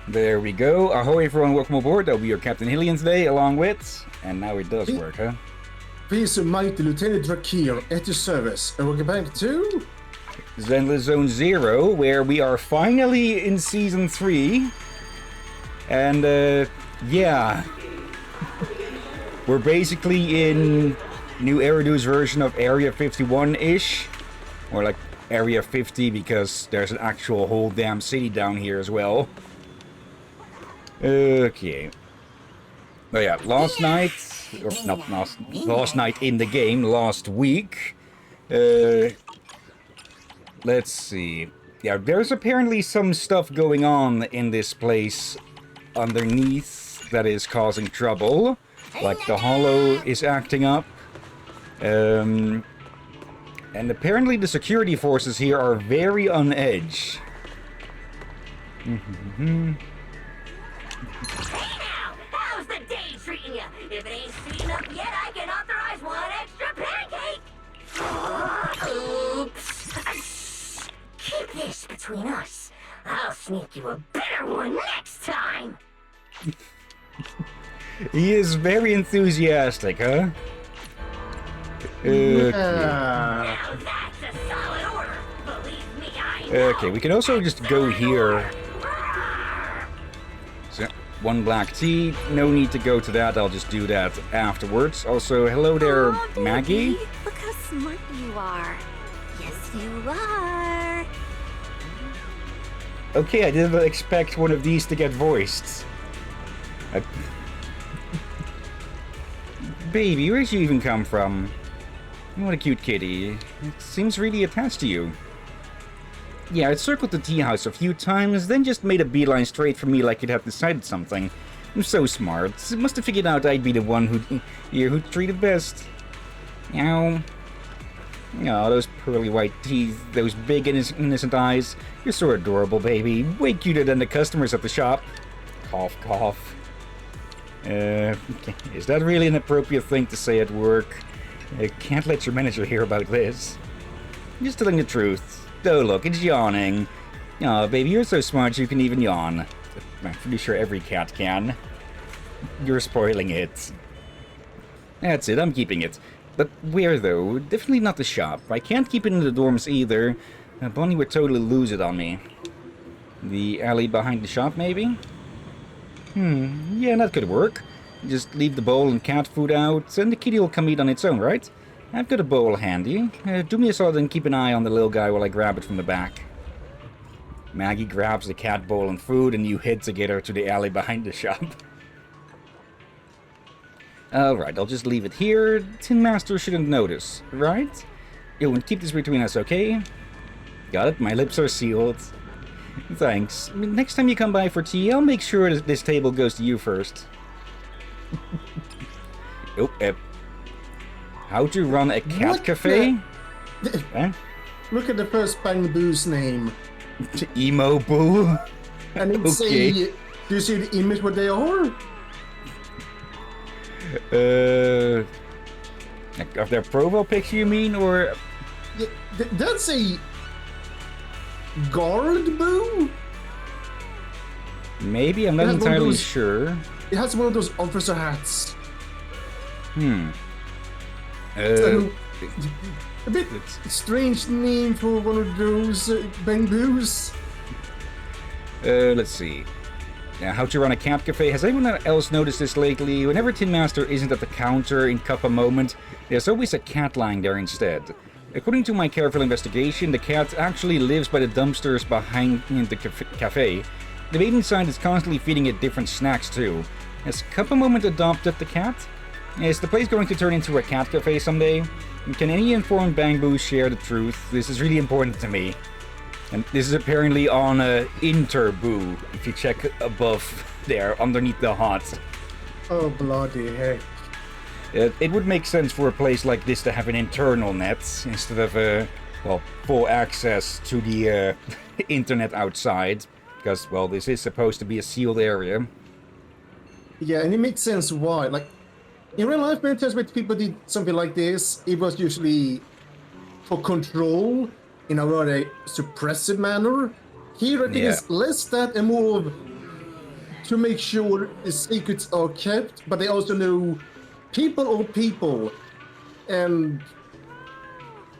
There we go. Ahoy everyone, welcome aboard. I'll be your Captain Hillyan today, along with... And now it does work, huh? Please, mighty Lieutenant Drakir, at your service. And welcome back to... Zenless Zone 0, where we are finally in Season 3. And, yeah. We're basically in New Eridu's version of Area 51-ish. Or like Area 50, because there's an actual whole damn city down here as well. Okay. Oh yeah, last night, or not last night in the game, last week. Let's see. Yeah, there's apparently some stuff going on in this place underneath that is causing trouble. Like the Hollow is acting up. And apparently the security forces here are very on edge. Hey now! How's the day treating you? If it ain't sweet enough yet, I can authorize one extra pancake! Oops! Keep this between us. I'll sneak you a better one next time! He is very enthusiastic, huh? Okay. Now that's a solid order! Believe me, I know! Okay, we can also just go here. So, one black tea. No need to go to that. I'll just do that afterwards. Also, hello there, Aw, Maggie. baby. Look how smart you are. Yes, you are. Okay, I didn't expect one of these to get voiced. Baby, where'd you even come from? What a cute kitty. It seems really attached to you. Yeah, it circled the tea house a few times, then just made a beeline straight for me like it had decided something. I'm so smart. It must have figured out I'd be the one who'd treated best. Meow. Oh, those pearly white teeth, those big innocent eyes. You're so adorable, baby. Way cuter than the customers at the shop. Cough, cough. Is that really an appropriate thing to say at work? I can't let your manager hear about this. Just telling the truth. Oh, look, it's yawning. Oh, baby, you're so smart you can even yawn. I'm pretty sure every cat can. You're spoiling it. That's it, I'm keeping it. But where, though? Definitely not the shop. I can't keep it in the dorms either. Bonnie would totally lose it on me. The alley behind the shop, maybe? Yeah, that could work. Just leave the bowl and cat food out, and the kitty will come eat on its own, right? I've got a bowl handy. Do me a solid and keep an eye on the little guy while I grab it from the back. Maggie grabs the cat bowl and food, and you head to get her to the alley behind the shop. Alright, I'll just leave it here. Tin Master shouldn't notice, right? Yo, and keep this between us, okay? Got it, my lips are sealed. Thanks. Next time you come by for tea, I'll make sure that this table goes to you first. Oh, how to run a cat cafe? Huh? Look at the first Bangaboo's name. Emo Boo? And it's Okay. do you see the image what they are? Of their profile picture, you mean, or? Yeah, that's a... Guard Boo? Maybe, I'm not Yeah, one of entirely those- sure. It has one of those officer hats. Uh, A bit strange name for one of those Bangaboos. Let's see. Now, how to run a cat cafe. Has anyone else noticed this lately? Whenever Tin Master isn't at the counter in Cup a Moment, there's always a cat lying there instead. According to my careful investigation, the cat actually lives by the dumpsters behind the cafe. The maid inside is constantly feeding it different snacks too. Has Cup a Moment adopted the cat? Is the place going to turn into a cat cafe someday? Can any informed Bangboo share the truth? This is really important to me. And this is apparently on Interboo, if you check above there, underneath the hot. Oh, bloody heck. It would make sense for a place like this to have an internal net, instead of, well, full access to the internet outside. Because, well, this is supposed to be a sealed area. Yeah, and it makes sense why. Like, in real life, many times when people did something like this, it was usually for control in a rather suppressive manner. Here, I think it's less that and more of to make sure the secrets are kept, but they also know people are people, and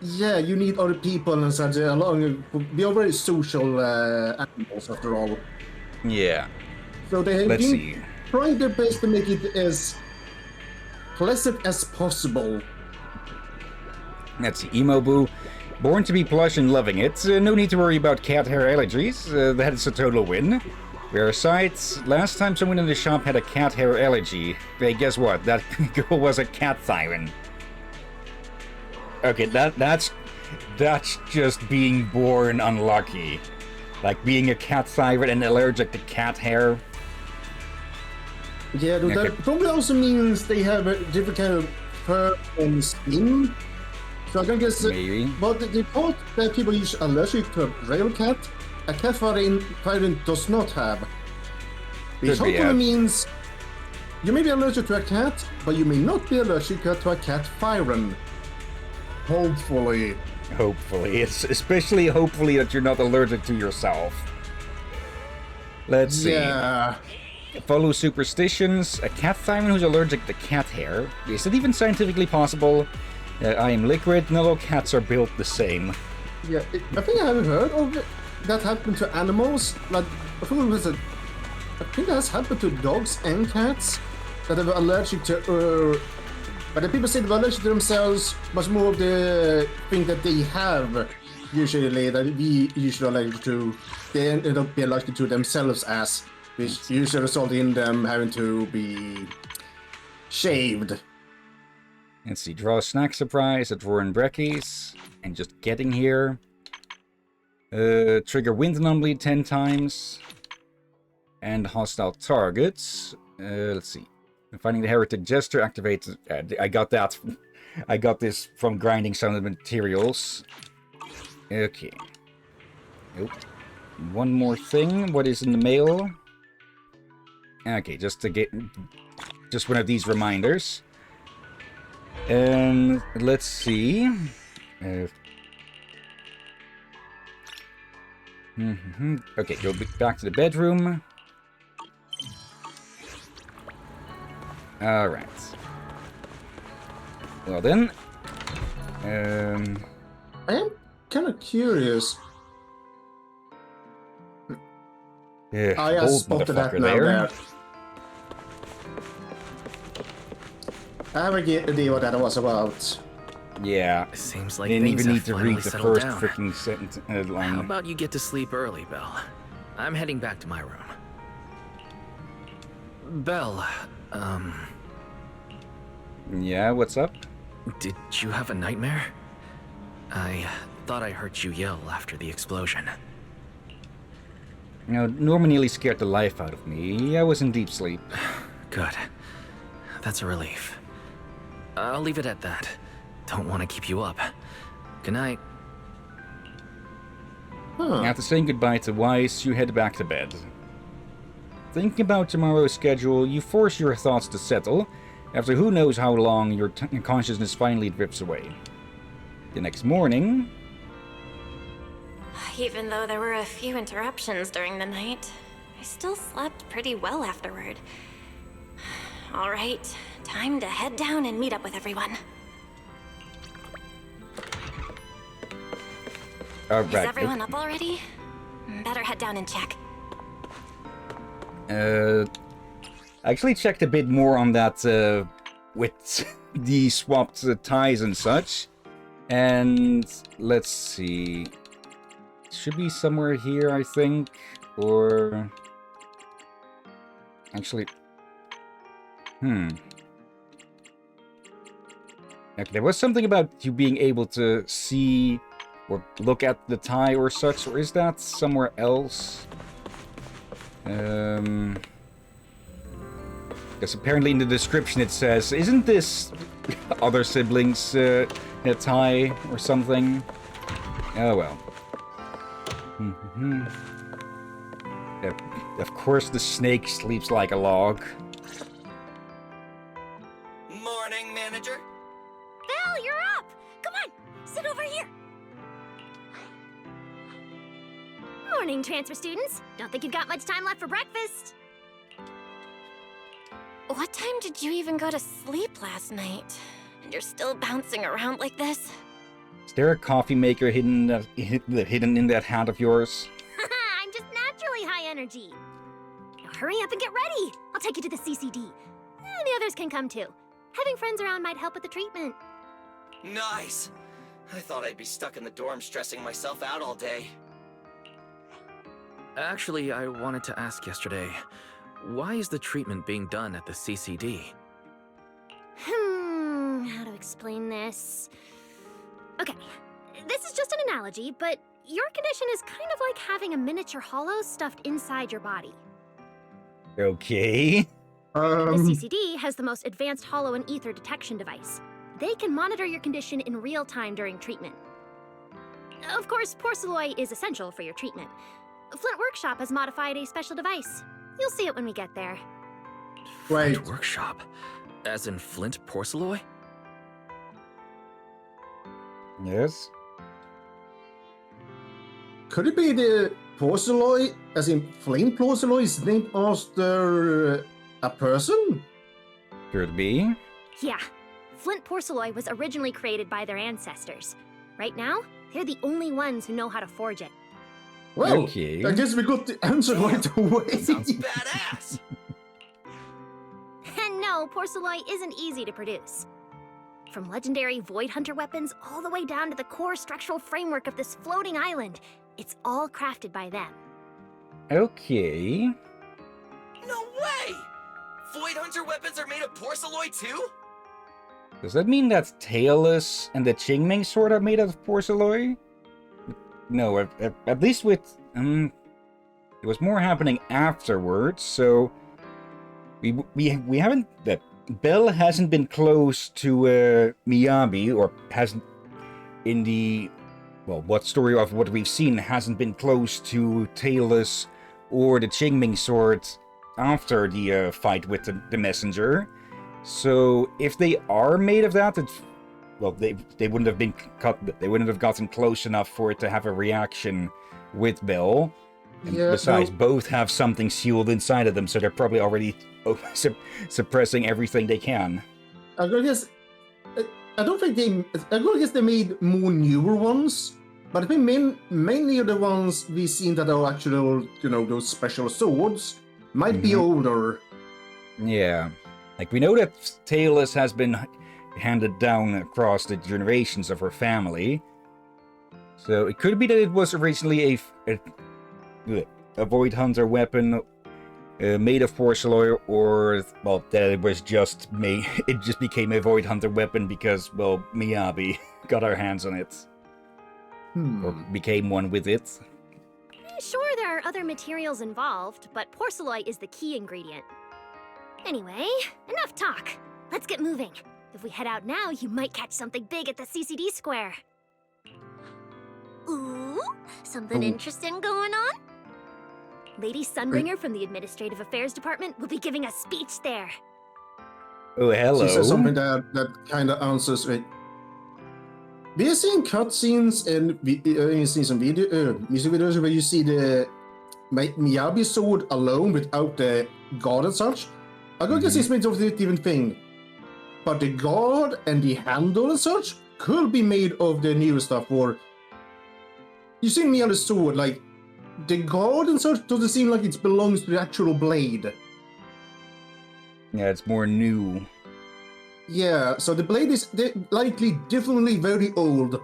yeah, you need other people and such along. They are very social animals after all. Yeah. So they have Let's been see. trying their best to make it as pleasant as possible. Let's see. Emo Boo. Born to be plush and loving it. No need to worry about cat hair allergies. That is a total win. Parasites. Last time someone in the shop had a cat hair allergy. Hey, guess what? That girl was a cat siren. Okay, that's just being born unlucky. Like being a cat siren and allergic to cat hair. Yeah, dude, Okay. that probably also means they have a different kind of fur and skin. So I can guess. Maybe. But the part that people use allergic to a real cat, a cat variant does not have. Which Could be, hopefully yeah. means you may be allergic to a cat, but you may not be allergic to a cat siren. Hopefully. Hopefully. It's especially hopefully that you're not allergic to yourself. Let's see. Yeah. Follow superstitions. A cat siren who's allergic to cat hair. Is it even scientifically possible? I am liquid. Not all cats are built the same. Yeah, I think I haven't heard of that happen to animals. Like, I think that has happened to dogs and cats that are allergic to. But the people say they're allergic to themselves, much more of the thing that they have. Usually, that we usually are allergic to, they end up being allergic to themselves as, which usually result in them having to be shaved. Let's see. Draw a snack surprise at Roaring Breckies. And just getting here. Trigger wind anomaly 10 times. And hostile targets. Let's see. Finding the heretic gesture activates. I got that. I got this from grinding some of the materials. Okay. Nope. One more thing. What is in the mail? Okay, just to get. Just one of these reminders. And let's see. Okay, go back to the bedroom. Alright. Well then. I am kind of curious. Yeah, I old spotted that motherfucker now there. I have a idea what that was about. Yeah. Seems like Didn't things even have need to finally read the settled first down. freaking sentence How line. about you get to sleep early, Belle? I'm heading back to my room. Belle, Yeah, what's up? did you have a nightmare? I thought I heard you yell after the explosion. You know, Norma nearly scared the life out of me. I was in deep sleep. Good. That's a relief. I'll leave it at that. Don't want to keep you up. Good night. Huh. After saying goodbye to Weiss, you head back to bed. Thinking about tomorrow's schedule, you force your thoughts to settle, after who knows how long your consciousness finally drifts away. The next morning... Even though there were a few interruptions during the night, I still slept pretty well afterward. All right, time to head down and meet up with everyone. Alright. Is everyone up already? Better head down and check. I actually checked a bit more on that with the swapped ties and such. And let's see. Should be somewhere here, I think. Or... Actually... Okay, there was something about you being able to see or look at the tie or such, or is that somewhere else? Because apparently in the description it says, isn't this other siblings' a tie or something? Oh well. Of course the snake sleeps like a log. Morning, manager. Belle, you're up! Come on, sit over here. Morning, transfer students. Don't think you've got much time left for breakfast. What time did you even go to sleep last night? And you're still bouncing around like this? Is there a coffee maker hidden in that hat of yours? I'm just naturally high energy. Now hurry up and get ready. I'll take you to the CCD. The others can come too. Having friends around might help with the treatment. Nice! I thought I'd be stuck in the dorm stressing myself out all day. Actually, I wanted to ask yesterday, why is the treatment being done at the CCD? How to explain this? Okay, this is just an analogy, but your condition is kind of like having a miniature hollow stuffed inside your body. Okay. The CCD has the most advanced hollow and ether detection device. They can monitor your condition in real time during treatment. Of course, porcelloi is essential for your treatment. Flint Workshop has modified a special device. You'll see it when we get there. Wait. Flint Workshop? As in Flint Porcelloi? Yes. Could it be the porcelloi, as in Flint porcelloi, is named after a person? Could be. Yeah, Flint porcelloi was originally created by their ancestors. Right now, they're the only ones who know how to forge it. Well, Okay. I guess we got the answer right away. Sounds badass! And no, porcelloi isn't easy to produce. From legendary Void Hunter weapons all the way down to the core structural framework of this floating island, it's all crafted by them. Okay. No way! Void Hunter weapons are made of porcelloi too? Does that mean that Tailless and the Qingming sword are made out of porcelloi? No, at least with... there was more happening afterwards, so... We haven't... Bell hasn't been close to Miyabi, or hasn't... In the... Well, what story of what we've seen hasn't been close to Tailless or the Qingming sword after the fight with the messenger. So if they are made of that, well, they wouldn't have been cut. They wouldn't have gotten close enough for it to have a reaction with Bell. And Yeah, besides, no. both have something sealed inside of them, so they're probably already suppressing everything they can. I guess I don't think they. I guess they made more newer ones, but I think mainly the ones we've seen that are actual, those special swords might be older. Yeah. Like, we know that Tailless has been handed down across the generations of her family. So it could be that it was originally a Void Hunter weapon made of porcelloi, or, well, that it was just made. It just became a Void Hunter weapon because, well, Miyabi got our hands on it. Or became one with it. Sure, there are other materials involved, but porcelloi is the key ingredient. Anyway, enough talk. Let's get moving. If we head out now, you might catch something big at the CCD square. Ooh, something interesting going on? Lady Sunbringer from the Administrative Affairs Department will be giving a speech there. Oh, hello. She says something that kind of answers it. We are seeing cutscenes and some music videos where you see the Miyabi sword alone without the guard and such. I guess it's made of a different thing. But the guard and the handle and such could be made of the newer stuff. Or you see Miyabi's sword, like the guard and such doesn't seem like it belongs to the actual blade. Yeah, it's more new. Yeah, so the blade is likely definitely very old,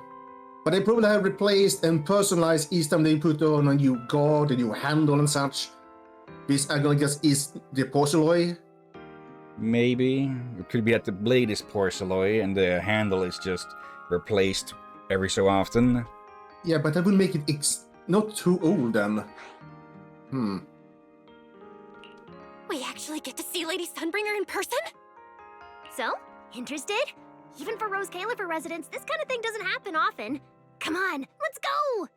but they probably have replaced and personalized each time they put on a new guard, a new handle and such. This, I'm gonna guess, is the porcelloi. Maybe. It could be that the blade is porcelloi and the handle is just replaced every so often. Yeah, but that would make it not too old then. We actually get to see Lady Sunbringer in person? So, interested? Even for Rose Califer residents, this kind of thing doesn't happen often. Come on, let's go!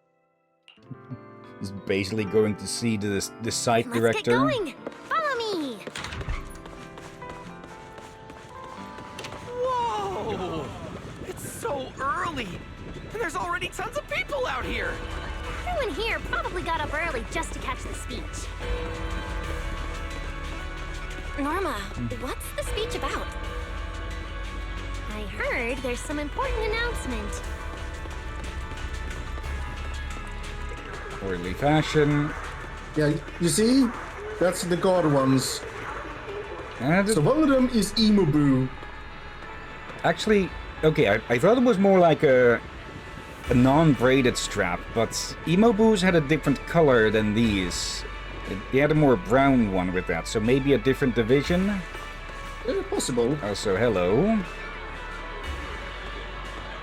He's basically going to see the site Let's director. get going! Follow me! Whoa! It's so early! And there's already tons of people out here! Everyone here probably got up early just to catch the speech. Norma, what's the speech about? I heard there's some important announcement. Orderly fashion. Yeah, you see? That's the god ones. And So one of them is Emo Boo. actually, okay, I thought it was more like a non-braided strap, but Emo Boos had a different color than these. They had a more brown one with that, so maybe a different division? Possible. Also, hello.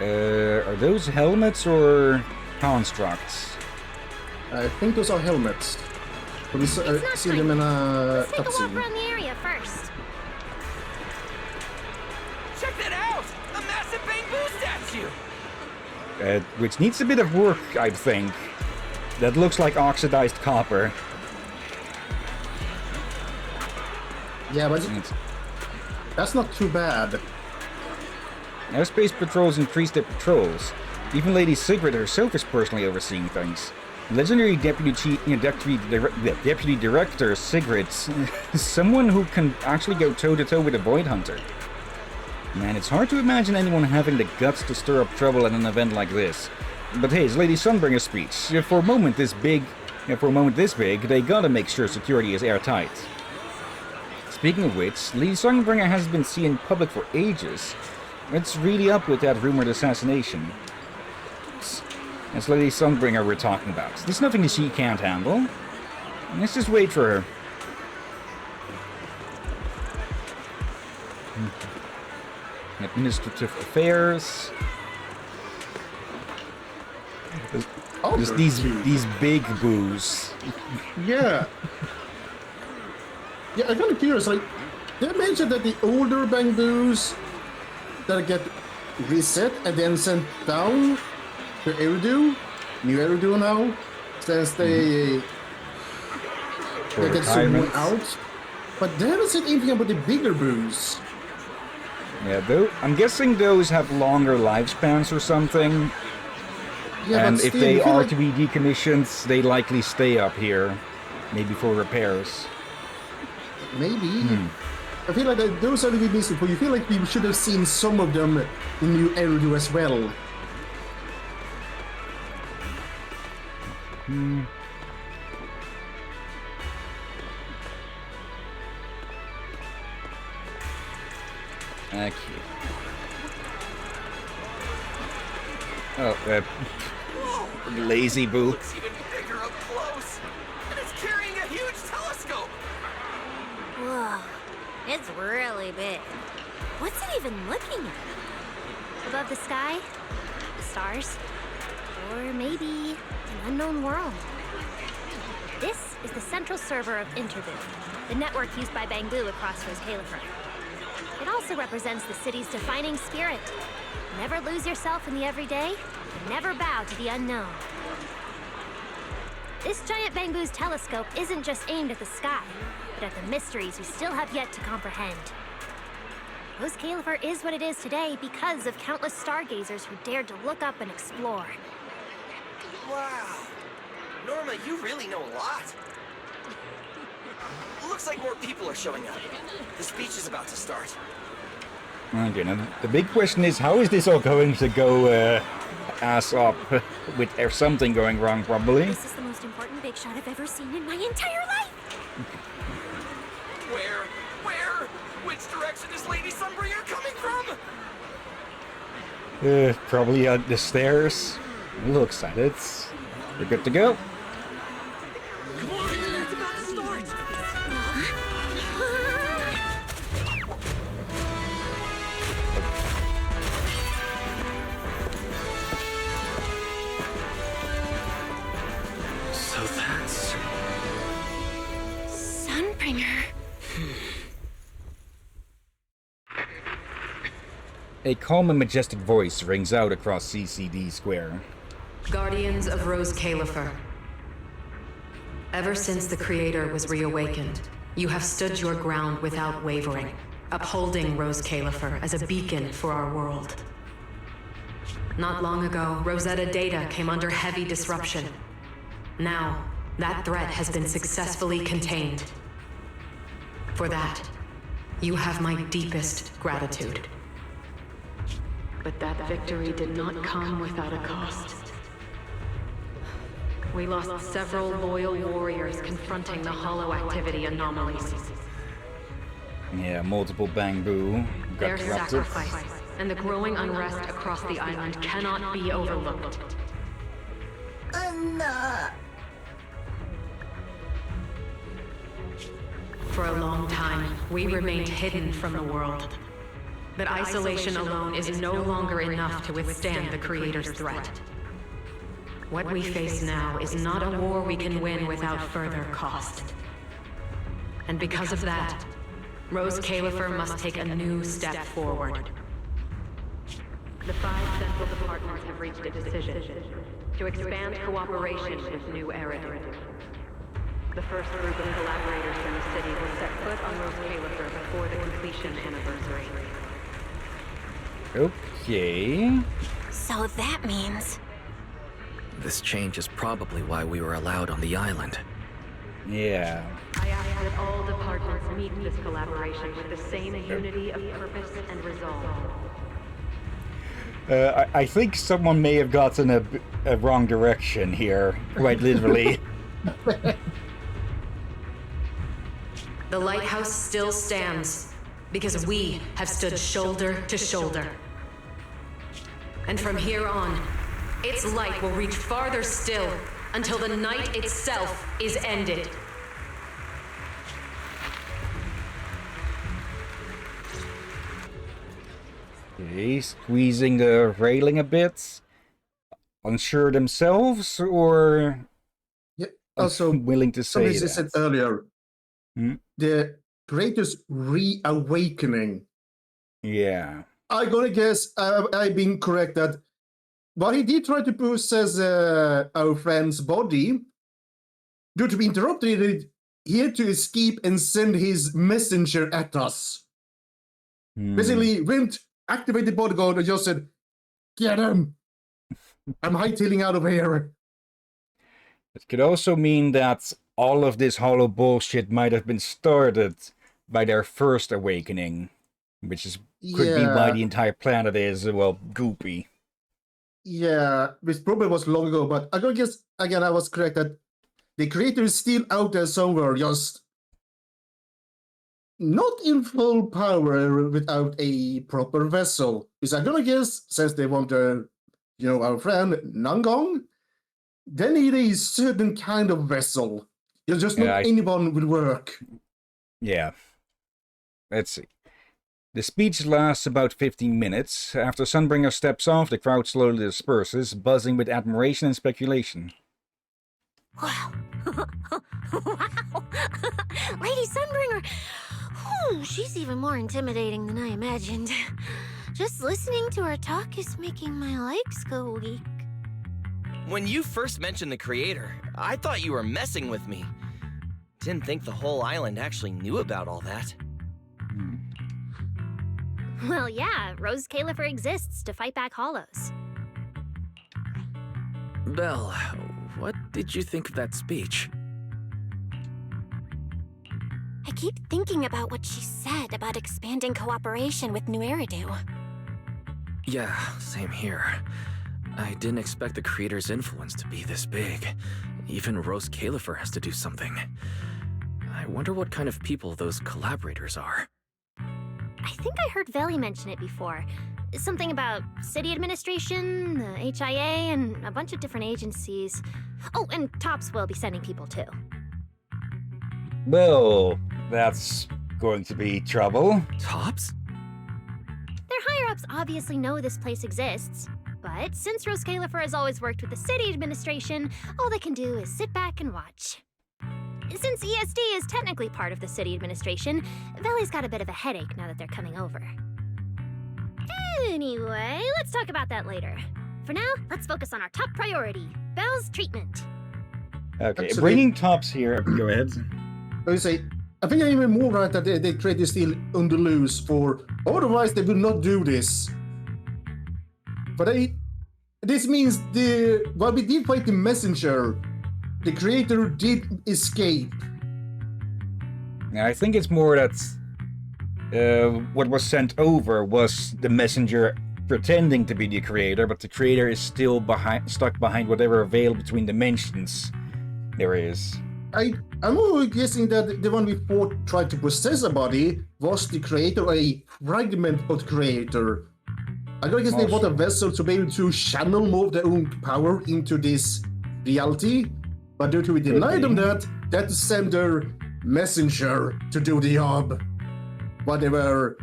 Are those helmets or constructs? I think those are helmets. We It's not see them in a Let's take a walk cutscene. around the area first. Check that out! A massive bamboo statue! Which needs a bit of work, I think. That looks like oxidized copper. Yeah, but It's- that's not too bad. Airspace patrols increase their patrols. Even Lady Sigrid herself is personally overseeing things. Legendary Deputy Director Sigrid is someone who can actually go toe-to-toe with a Void Hunter. Man, it's hard to imagine anyone having the guts to stir up trouble at an event like this. But hey, it's Lady Sunbringer's speech. For a moment this big, they gotta make sure security is airtight. Speaking of which, Lady Sunbringer hasn't been seen in public for ages. What's really up with that rumored assassination? It's Lady Sunbringer we're talking about. There's nothing that she can't handle. Let's just wait for her. Administrative affairs. Oh, There's these big boos. Yeah. Yeah, I'm kind of curious. Like, they mentioned that the older bamboos that get reset and then sent down to Eridu, new Eridu now, since they get someone retirement. out. But they haven't said anything about the bigger boos. Yeah, though I'm guessing those have longer lifespans or something. Yeah, And but if still, they you feel are like, to be decommissioned, they likely stay up here. Maybe for repairs. maybe. I feel like that those are the big missing. You feel like we should have seen some of them in new Eridu as well. Okay. Oh, lazy boo. Looks even bigger up close! And it's carrying a huge telescope! Whoa, it's really big. What's it even looking at? Above the sky? The stars? Or maybe an unknown world? This is the central server of Interview, the network used by Bangbu across Rose Califer. It also represents the city's defining spirit. Never lose yourself in the everyday, and never bow to the unknown. This giant Bangbu's telescope isn't just aimed at the sky, but at the mysteries we still have yet to comprehend. Rose Califer is what it is today because of countless stargazers who dared to look up and explore. Wow! Norma, you really know a lot! Looks like more people are showing up. The speech is about to start. Okay, now the big question is, how is this all going to go ass up with something going wrong, probably? This is the most important big shot I've ever seen in my entire life! Where? Where? Which direction is Lady Sunbringer coming from? Probably up the stairs. Looks at it. We're good to go. Come on, it's about to start! So that's... Sunbringer. A calm and majestic voice rings out across CCD Square. Guardians of Rose Califer. Ever since the Creator was reawakened, you have stood your ground without wavering, upholding Rose Califer as a beacon for our world. Not long ago, Rosetta data came under heavy disruption. Now, that threat has been successfully contained. For that, you have my deepest gratitude. But that victory did not come without a cost. We lost several loyal warriors confronting the hollow activity anomalies. Yeah, multiple bang-boo Their got corrupted. sacrifice and the growing unrest across the island cannot be overlooked. For a long time, we remained hidden from the world. But isolation alone is no longer enough to withstand the Creator's threat. What we face now is not a war we can win without further cost. And because of that, Rose Califer must take a new step forward. The 5 central departments have reached a decision to expand cooperation with New Eridu. The first group of collaborators from the city will set foot on Rose Califer before the completion anniversary. Okay. So that means... This change is probably why we were allowed on the island. Yeah. I ask that all departments meet this collaboration with the same unity of purpose and resolve. I think someone may have gotten a wrong direction here, quite literally. The lighthouse still stands because we have stood shoulder to shoulder. And from here on, its light will reach farther still until the night itself is ended. Okay, squeezing the railing a bit. Unsure themselves, or Yeah. Also, willing to say somebody that? said earlier, Hmm? the creator's reawakening. Yeah. I'm gonna guess I've been correct that what he did try to possess our friend's body, due to be interrupted, he had to escape and send his messenger at us. Basically, went, activated bodyguard, and just said, "Get him! I'm hightailing out of here." It could also mean that all of this hollow bullshit might have been started by their first awakening, which is could be why Yeah. the entire planet is, well, goopy. Yeah, which probably was long ago, but I'm gonna guess again I was correct that the creator is still out there somewhere, just not in full power without a proper vessel. Because I'm gonna guess, since they want our friend Nangong, they need a certain kind of vessel. Just Yeah, not anyone would work. Yeah. Let's see. The speech lasts about 15 minutes. After Sunbringer steps off, the crowd slowly disperses, buzzing with admiration and speculation. Wow. Wow. Lady Sunbringer. Ooh, she's even more intimidating than I imagined. Just listening to her talk is making my legs go weak. When you first mentioned the creator, I thought you were messing with me. Didn't think the whole island actually knew about all that. Well, yeah, Rose Califer exists to fight back hollows. Belle, what did you think of that speech? I keep thinking about what she said about expanding cooperation with New Eridu. Yeah, same here. I didn't expect the creator's influence to be this big. Even Rose Califer has to do something. I wonder what kind of people those collaborators are. I think I heard Veli mention it before. Something about city administration, the HIA, and a bunch of different agencies. Oh, and Tops will be sending people too. Well, that's going to be trouble. Tops? Their higher-ups obviously know this place exists. But since Rose Califer has always worked with the city administration, all they can do is sit back and watch. Since ESD is technically part of the city administration, Veli's got a bit of a headache now that they're coming over. Anyway, let's talk about that later. For now, let's focus on our top priority, Belle's treatment. Okay, Actually- bringing Tops here. Go ahead. I would say, I think I'm even more right that the creator is still on the loose, for otherwise they would not do this. But this means while we did fight the messenger, the creator did escape. Yeah, I think it's more that what was sent over was the messenger pretending to be the creator, but the creator is still stuck behind whatever veil between dimensions there is. I'm more guessing that the one we fought tried to possess a body was the creator, a fragment of the creator. I guess they bought a vessel to be able to channel more of their own power into this reality, but due to we denied them that, they had to send their messenger to do the job. While they were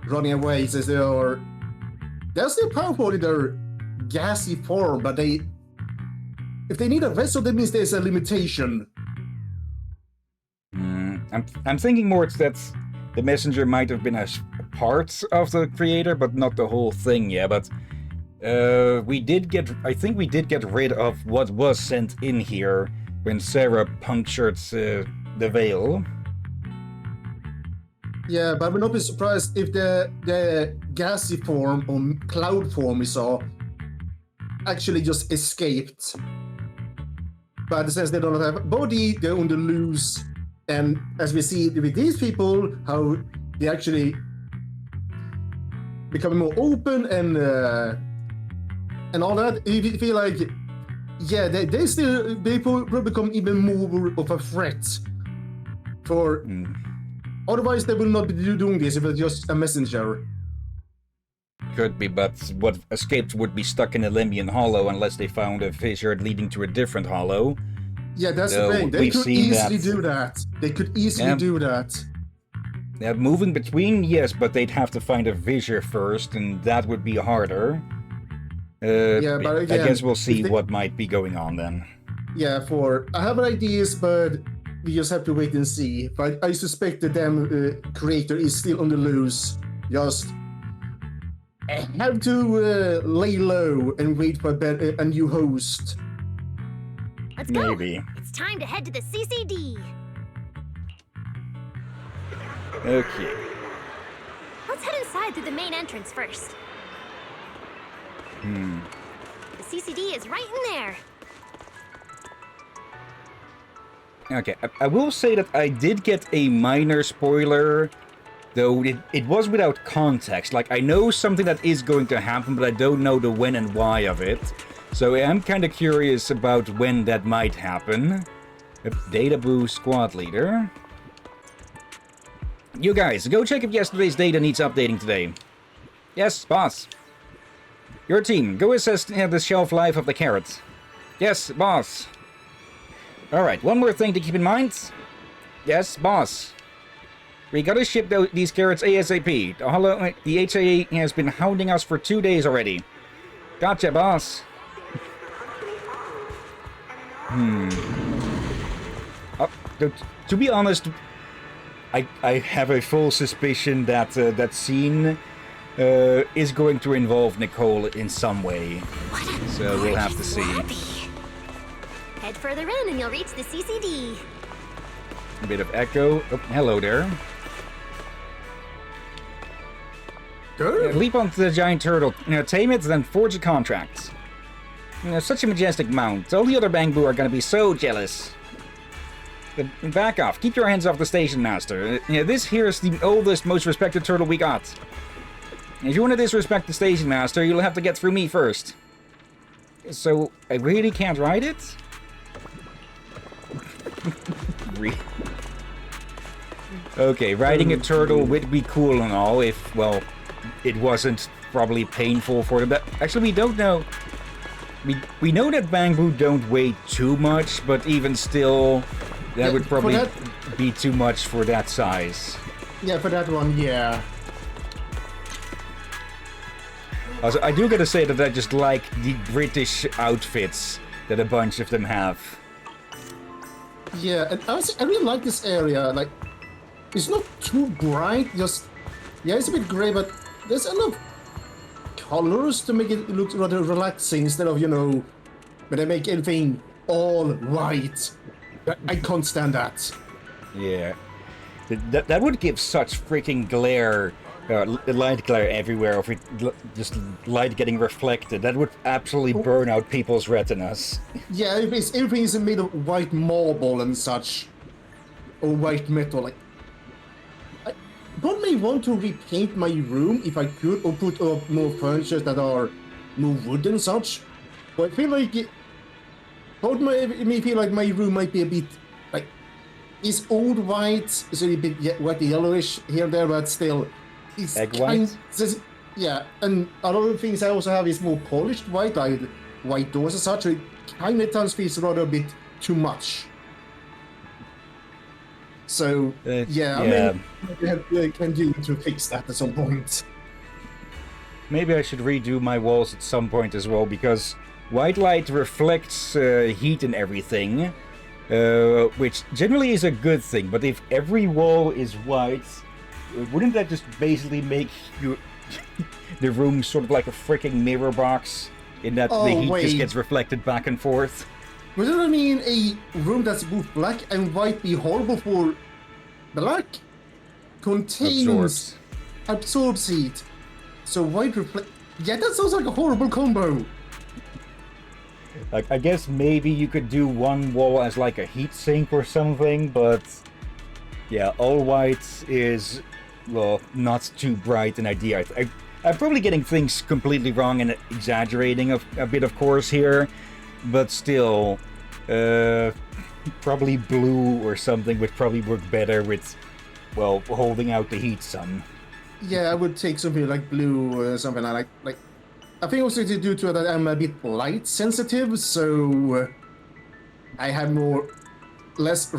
running away, since they're still powerful in their gassy form, but if they need a vessel, that means there's a limitation. I'm thinking more it's that the messenger might have been a part of the creator, but not the whole thing, yeah, but I think we did get rid of what was sent in here when Sarah punctured the veil. Yeah, but I would not be surprised if the gassy form or cloud form we saw actually just escaped. But since they don't have a body, they're on the loose. And as we see with these people, how they actually becoming more open and all that, you feel like, yeah, they will become even more of a threat for. Otherwise, they will not be doing this if it's just a messenger. Could be, but what escaped would be stuck in a Limbian hollow unless they found a fissure leading to a different hollow. Yeah, that's the thing. They could easily do that. They could easily do that. Yeah, moving between, yes, but they'd have to find a fissure first, and that would be harder. Yeah, but again, I guess we'll see what might be going on then. Yeah, I have ideas, but we just have to wait and see. But I suspect the damn creator is still on the loose. Just have to lay low and wait for a new host. Let's go. Maybe. It's time to head to the CCD. Okay. Let's head inside through the main entrance first. The CCD is right in there. Okay, I will say that I did get a minor spoiler, though it was without context. Like, I know something that is going to happen, but I don't know the when and why of it. So I'm kind of curious about when that might happen. Data Boo Squad Leader. You guys, go check if yesterday's data needs updating today. Yes, boss. Your team, go assess the shelf life of the carrots. Yes, boss. Alright, one more thing to keep in mind. Yes, boss. We gotta ship these carrots ASAP. The HIA has been hounding us for 2 days already. Gotcha, boss. To be honest, I have a full suspicion that that scene is going to involve Nicole in some way. So we'll have to see. Head further in and you'll reach the CCD. A bit of echo. Oh, hello there. Leap onto the giant turtle. Tame it, then forge a contract. Such a majestic mount. All the other Bangbu are gonna be so jealous. Back off. Keep your hands off the station master. This here is the oldest, most respected turtle we got. If you want to disrespect the station master, you'll have to get through me first. So, I really can't ride it? Okay, riding a turtle would be cool and all if, well, it wasn't probably painful for them. Actually, we don't know. We know that Bangbu don't weigh too much, but even still, that would probably be too much for that size. Yeah, for that one, yeah. Also, I do gotta say that I just like the British outfits that a bunch of them have. Yeah, and I really like this area. Like, it's not too bright. Just, yeah, it's a bit grey, but there's enough colors to make it look rather relaxing instead of, when they make everything all white. I can't stand that. Yeah, that would give such freaking glare. Light glare everywhere, or just light getting reflected. That would absolutely burn out people's retinas. Yeah, everything is made of white marble and such, or white metal. Like, One may want to repaint my room if I could, or put up more furniture that are more wood and such. But I feel like both may feel like my room might be a bit like it's old white, it's a bit white yellowish here and there, but still it's Egg white? Yeah, and a lot of things I also have is more polished white, like white doors and such. So it kind of times feels rather a bit too much. So yeah, I mean, can do to fix that at some point. Maybe I should redo my walls at some point as well, because white light reflects heat and everything, which generally is a good thing. But if every wall is white, wouldn't that just basically make you the room sort of like a freaking mirror box, in that the heat just gets reflected back and forth? Wouldn't I mean a room that's both black and white be horrible for black? Contains absorbs heat. So white reflect. Yeah, that sounds like a horrible combo. Like, I guess maybe you could do one wall as like a heat sink or something, but yeah, all white is, well, not too bright an idea. I'm probably getting things completely wrong and exaggerating a bit, of course, here, but still, probably blue or something would probably work better with, well, holding out the heat some. Yeah, I would take something like blue or something like. I think also to do to that I'm a bit light sensitive, so I have less.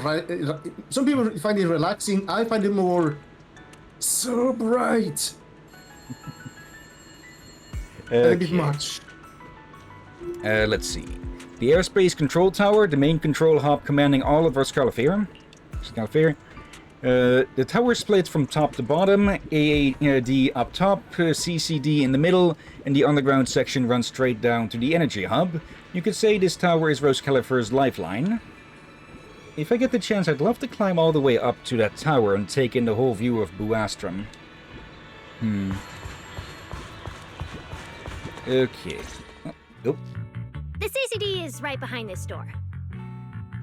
Some people find it relaxing. I find it more so bright. A bit much. Let's see. The airspace control tower, the main control hub commanding all of Roscalifera. The tower splits from top to bottom, AAD up top, CCD in the middle, and the underground section runs straight down to the energy hub. You could say this tower is Roscalifera's lifeline. If I get the chance, I'd love to climb all the way up to that tower and take in the whole view of Buastrum. Okay. Nope. The CCD is right behind this door.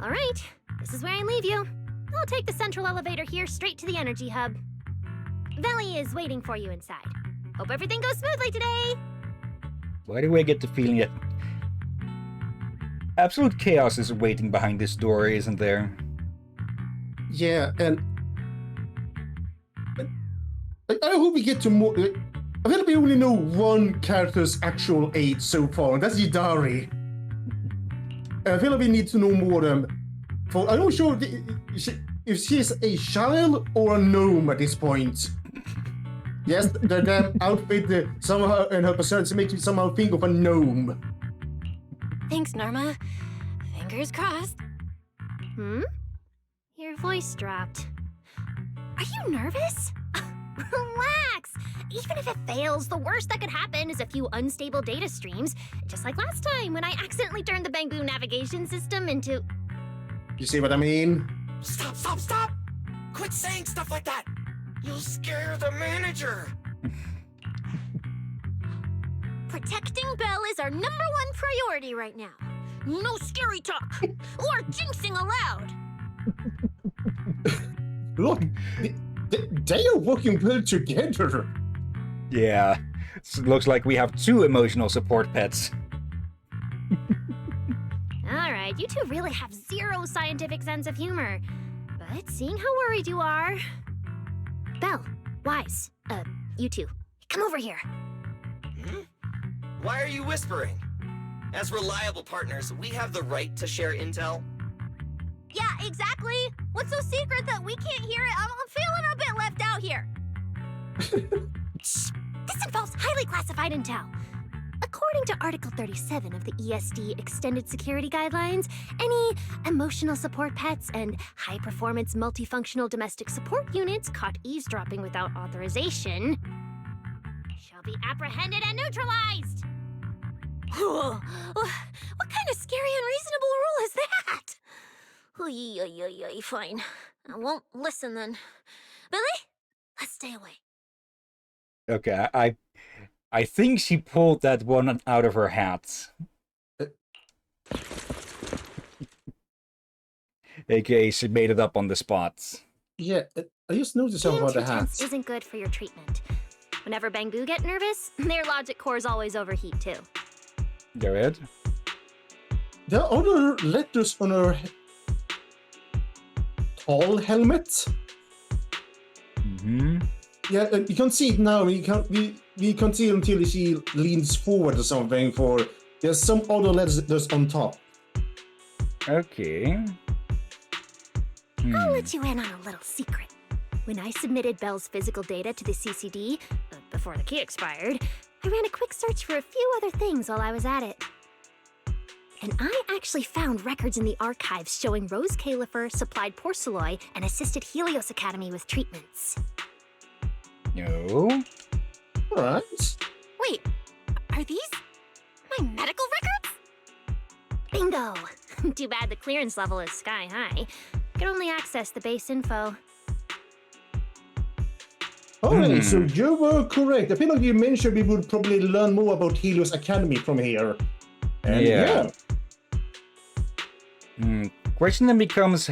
All right, this is where I leave you. I'll take the central elevator here straight to the energy hub. Veli is waiting for you inside. Hope everything goes smoothly today. Why do I get the feeling that absolute chaos is waiting behind this door, isn't there? Yeah, and I hope we get to more. I feel like we only know one character's actual age so far, and that's Yidari. And I feel like we need to know more of them. I'm not sure if she's a child or a gnome at this point. Yes, the damn outfit somehow and her personality makes me somehow think of a gnome. Thanks, Norma. Fingers crossed. Your voice dropped. Are you nervous? Relax! Even if it fails, the worst that could happen is a few unstable data streams, just like last time when I accidentally turned the Bangbu navigation system into... You see what I mean? Stop! Quit saying stuff like that! You'll scare the manager! Protecting Belle is our #1 priority right now. No scary talk, or jinxing allowed. Look, they are working well together. Yeah, it looks like we have 2 emotional support pets. Alright, you two really have zero scientific sense of humor. But seeing how worried you are... Belle, Wise, you two, come over here. Why are you whispering? As reliable partners, we have the right to share intel. Yeah, exactly. What's so secret that we can't hear it? I'm feeling a bit left out here. Shh! This involves highly classified intel. According to Article 37 of the ESD Extended Security Guidelines, any emotional support pets and high-performance multifunctional domestic support units caught eavesdropping without authorization shall be apprehended and neutralized. What kind of scary, unreasonable rule is that? Fine. I won't listen then. Billy, let's stay away. Okay, I think she pulled that one out of her hat. AKA, she made it up on the spot. Yeah, I just noticed something Being about the too tense hats. isn't good for your treatment. Whenever Bangbu get nervous, their logic cores always overheat too. Go ahead. There are other letters on her tall helmet. Mm-hmm. Yeah, you can't see it now. We can't see it until she leans forward or something. For there's some other letters on top. Okay. I'll let you in on a little secret. When I submitted Belle's physical data to the CCD, before the key expired, I ran a quick search for a few other things while I was at it. And I actually found records in the archives showing Rose Califer supplied Porceloi and assisted Helios Academy with treatments. No. Alright. Wait, are these my medical records? Bingo! Too bad the clearance level is sky high. Can only access the base info. Alright, so you were correct. I feel like you mentioned we would probably learn more about Helios Academy from here. And Yeah. Question then becomes: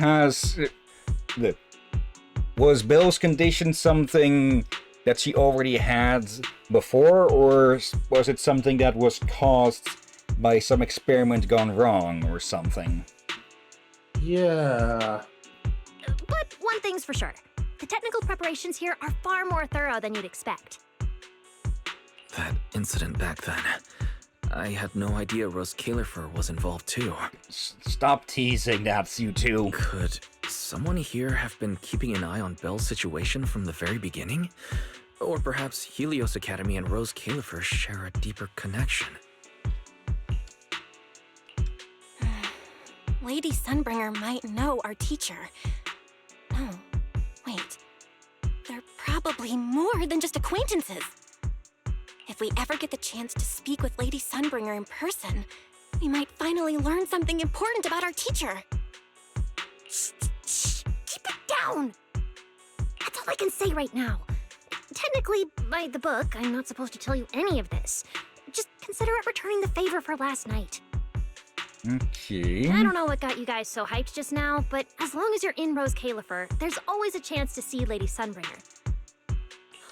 was Belle's condition something that she already had before, or was it something that was caused by some experiment gone wrong or something? Yeah. But one thing's for sure. The technical preparations here are far more thorough than you'd expect. That incident back then. I had no idea Rose Califer was involved too. Stop teasing, that's you two. Could someone here have been keeping an eye on Belle's situation from the very beginning? Or perhaps Helios Academy and Rose Califer share a deeper connection? Lady Sunbringer might know our teacher. No, wait. They're probably more than just acquaintances. If we ever get the chance to speak with Lady Sunbringer in person, we might finally learn something important about our teacher. Shh, shh, keep it down! That's all I can say right now. Technically, by the book, I'm not supposed to tell you any of this. Just consider it returning the favor for last night. Okay. I don't know what got you guys so hyped just now, but as long as you're in Rose Califer, there's always a chance to see Lady Sunbringer.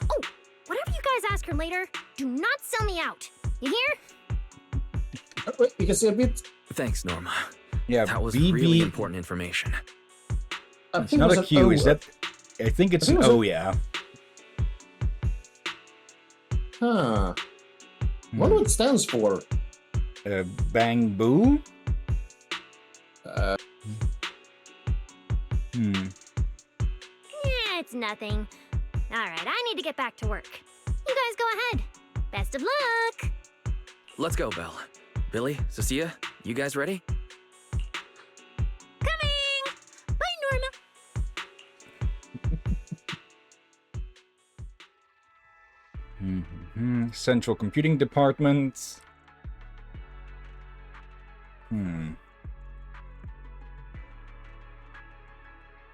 Oh, whatever you guys ask her later, do not sell me out. You hear? Wait, you can see a bit. Thanks, Norma. Yeah, That was BB really important information. I It's think not it a was Q, an is O. that? I think it's I think an it was O, yeah. Huh. Wonder what it stands for. Bang Boo? Yeah, it's nothing. Alright, I need to get back to work. You guys go ahead. Best of luck! Let's go, Belle. Billy, Cecilia, you guys ready? Coming! Bye, Norma! Central Computing Department.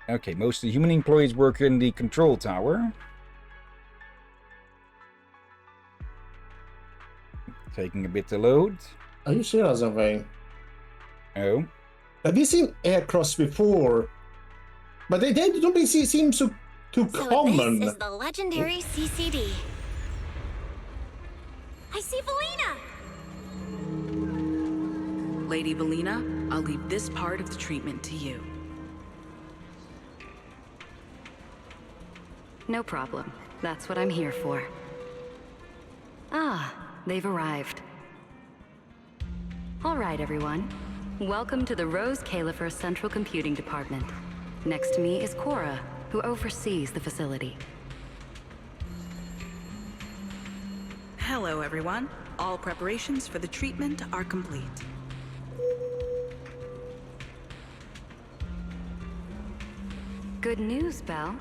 Okay, most of the human employees work in the control tower. Taking a bit to load. Are you sure or something? Oh. Have you seen aircrafts before? But they don't really seem so too So common. this is the legendary CCD. I see Valina! Lady Valina, I'll leave this part of the treatment to you. No problem. That's what I'm here for. Ah, they've arrived. All right, everyone. Welcome to the Rose Califer Central Computing Department. Next to me is Cora, who oversees the facility. Hello, everyone. All preparations for the treatment are complete. Good news, Belle.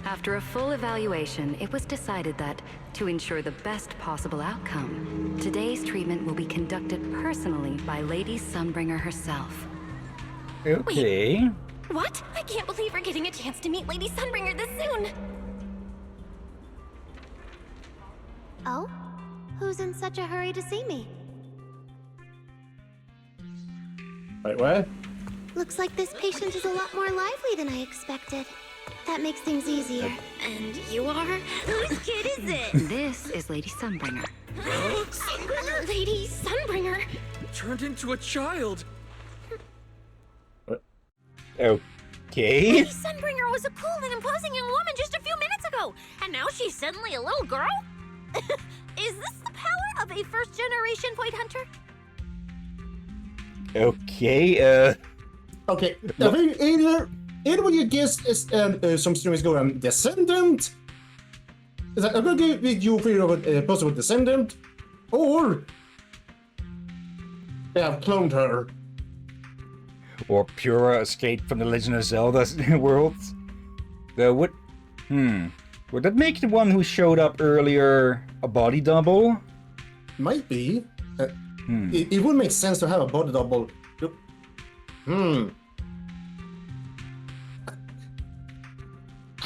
After a full evaluation, it was decided that, to ensure the best possible outcome, today's treatment will be conducted personally by Lady Sunbringer herself. Okay. What? I can't believe we're getting a chance to meet Lady Sunbringer this soon! Oh? Who's in such a hurry to see me? Wait, where? Looks like this patient is a lot more lively than I expected. That makes things easier. And you are? Whose kid is it? This is Lady Sunbringer. Lady Sunbringer? Turned into a child! Okay. Lady Sunbringer was a cool and imposing young woman just a few minutes ago, and now she's suddenly a little girl? Is this the power of a first-generation point hunter? Okay, Okay, I think either what you guessed is some streamers go descendant. Is that I'm gonna give you fear of a possible descendant, or they have cloned her. or Pura escaped from the Legend of Zelda world. Would that make the one who showed up earlier a body double? Might be. It would make sense to have a body double.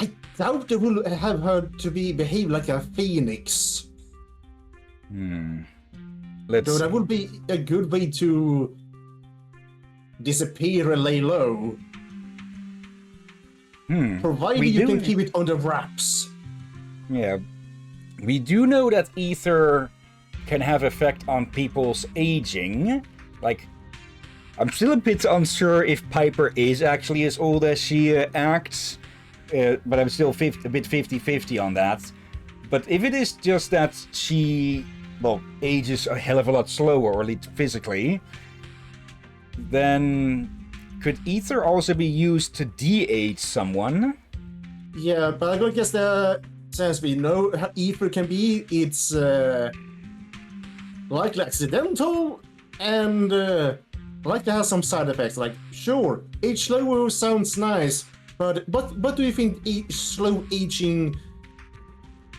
I doubt they will have her to behave like a phoenix. Let's. So that would be a good way to disappear and lay low. Provided you can keep it under wraps. Yeah. We do know that ether can have effect on people's aging. Like, I'm still a bit unsure if Piper is actually as old as she acts, but I'm still a bit 50-50 on that. But if it is just that she, well, ages a hell of a lot slower, or at least physically, then could ether also be used to de-age someone? Yeah, but I guess since we know how ether can be, it's likely accidental and likely has some side effects. Like, sure, age slower sounds nice, but what do you think slow aging?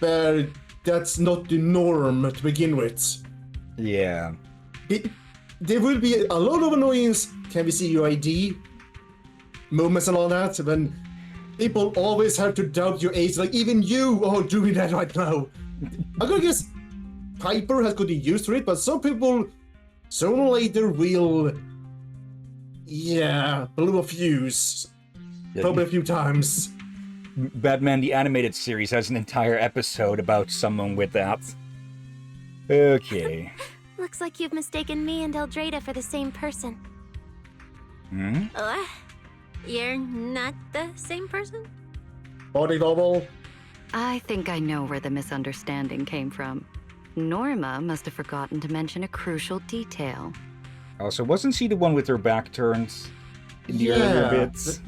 That's not the norm to begin with. Yeah. There will be a lot of annoyance. Can we see your ID? Moments and all that. When people always have to doubt your age, like even you are doing that right now. I'm gonna guess Piper has gotten used to it, but some people sooner or later will, blow a fuse. Probably a few times. Batman the Animated Series has an entire episode about someone with that. Okay. Looks like you've mistaken me and Eldreda for the same person. You're not the same person? Body double. I think I know where the misunderstanding came from. Norma must have forgotten to mention a crucial detail. Also, wasn't she the one with her back turned in the earlier bits?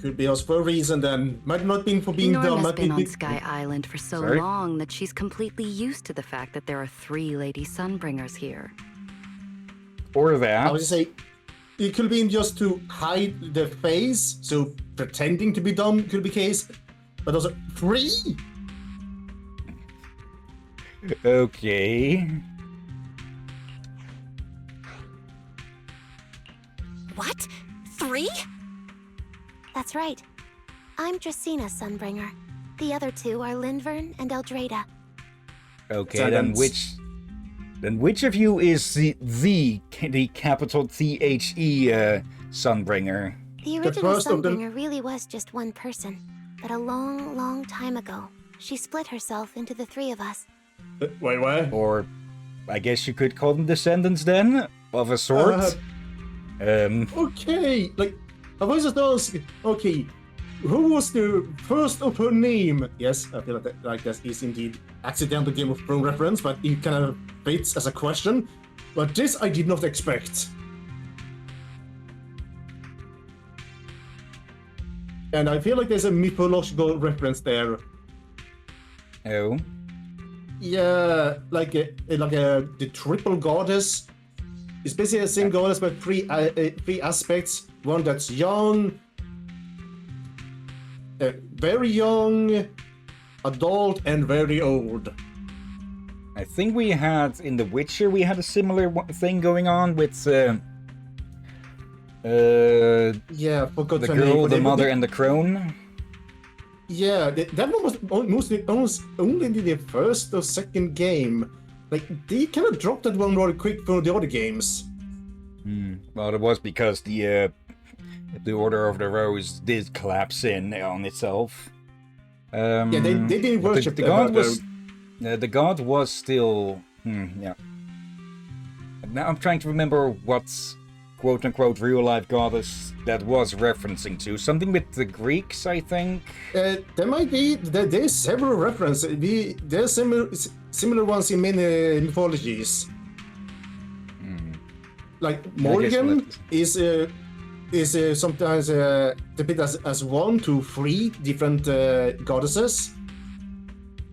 Could be us for a reason then. Might not been for being dumb. Norma's Might been on be Sky Island for so Sorry? long that she's completely used to the fact that there are 3 Lady Sunbringers here. Or I that. would say it could be just to hide the face, so pretending to be dumb could be case. But also 3? Okay. What? 3? That's right. I'm Dracena Sunbringer. The other 2 are Lindvern and Eldreda. Okay, then which of you is the capital THE Sunbringer? The original first of them- Sunbringer really was just one person. But a long, long time ago, she split herself into the 3 of us. Wait, what? Or I guess you could call them descendants then, of a sort. Okay, like, I was just asking, okay, who was the first of her name? Yes, I feel like that is indeed accidental Game of Thrones reference, but it kind of fits as a question. But this I did not expect. And I feel like there's a mythological reference there. Oh. Yeah, like the triple goddess. It's basically the same goddess, but three aspects. One that's young, very young, adult, and very old. I think we had, in The Witcher, we had a similar thing going on with Yeah, forgot the her girl, name. the mother, and the crone. Yeah, that one was almost only in the first or second game. Like, they kind of dropped that one rather quick from the other games. Well, it was because the the Order of the Rose did collapse in on itself. Yeah, they didn't but worship the them, god but, was the god was still yeah. Now I'm trying to remember what's quote-unquote real-life goddess that was referencing to. Something with the Greeks, I think? there might be... There's several references. There's similar ones in many mythologies. Like Morgan is sometimes depicted as 1 to 3 different goddesses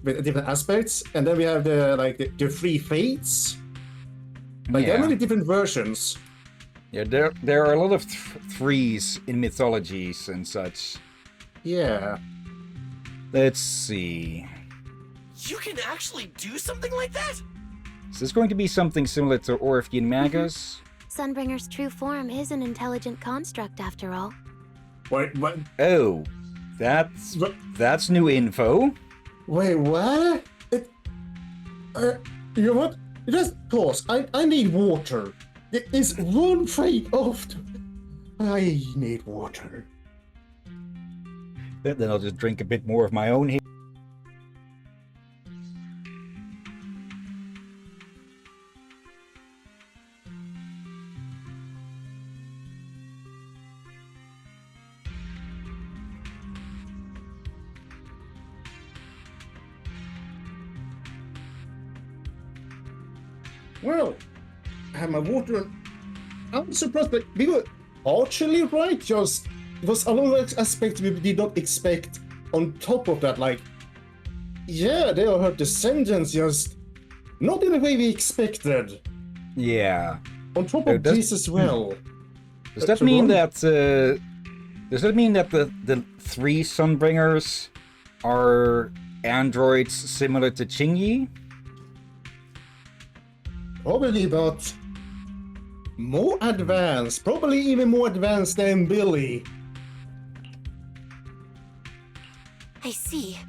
with different aspects, and then we have the 3 fates. Like there are many different versions. Yeah, there are a lot of threes in mythologies and such. Yeah. Let's see. You can actually do something like that? Is this going to be something similar to Orphean Magus? Sunbringer's true form is an intelligent construct, after all. Wait, what? Oh, that's new info. Wait, what? You know what? Just pause. I need water. It is one fate after. I need water. Then I'll just drink a bit more of my own here. Well, I have my water and I'm surprised, but we were partially right. Just it was a lot of aspects we did not expect on top of that. Like, yeah, they are her descendants, just not in the way we expected. Yeah. On top of this as well. Does that mean that the 3 Sunbringers are androids similar to Chingy? Probably, but more advanced. Probably even more advanced than Billy. I see.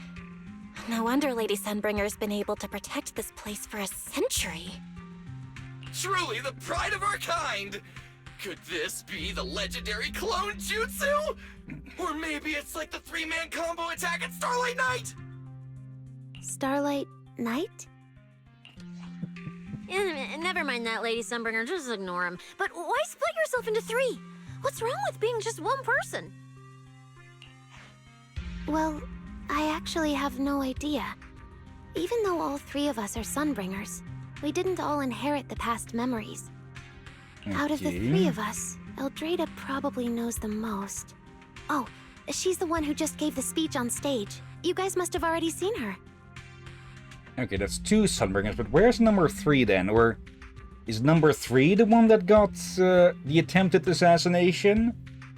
No wonder Lady Sunbringer's been able to protect this place for a century. Truly the pride of our kind! Could this be the legendary clone jutsu? Or maybe it's like the 3-man combo attack at Starlight Night? Starlight Night? Never mind that, Lady Sunbringer. Just ignore him. But why split yourself into 3? What's wrong with being just one person? Well, I actually have no idea. Even though all 3 of us are Sunbringers, we didn't all inherit the past memories. Okay. Out of the 3 of us, Eldrada probably knows the most. Oh, she's the one who just gave the speech on stage. You guys must have already seen her. Okay, that's 2 Sunbringers, but where's number 3 then? Or is number 3 the one that got the attempted assassination?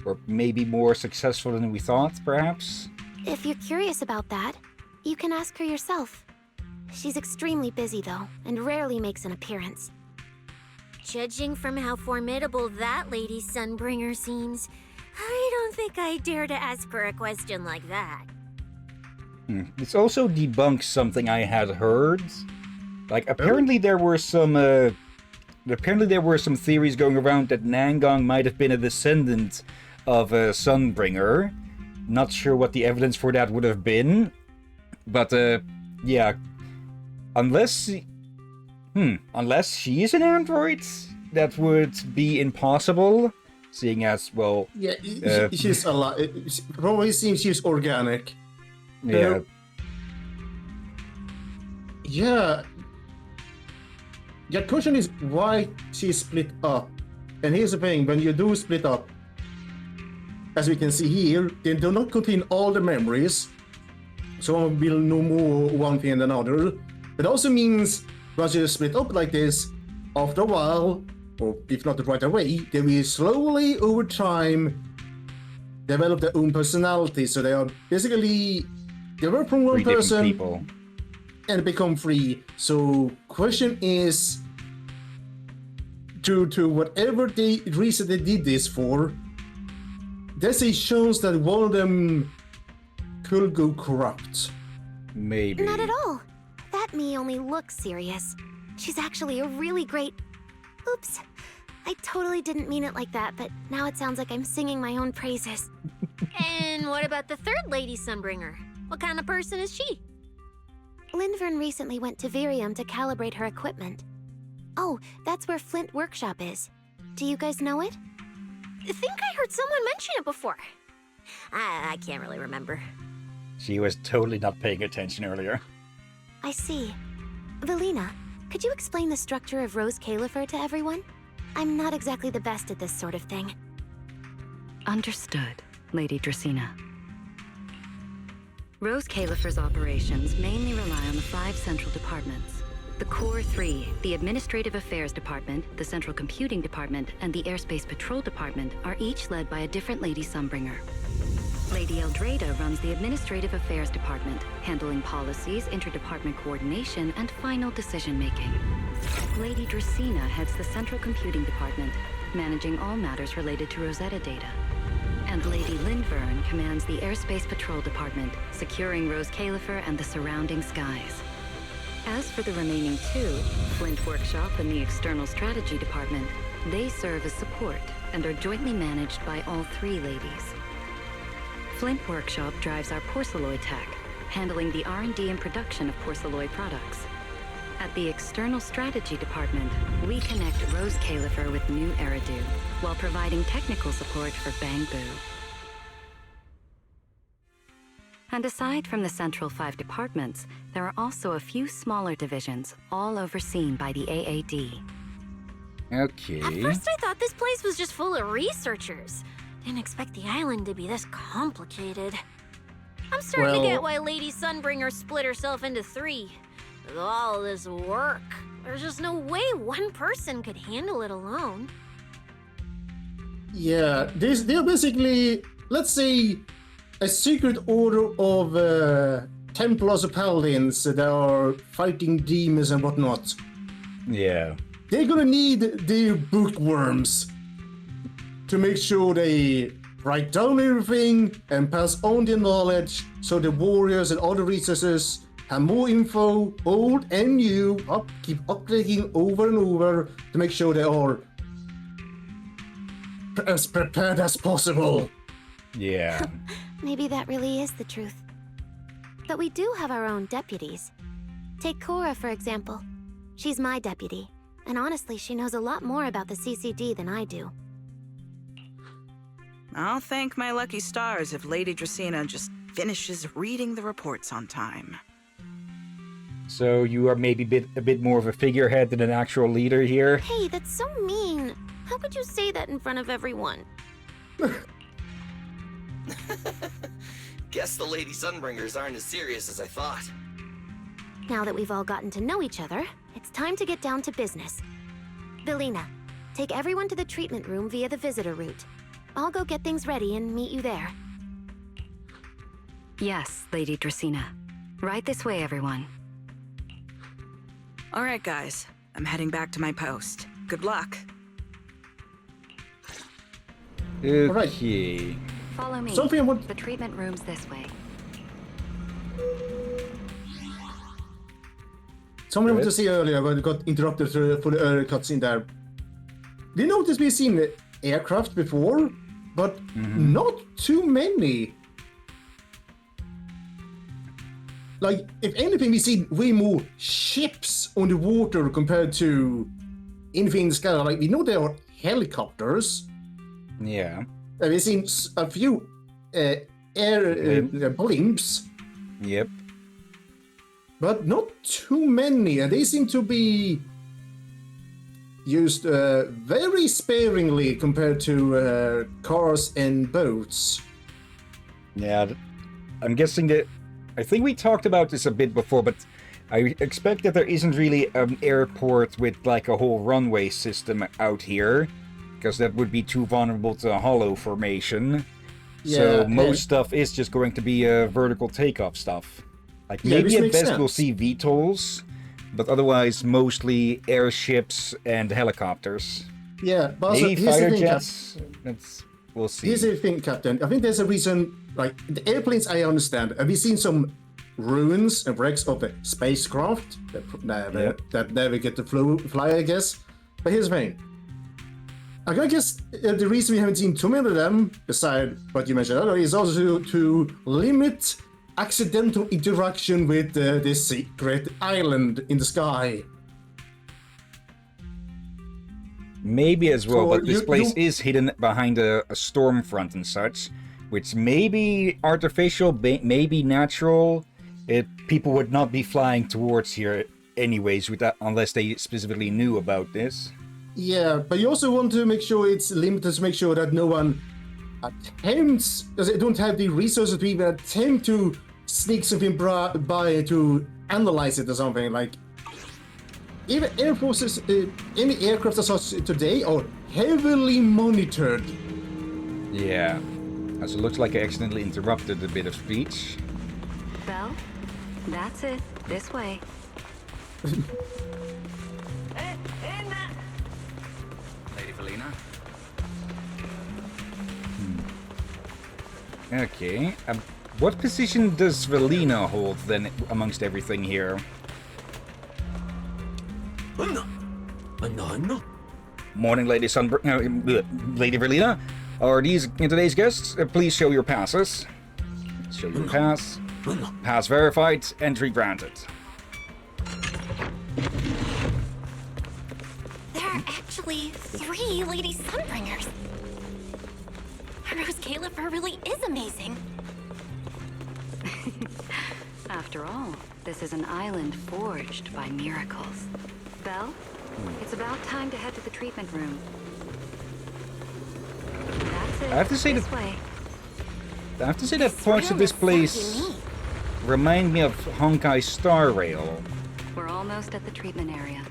Or maybe more successful than we thought, perhaps? If you're curious about that, you can ask her yourself. She's extremely busy though, and rarely makes an appearance. Judging from how formidable that Lady Sunbringer seems, I don't think I dare to ask her a question like that. This also debunks something I had heard. Like, apparently there were some theories going around that Nangong might have been a descendant of a Sunbringer. Not sure what the evidence for that would have been. But, yeah. Unless she is an android, that would be impossible. Seeing as, well... Yeah, she's a lot. It probably seems she's organic. Yeah. Yeah. The question is why she split up. And here's the thing, when you do split up, as we can see here, they do not contain all the memories. Some will know more one thing than another. It also means once you split up like this, after a while, or if not right away, they will slowly over time develop their own personality. So they are basically they work from one person people. And become free. So question is, due to whatever reason they did this for, this shows that one of them could go corrupt. Maybe. Not at all. That me only looks serious. She's actually a really great... Oops. I totally didn't mean it like that, but now it sounds like I'm singing my own praises. And what about the third Lady Sunbringer? What kind of person is she? Lindvern recently went to Virium to calibrate her equipment. Oh, that's where Flint Workshop is. Do you guys know it? I think I heard someone mention it before. I can't really remember. She was totally not paying attention earlier. I see. Velina, could you explain the structure of Rose Califer to everyone? I'm not exactly the best at this sort of thing. Understood, Lady Dracena. Rose Califer's operations mainly rely on the 5 central departments. The Core 3, the Administrative Affairs Department, the Central Computing Department, and the Airspace Patrol Department are each led by a different Lady Sunbringer. Lady Eldrada runs the Administrative Affairs Department, handling policies, interdepartment coordination, and final decision-making. Lady Dracena heads the Central Computing Department, managing all matters related to Rosetta data. And Lady Lindvern commands the Airspace Patrol Department, securing Rose Califer and the surrounding skies. As for the remaining 2, Flint Workshop and the External Strategy Department, they serve as support and are jointly managed by all 3 ladies. Flint Workshop drives our porcelloid tech, handling the R&D and production of porcelloid products. At the External Strategy Department, we connect Rose Califer with New Eridu, while providing technical support for Bangbu. And aside from the central 5 departments, there are also a few smaller divisions, all overseen by the AAD. Okay. At first I thought this place was just full of researchers. Didn't expect the island to be this complicated. I'm starting to get why Lady Sunbringer split herself into 3. With all this work, there's just no way one person could handle it alone. Yeah, they're basically, let's say, a secret order of Templars or Paladins that are fighting demons and whatnot. Yeah. They're gonna need their bookworms to make sure they write down everything and pass on their knowledge so the warriors and other resources have more info, old and new, keep updating over and over to make sure they are as prepared as possible. Yeah. Maybe that really is the truth. But we do have our own deputies. Take Cora, for example. She's my deputy, and honestly, she knows a lot more about the CCD than I do. I'll thank my lucky stars if Lady Dracena just finishes reading the reports on time. So you are maybe a bit more of a figurehead than an actual leader here? Hey, that's so mean. How could you say that in front of everyone? Guess the Lady Sunbringers aren't as serious as I thought. Now that we've all gotten to know each other, it's time to get down to business. Velina, take everyone to the treatment room via the visitor route. I'll go get things ready and meet you there. Yes, Lady Dracena. Right this way, everyone. All right, guys. I'm heading back to my post. Good luck. Okay. Follow me. Something I want- The treatment room's this way. Something I wanted to see earlier when it got interrupted for the earlier cutscene there. Do you notice we've seen aircraft before, but not too many? Like, if anything, we see way more ships on the water compared to anything in the sky. Like, we know there are helicopters. Yeah. And we've seen a few blimps. Yep. But not too many, and they seem to be used very sparingly compared to cars and boats. Yeah, I'm guessing that... I think we talked about this a bit before, but I expect that there isn't really an airport with like a whole runway system out here, because that would be too vulnerable to a hollow formation. Yeah, so most stuff is just going to be vertical takeoff stuff. Like maybe at best we'll see VTOLs, but otherwise mostly airships and helicopters. Yeah, but also, maybe here's fighter the thing, jets. We'll see. Here's the thing, Captain. I think there's a reason. Like the airplanes, I understand. Have you seen some ruins and wrecks of the spacecraft that never get to fly? I guess. But here's the thing: I guess the reason we haven't seen too many of them, besides what you mentioned earlier, is also to limit accidental interaction with this secret island in the sky. Maybe as well, So but this place is hidden behind a storm front and such, which may be artificial, may be natural. People would not be flying towards here anyways, unless they specifically knew about this. Yeah, but you also want to make sure it's limited to make sure that no one attempts, because they don't have the resources to even attempt to sneak something by to analyze it or something. Like, even air forces, any aircraft as such today are heavily monitored. Yeah. So it looks like I accidentally interrupted a bit of speech. Belle, that's it. This way. Lady Felina? Okay. What position does Velina hold then amongst everything here? Morning, Lady Lady Velina. Are these today's guests? Please show your passes. Show your pass. Pass verified. Entry granted. There are actually 3 Lady Sunbringers. Rose Califer really is amazing. After all, this is an island forged by miracles. Belle, it's about time to head to the treatment room. That's it. I have to say this way. I have to say that parts of this place remind me of Honkai Star Rail. We're almost at the treatment area.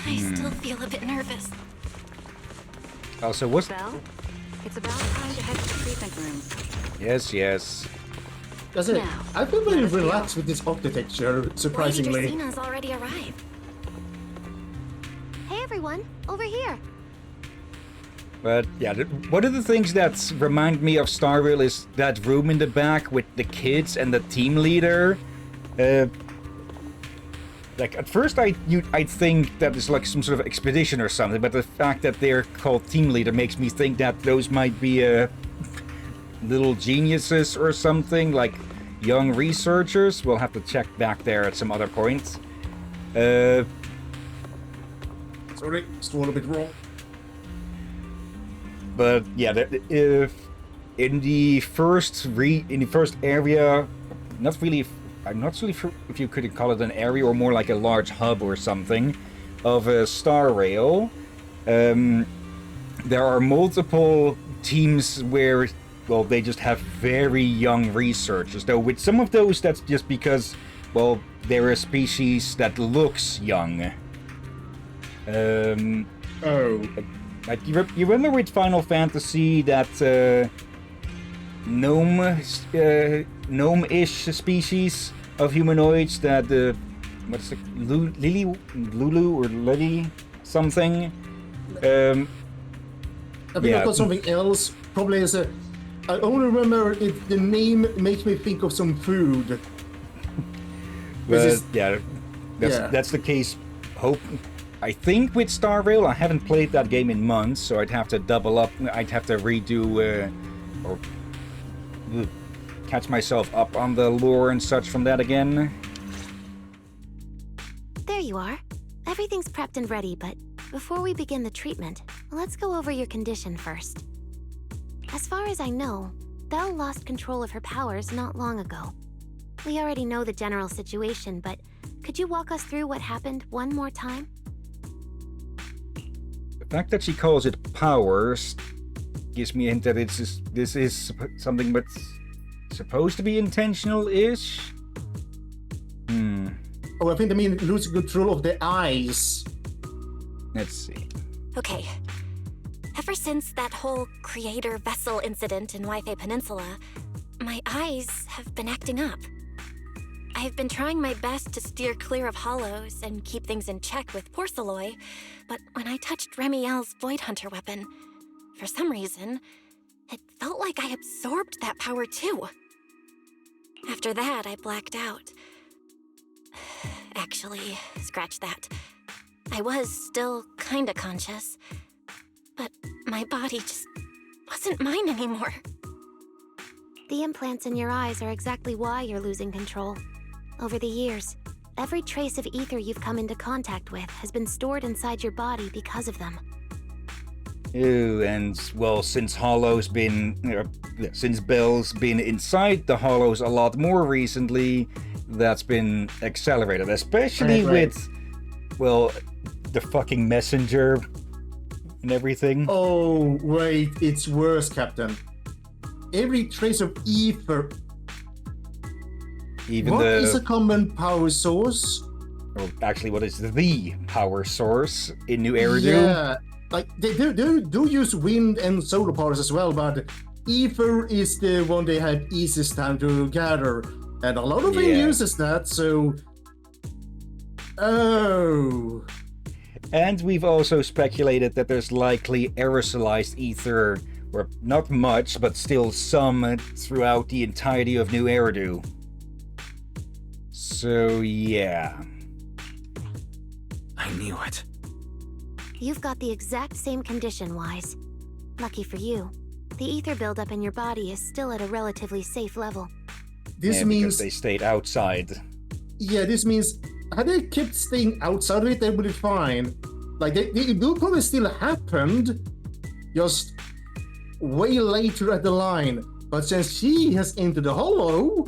I still feel a bit nervous. Also, what's... Belle, it's about time to head to the treatment room. Yes, yes. That's it. Now, I feel very relaxed with this architecture, surprisingly. Lady Dracina's already arrived. Hey everyone, over here. But yeah, one of the things that remind me of Star Rail is that room in the back with the kids and the team leader. Like at first I'd think that it's like some sort of expedition or something, but the fact that they're called team leader makes me think that those might be little geniuses or something, like young researchers. We'll have to check back there at some other point. Sorry, still a bit wrong. But yeah, in the first area, I'm not really sure if you could call it an area or more like a large hub or something of Star Rail. There are multiple teams where, well, they just have very young researchers. Though with some of those, that's just because, well, they're a species that looks young. Like you remember with Final Fantasy that gnome-ish species of humanoids that what's the Lulu or Lily something? I think I thought something else. Probably as I only remember the name makes me think of some food. But that's the case. I think with Star Rail, I haven't played that game in months, so I'd have to double up. I'd have to redo or catch myself up on the lore and such from that again. There you are. Everything's prepped and ready, but before we begin the treatment, let's go over your condition first. As far as I know, Belle lost control of her powers not long ago. We already know the general situation, but could you walk us through what happened one more time? The fact that she calls it powers gives me a hint that this is something that's supposed to be intentional-ish. Oh, I think they mean losing control of the eyes. Let's see. Okay. Ever since that whole creator vessel incident in Wi-Fi Peninsula, my eyes have been acting up. I've been trying my best to steer clear of hollows and keep things in check with Porcelloy, but when I touched Remiel's Void Hunter weapon, for some reason, it felt like I absorbed that power too. After that, I blacked out. Actually, scratch that. I was still kinda conscious. But my body just wasn't mine anymore. The implants in your eyes are exactly why you're losing control. Over the years, every trace of ether you've come into contact with has been stored inside your body because of them. Ew, and well, since Bell's been inside the Hollows a lot more recently, that's been accelerated, especially with, well, the fucking messenger and everything. Oh, wait, it's worse, Captain. Every trace of ether. What is a common power source? Or actually, what is the power source in New Eridu? Yeah, like they do use wind and solar powers as well, but ether is the one they have easiest time to gather, and a lot of them uses that. So, oh. And we've also speculated that there's likely aerosolized ether, or not much, but still some, throughout the entirety of New Eridu. So, yeah. I knew it. You've got the exact same condition, Wise. Lucky for you, the ether buildup in your body is still at a relatively safe level. This means because they stayed outside. Yeah, this means had they kept staying outside of it, they would be fine. Like it will probably still happened, just way later at the line. But since she has entered the hollow,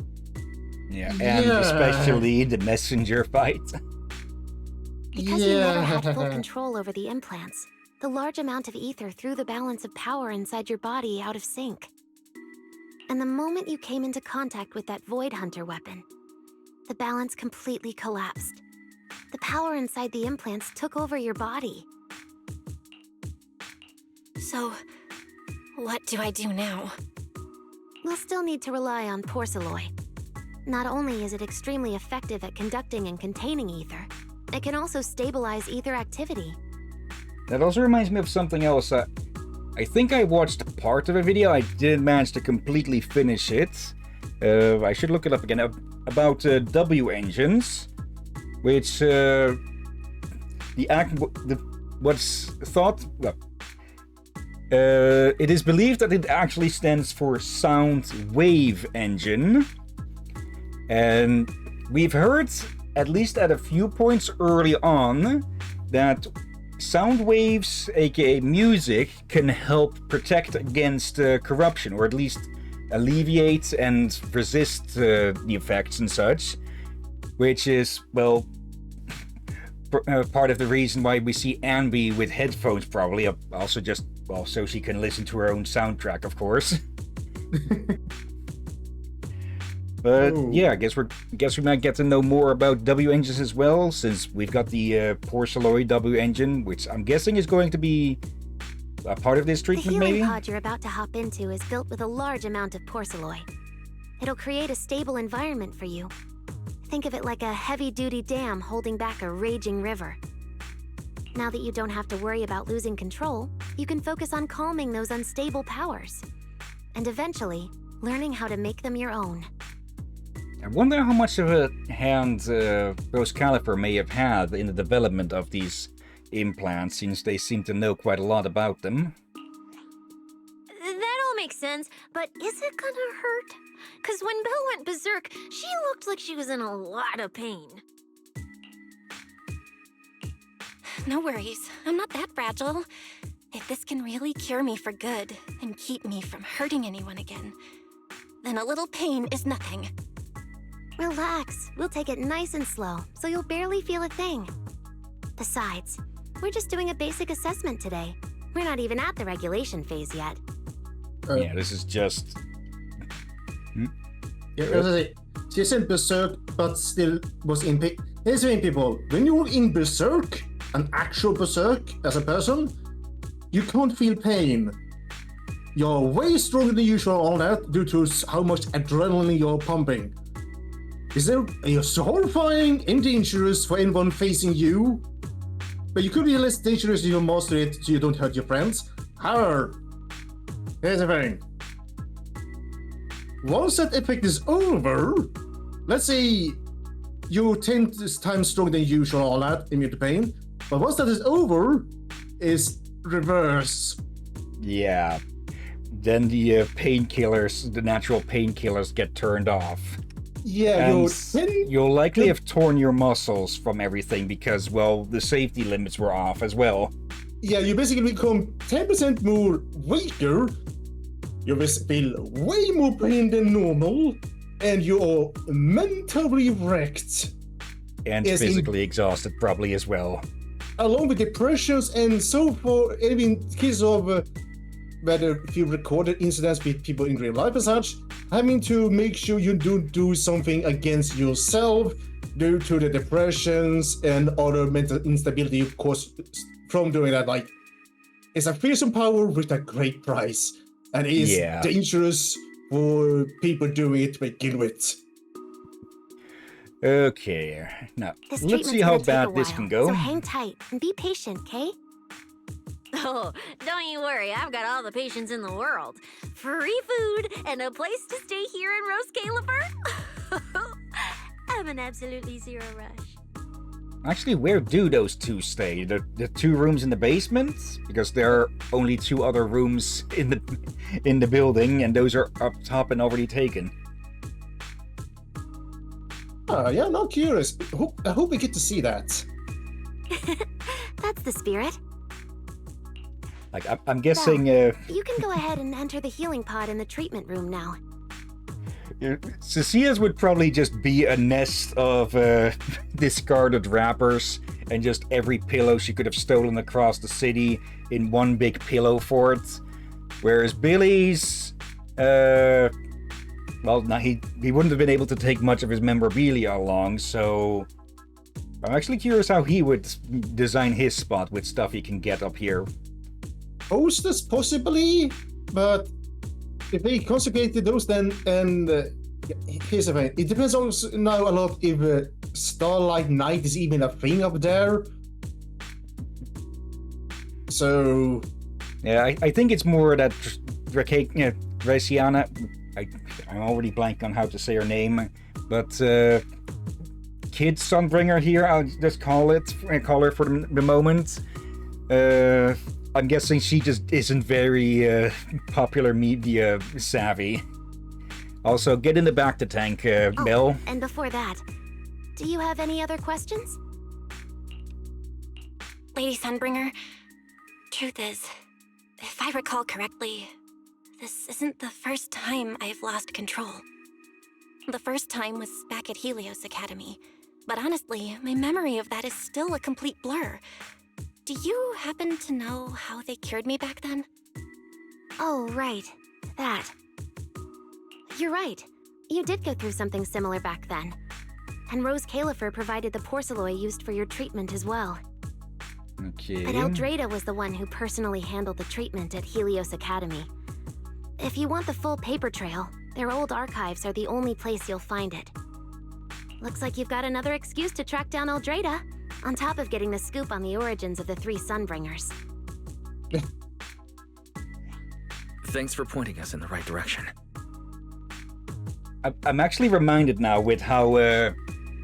and especially the messenger fight. Because you never had full control over the implants, the large amount of ether threw the balance of power inside your body out of sync. And the moment you came into contact with that Void Hunter weapon, the balance completely collapsed. The power inside the implants took over your body. So, what do I do now? We'll still need to rely on Porceloy. Not only is it extremely effective at conducting and containing ether, it can also stabilize ether activity. That also reminds me of something else. I think I watched part of a video. I didn't manage to completely finish it. I should look it up again. About W engines, which what's thought. Well, it is believed that it actually stands for Sound Wave Engine, and we've heard, at least at a few points early on, that sound waves, aka music, can help protect against corruption, or at least alleviate and resist the effects and such, which is, well, part of the reason why we see Anby with headphones, probably. Also just, well, so she can listen to her own soundtrack, of course. But yeah, I guess we might get to know more about W engines as well, since we've got the Porceloy W engine, which I'm guessing is going to be a part of this treatment, the maybe? healing pod you're about to hop into is built with a large amount of Porceloy. It'll create a stable environment for you. Think of it like a heavy-duty dam holding back a raging river. Now that you don't have to worry about losing control, you can focus on calming those unstable powers. And eventually, learning how to make them your own. I wonder how much of a hand Rose Califer may have had in the development of these implants, since they seem to know quite a lot about them. That all makes sense, but is it gonna hurt? Because when Belle went berserk, she looked like she was in a lot of pain. No worries, I'm not that fragile. If this can really cure me for good and keep me from hurting anyone again, then a little pain is nothing. Relax, we'll take it nice and slow, so you'll barely feel a thing. Besides, we're just doing a basic assessment today. We're not even at the regulation phase yet. Yeah, this is just... She isn't berserk, but still was in pain. Here's the thing, people. When you're in berserk, an actual berserk as a person, you can't feel pain. You're way stronger than usual on that due to how much adrenaline you're pumping. It's horrifying and dangerous for anyone facing you, but you could be less dangerous if you master it so you don't hurt your friends. However, here's the thing. Once that effect is over, let's say you're 10 times stronger than usual, all that, immune to pain, but once that is over, is reverse. Yeah. Then the painkillers, the natural painkillers get turned off. Yeah, And you'll likely have torn your muscles from everything because, well, the safety limits were off as well. Yeah, you basically become 10% more weaker. You will feel way more pain than normal, and you are mentally wrecked. And physically exhausted probably as well. Along with depressions and so forth, and in case of whether if you recorded incidents with people in real life and such, having to make sure you don't do something against yourself due to the depressions and other mental instability caused from doing that. Like, it's a fearsome power with a great price, and it is dangerous for people doing it to begin with. Okay, now This let's see treatment's how gonna take a bad this while, can go. So hang tight and be patient, Kay? Oh, don't you worry, I've got all the patience in the world. Free food and a place to stay here in Rose Califer. I'm in absolutely zero rush. Actually, where do those two stay? The two rooms in the basement? Because there are only two other rooms in the building, and those are up top and already taken. Yeah, I'm not curious. I hope we get to see that. That's the spirit. Like, I'm guessing... You can go ahead and enter the healing pod in the treatment room now. Cecia's would probably just be a nest of discarded wrappers and just every pillow she could have stolen across the city in one big pillow fort. Whereas Billy's... well, no, he wouldn't have been able to take much of his memorabilia along, so... I'm actually curious how he would design his spot with stuff he can get up here. Posters, possibly, but if they consecrated those, then here's the thing. It depends also now a lot if Starlight Night is even a thing up there. So, yeah, I think it's more that Graciana. I'm already blank on how to say her name, but Kid Sunbringer here. I'll just call her for the moment. I'm guessing she just isn't very popular media savvy. Also, get in the back to tank, Bill. And before that, do you have any other questions? Lady Sunbringer, truth is, if I recall correctly, this isn't the first time I've lost control. The first time was back at Helios Academy, but honestly, my memory of that is still a complete blur. Do you happen to know how they cured me back then? Oh, right. That. You're right. You did go through something similar back then. And Rose Califer provided the porcelain used for your treatment as well. Okay. But Eldrada was the one who personally handled the treatment at Helios Academy. If you want the full paper trail, their old archives are the only place you'll find it. Looks like you've got another excuse to track down Eldrada, on top of getting the scoop on the origins of the three Sunbringers. Thanks for pointing us in the right direction. I'm actually reminded now with how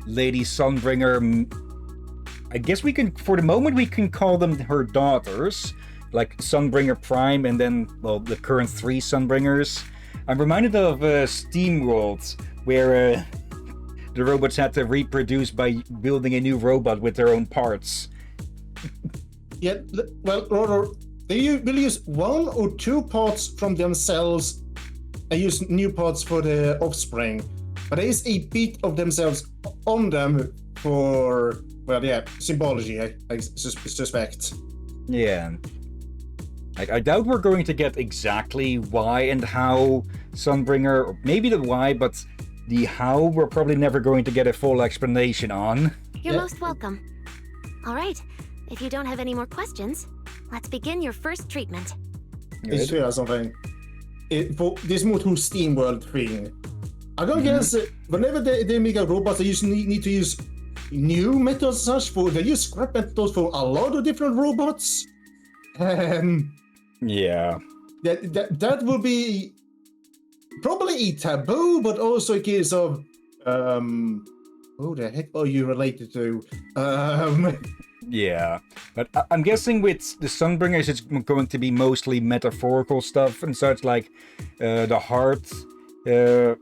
Lady Sunbringer... I guess we can, for the moment, we can call them her daughters, like Sunbringer Prime and then, well, the current three Sunbringers. I'm reminded of SteamWorld, where the robots had to reproduce by building a new robot with their own parts. Yeah, well, rather, they will use one or two parts from themselves and use new parts for the offspring. But there is a bit of themselves on them for, well, yeah, symbology, I suspect. Yeah. I doubt we're going to get exactly why and how Sunbringer, or maybe the why, but the how we're probably never going to get a full explanation on. You're most welcome. All right, if you don't have any more questions, let's begin your first treatment. It's fair something. For this more to SteamWorld thing, I don't guess whenever they make a robot, they usually need to use new methods such for, they use scrap methods for a lot of different robots. Yeah. That will be probably a taboo, but also a case of who the heck are you related to? Yeah, but I'm guessing with the Sunbringers, it's going to be mostly metaphorical stuff and such, like the heart, the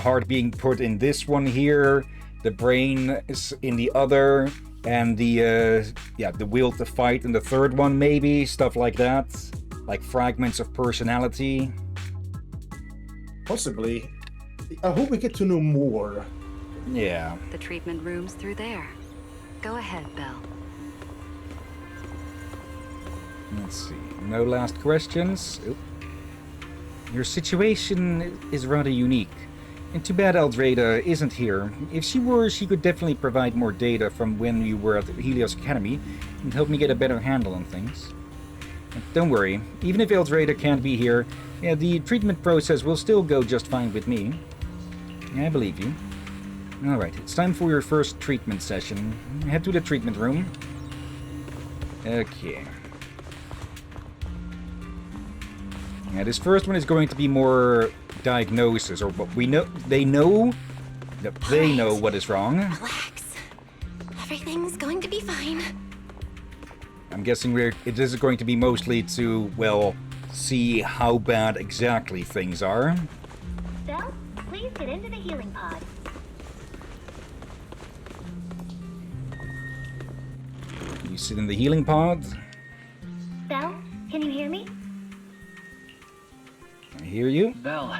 heart being put in this one here, the brain is in the other, and the will to fight in the third one, maybe stuff like that, like fragments of personality. Possibly. I hope we get to know more. Yeah. The treatment room's through there. Go ahead, Belle. Let's see. No last questions. Oop. Your situation is rather unique. And too bad Eldrada isn't here. If she were, she could definitely provide more data from when you were at the Helios Academy and help me get a better handle on things. But don't worry, even if Eldrada can't be here, the treatment process will still go just fine with me. I believe you. Alright, it's time for your first treatment session. Head to the treatment room. Okay. Yeah, this first one is going to be more diagnosis, or what we know. They know what is wrong. Relax. Everything's going to be fine. I'm guessing it is going to be mostly to, well, see how bad exactly things are. Belle, please get into the healing pod. You sit in the healing pod. Belle, can you hear me? I hear you. Belle,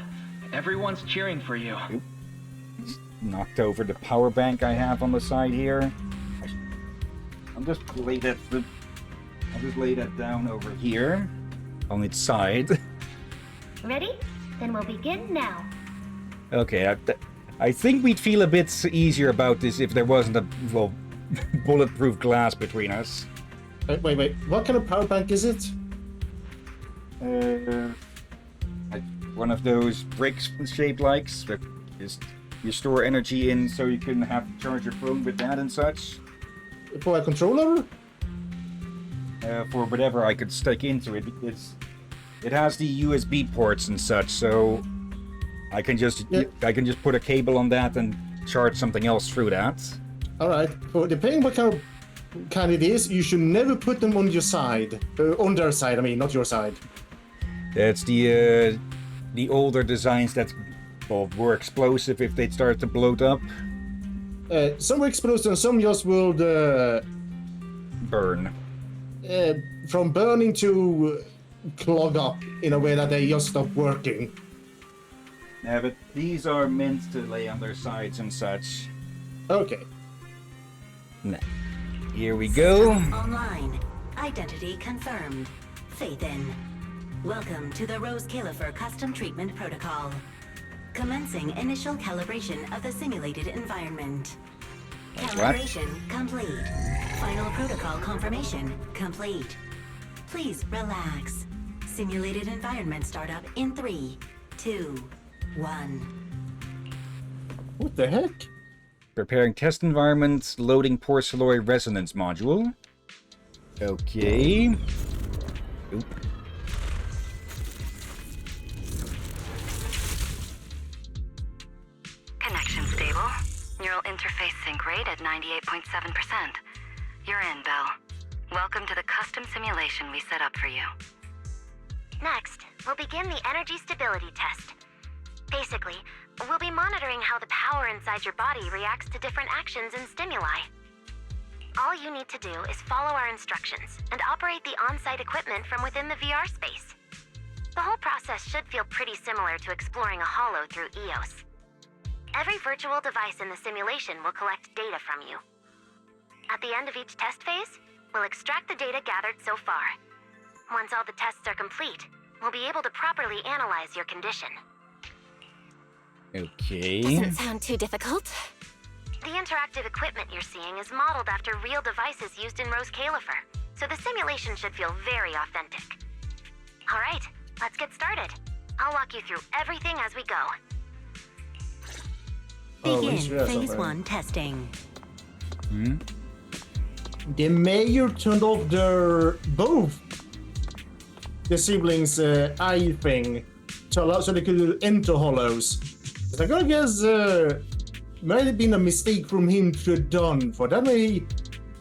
everyone's cheering for you. Oop. Just knocked over the power bank I have on the side here. I'll just lay that down over here on its side. Ready? Then we'll begin now. Okay, I think we'd feel a bit easier about this if there wasn't a, well, bulletproof glass between us. Wait. What kind of power bank is it? Like one of those bricks shaped likes that you store energy in so you can charge your phone with that and such. For a controller? For whatever I could stick into it. It has the USB ports and such, so I can just put a cable on that and charge something else through that. All right. Well, depending what kind it is, you should never put them on your side. On their side, I mean, not your side. That's the older designs that were explosive if they started to blow up. Some were explosive and some just will burn. From burning to clog up in a way that they just stop working. Yeah, but these are meant to lay on their sides and such. Okay. Nah. Here we go. Online. Identity confirmed. Faith in. Welcome to the Rose Califer Custom Treatment Protocol. Commencing initial calibration of the simulated environment. Calibration complete. Final protocol confirmation complete. Please relax. Simulated environment startup in 3, 2, 1. What the heck? Preparing test environment, loading porcelain resonance module. Okay. Oop. Connection stable. Neural interface sync rate at 98.7%. You're in, Belle. Welcome to the custom simulation we set up for you. Next, we'll begin the energy stability test. Basically, we'll be monitoring how the power inside your body reacts to different actions and stimuli. All you need to do is follow our instructions and operate the on-site equipment from within the VR space. The whole process should feel pretty similar to exploring a holo through EOS. Every virtual device in the simulation will collect data from you. At the end of each test phase, we'll extract the data gathered so far. Once all the tests are complete, we'll be able to properly analyze your condition. Okay. Doesn't sound too difficult. The interactive equipment you're seeing is modeled after real devices used in Rose Califer, so the simulation should feel very authentic. All right, let's get started. I'll walk you through everything as we go. Begin phase 1 testing. The mayor turned off both the siblings' eye thing so they could enter hollows. So I gotta guess might have been a mistake from him to have done, for that way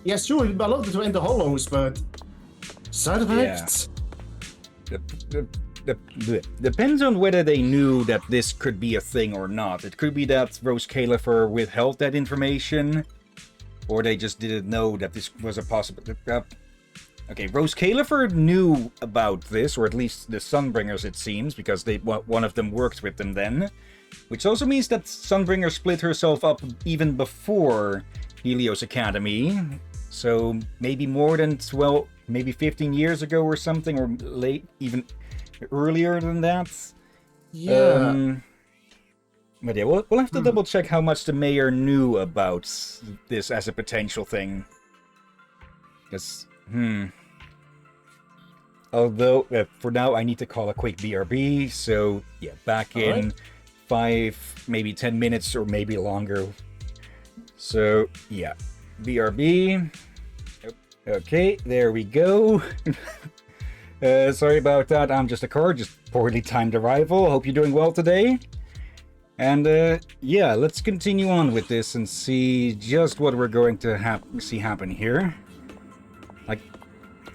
Yes, sure, you're allowed to enter hollows, but side effects? Depends on whether they knew that this could be a thing or not. It could be that Rose Califer withheld that information, or they just didn't know that this was a possible... Okay, Rose Califer knew about this, or at least the Sunbringers, it seems, because one of them worked with them then. Which also means that Sunbringer split herself up even before Helios Academy. So maybe more than 12, maybe 15 years ago or something, or late, even earlier than that. Yeah. But yeah, we'll have to double check how much the mayor knew about this as a potential thing. Because, Although, for now, I need to call a quick BRB, so yeah, back in 5, maybe 10 minutes, or maybe longer. So, yeah, BRB. Okay, there we go. Sorry about that, I'm just a car, just poorly timed arrival. Hope you're doing well today. And, yeah, let's continue on with this and see just what we're going to see happen here. Like,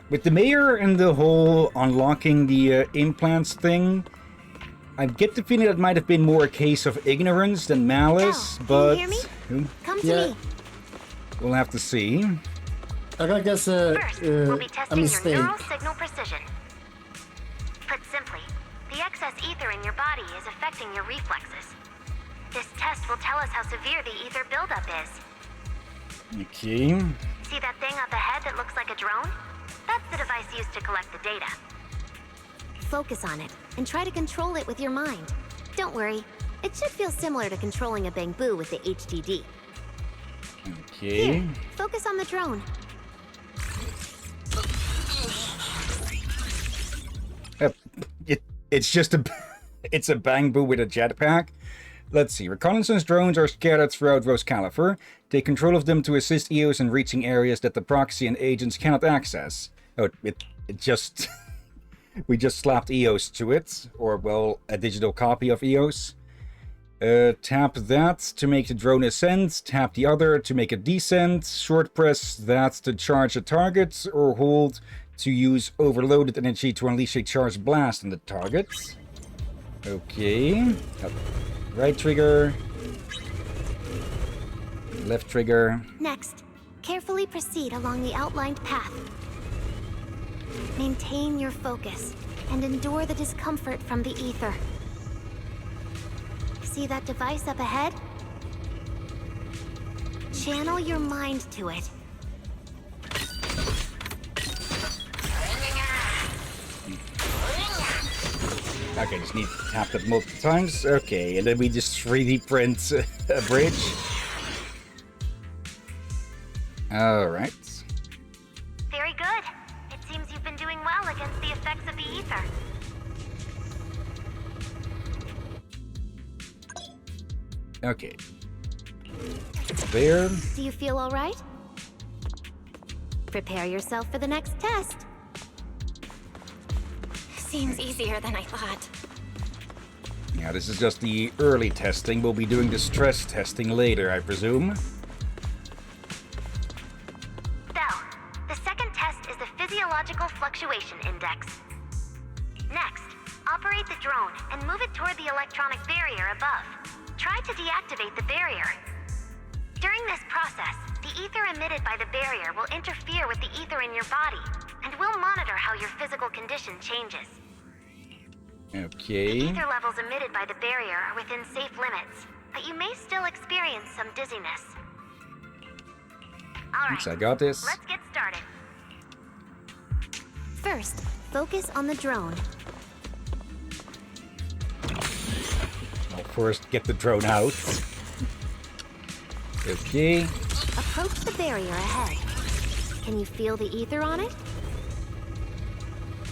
with the mayor and the whole unlocking the implants thing, I get the feeling that might have been more a case of ignorance than malice, but... Can you hear me? Come to me. We'll have to see. I guess First, we'll be testing a your mistake. neural signal precision. Put simply, the excess ether in your body is affecting your reflexes. This test will tell us how severe the ether buildup is. Okay. See that thing up ahead that looks like a drone? That's the device used to collect the data. Focus on it, and try to control it with your mind. Don't worry, it should feel similar to controlling a bamboo with the HDD. Okay. Here, focus on the drone. It's just it's a bamboo with a jetpack. Let's see. Reconnaissance drones are scattered throughout Rose Califer. Take control of them to assist EOS in reaching areas that the proxy and agents cannot access. Oh, it just... we just slapped EOS to it. Or, well, a digital copy of EOS. Tap that to make the drone ascend. Tap the other to make it descend. Short press that to charge a target. Or hold to use overloaded energy to unleash a charged blast on the target. Okay. Right trigger. Left trigger. Next, carefully proceed along the outlined path. Maintain your focus and endure the discomfort from the ether. See that device up ahead? Channel your mind to it. Okay, just need to tap that multiple times. Okay, and then we just 3D print a bridge. Alright. Very good. It seems you've been doing well against the effects of the ether. Okay. There. Do you feel all right? Prepare yourself for the next test. Seems easier than I thought. Yeah, this is just the early testing. We'll be doing the stress testing later, I presume. Bell, the second test is the Physiological Fluctuation Index. Next, operate the drone and move it toward the electronic barrier above. Try to deactivate the barrier. During this process, the ether emitted by the barrier will interfere with the ether in your body, and we'll monitor how your physical condition changes. Okay. Ether levels emitted by the barrier are within safe limits, but you may still experience some dizziness. Alright, Oops, I got this. let's get started. First, focus on the drone. I'll first get the drone out. Okay. Approach the barrier ahead. Can you feel the ether on it?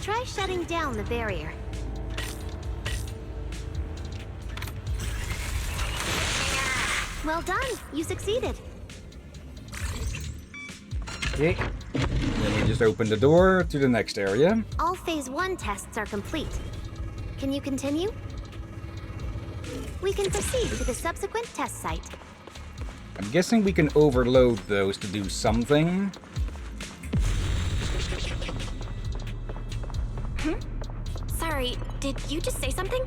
Try shutting down the barrier. Well done, you succeeded. Okay. Then we just open the door to the next area. All Phase 1 tests are complete. Can you continue? We can proceed to the subsequent test site. I'm guessing we can overload those to do something. did you just say something?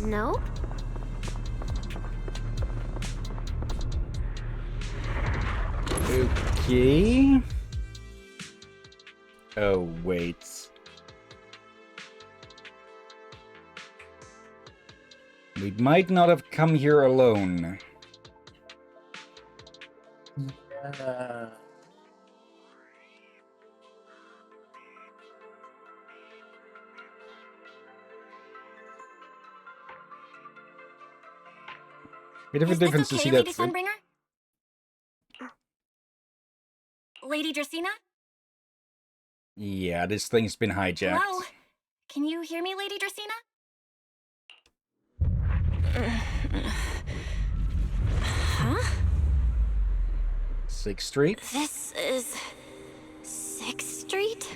No? Okay. Oh, wait. We might not have come here alone. Yeah. Bit of a Is this difference to okay, see Lady that. Sunbringer? Lady Dracaena? Yeah, this thing's been hijacked. Hello? Can you hear me, Lady Dracaena? Huh? 6th Street? This is 6th Street?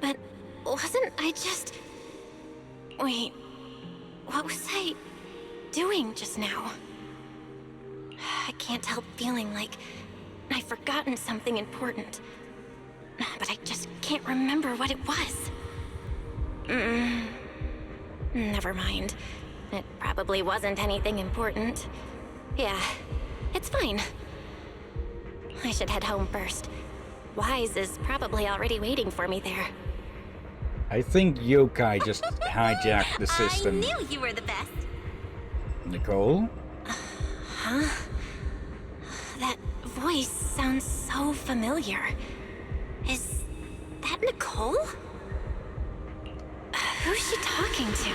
But wasn't I just... Wait, what was I doing just now? I can't help feeling like I've forgotten something important. But I just can't remember what it was. Never mind. It probably wasn't anything important. Yeah, it's fine. I should head home first. Wise is probably already waiting for me there. I think yokai just hijacked the system. I knew you were the best. Nicole? Huh? That voice sounds so familiar. Is that Nicole? Who's she talking to?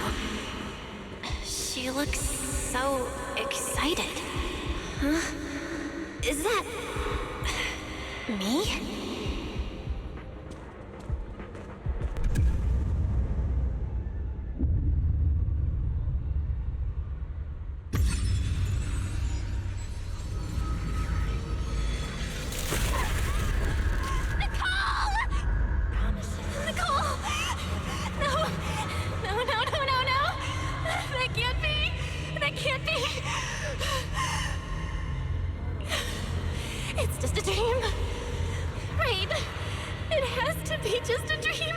She looks so excited. Huh? Is that... me? It's just a dream. Right. It has to be just a dream.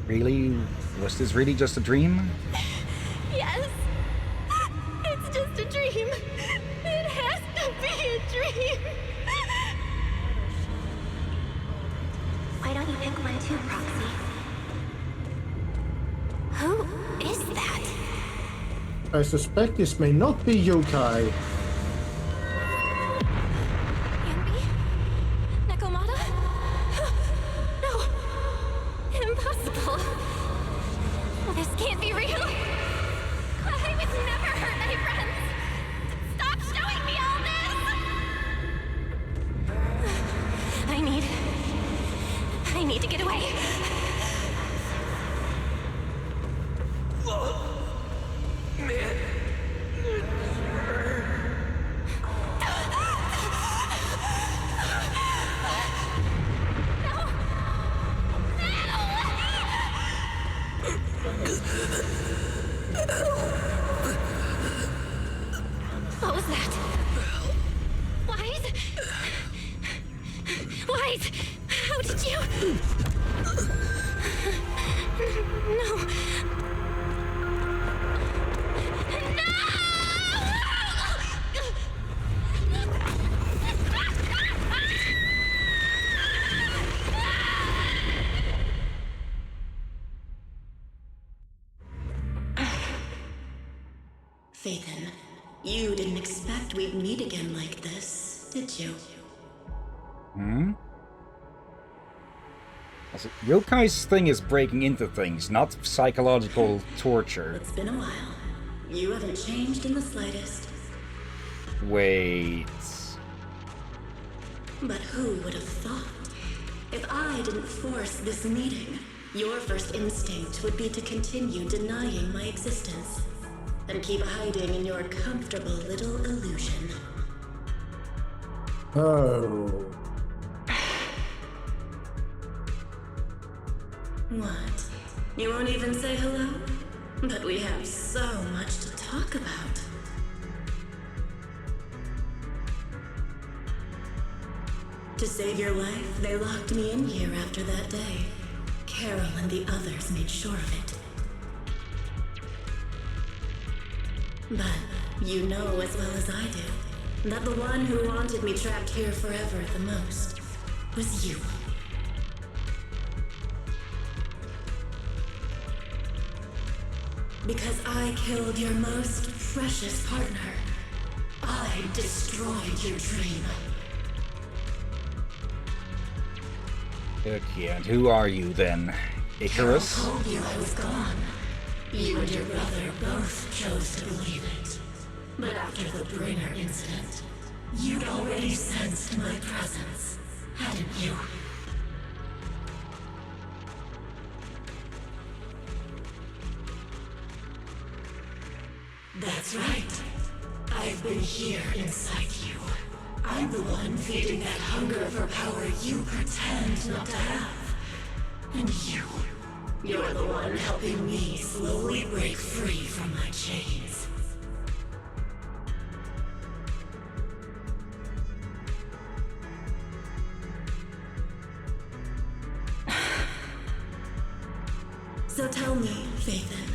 Really? Was this really just a dream? Yes. It's just a dream. It has to be a dream. Why don't you pick one too, Proxy? Who is that? I suspect this may not be yokai. Yanbi? Nakomata? No. Impossible. This can't be real. I would never hurt my friends. Stop showing me all this! I need to get away. What was that? Wise? Wise! How did you... No. Phaethon, you didn't expect we'd meet again like this, did you? Hmm? Also, yokai's thing is breaking into things, not psychological torture. It's been a while. You haven't changed in the slightest. Wait... But who would have thought? If I didn't force this meeting, your first instinct would be to continue denying my existence. And keep hiding in your comfortable little illusion. Oh. What? You won't even say hello? But we have so much to talk about. To save your life, they locked me in here after that day. Carol and the others made sure of it. But you know as well as I do that the one who wanted me trapped here forever the most was you. Because I killed your most precious partner. I destroyed your dream. Okay, and who are you then? Icarus? Carol told you I was gone. You and your brother both chose to believe it. But after the Bringer incident, you'd already sensed my presence, hadn't you? That's right. I've been here inside you. I'm the one feeding that hunger for power you pretend not to have. And you're the one helping me slowly break free from my chains. So tell me, Phaethon,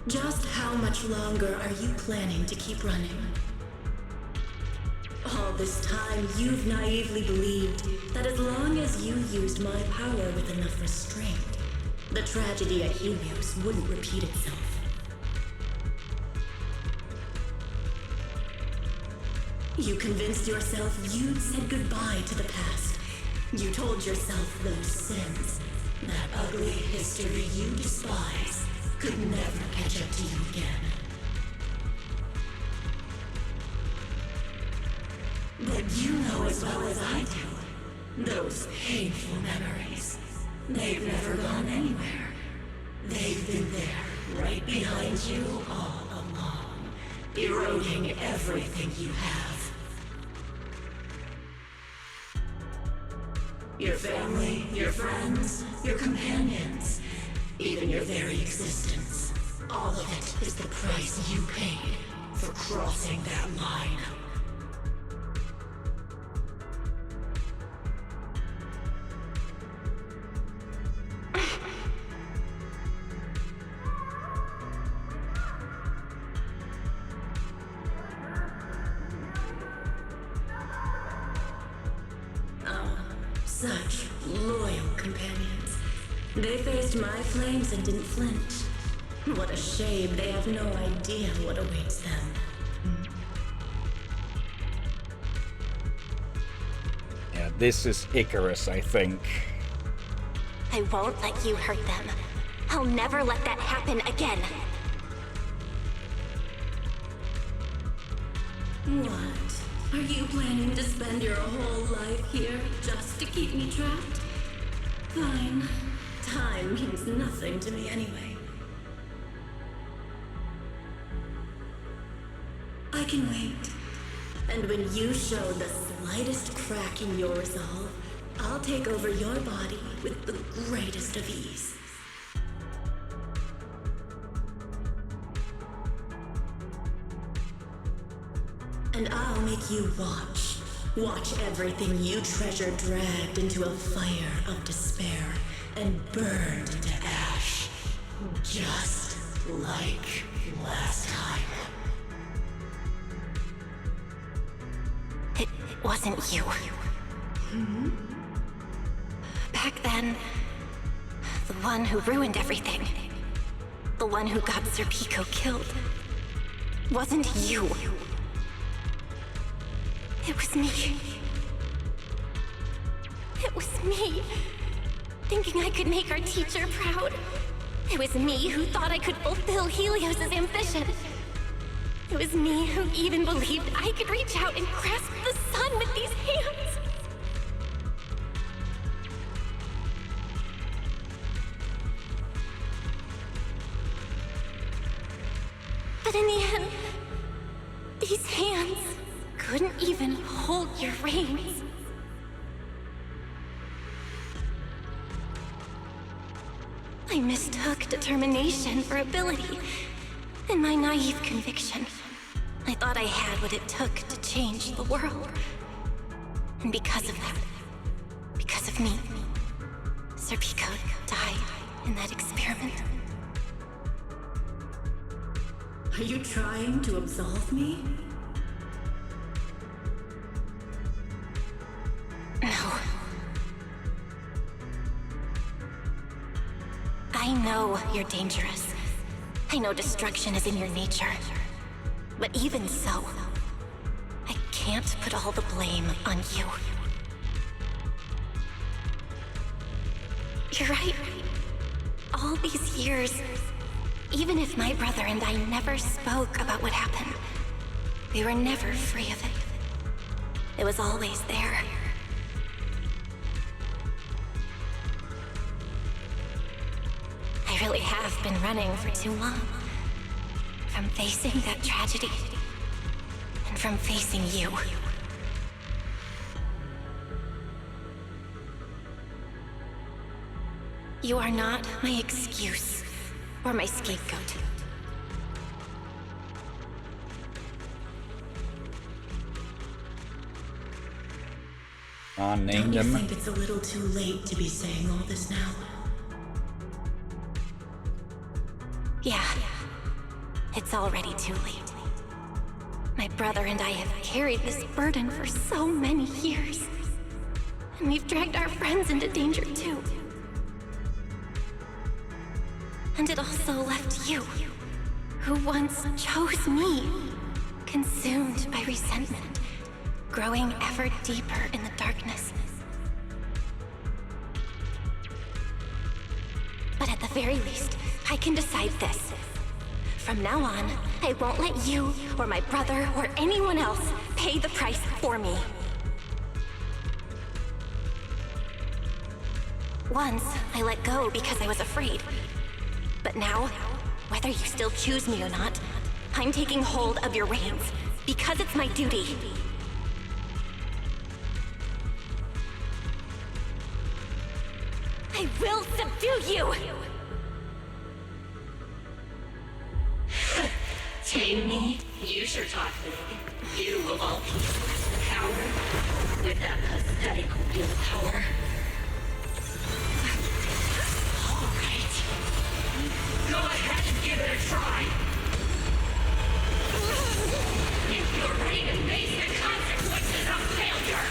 just how much longer are you planning to keep running? All this time, you've naively believed that as long as you used my power with enough restraint, the tragedy at Helios wouldn't repeat itself. You convinced yourself you'd said goodbye to the past. You told yourself those sins, that ugly history you despise, could never catch up to you again. But you know as well as I do, those painful memories, they've never gone anywhere. They've been there, right behind you all along, eroding everything you have. Your family, your friends, your companions, even your very existence. All of it is the price you paid for crossing that line. Such loyal companions. They faced my flames and didn't flinch. What a shame they have no idea what awaits them. Yeah, this is Icarus, I think. I won't let you hurt them. I'll never let that happen again. What? Are you planning to spend your whole life here just to keep me trapped? Fine. Time means nothing to me anyway. I can wait. And when you show the slightest crack in your resolve, I'll take over your body with the greatest of ease. And I'll make you watch. Watch everything you treasure dragged into a fire of despair and burned into ash. Just like last time. It wasn't you. Back then, the one who ruined everything, the one who got Sir Pico killed, wasn't you. It was me. It was me, thinking I could make our teacher proud. It was me who thought I could fulfill Helios' ambition. It was me who even believed I could reach out and grasp the sun with these hands. But in the end, these hands couldn't even hold your reins. I mistook determination for ability. In my naive conviction, I thought I had what it took to change the world. And because of that, of me. Sir Pico died in that experiment. Are you trying to absolve me? No. I know you're dangerous. I know destruction is in your nature. But even so, I can't put all the blame on you. You're right. All these years, even if my brother and I never spoke about what happened, we were never free of it. It was always there. I really have been running for too long. From facing that tragedy, and from facing you. You are not my excuse, or my scapegoat. Name Don't you them. think it's a little too late to be saying all this now? Yeah. It's already too late. My brother and I have carried this burden for so many years. And we've dragged our friends into danger too. And it also left you, who once chose me, consumed by resentment, growing ever deeper in the darkness. But at the very least, I can decide this. From now on, I won't let you, or my brother, or anyone else pay the price for me. Once, I let go because I was afraid. But now, whether you still choose me or not, I'm taking hold of your reins, because it's my duty. I will subdue you! Tame me? You sure talk big. You of all people, coward, with that pathetic willpower. All right. Go ahead and give it a try. If you're ready to face the consequences of failure.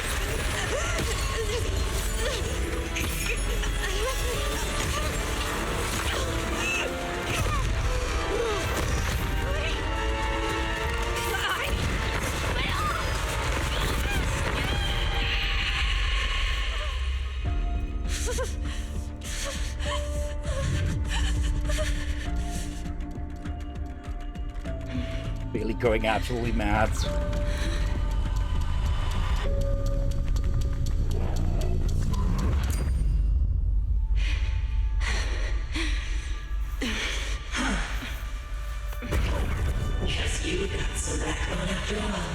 Really going absolutely mad. Yes, you got some backbone after all.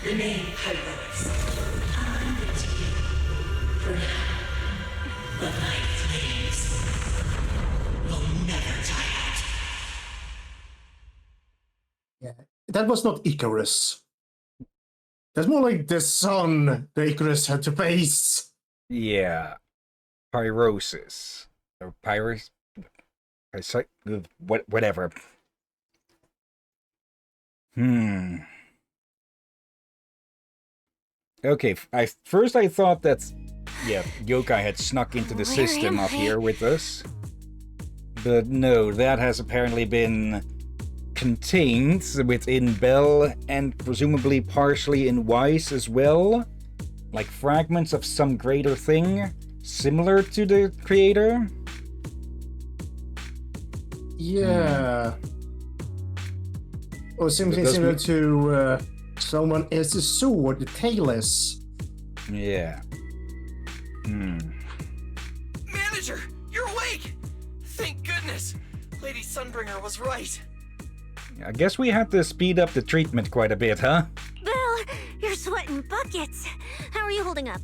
The name Heroes. I'm with you. For now. But my flames will never die out. Yeah, that was not Icarus. That's more like the sun the Icarus had to face. Yeah. Pyrosis. Or pyrus. Whatever. Okay, first I thought that, yeah, Yokai had snuck into the system up here with us. But no, that has apparently been contained within Bell and presumably partially in Weiss as well. Like fragments of some greater thing, similar to the creator. Yeah. Or something similar to someone else's sword, the Tailless. Yeah. Manager, you're awake! Thank goodness! Lady Sunbringer was right. I guess we had to speed up the treatment quite a bit, huh? Bill, you're sweating buckets. How are you holding up?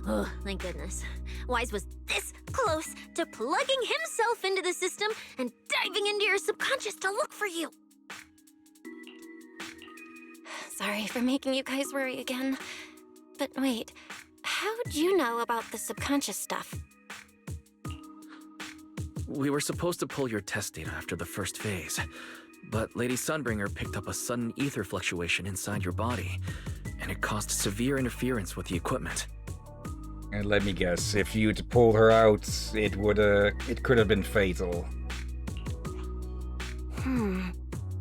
Oh, thank goodness. Wise was this close to plugging himself into the system and diving into your subconscious to look for you. Sorry for making you guys worry again. But wait, how'd you know about the subconscious stuff? We were supposed to pull your test data after the first phase, but Lady Sunbringer picked up a sudden ether fluctuation inside your body, and it caused severe interference with the equipment. And let me guess, if you'd pulled her out, it could have been fatal.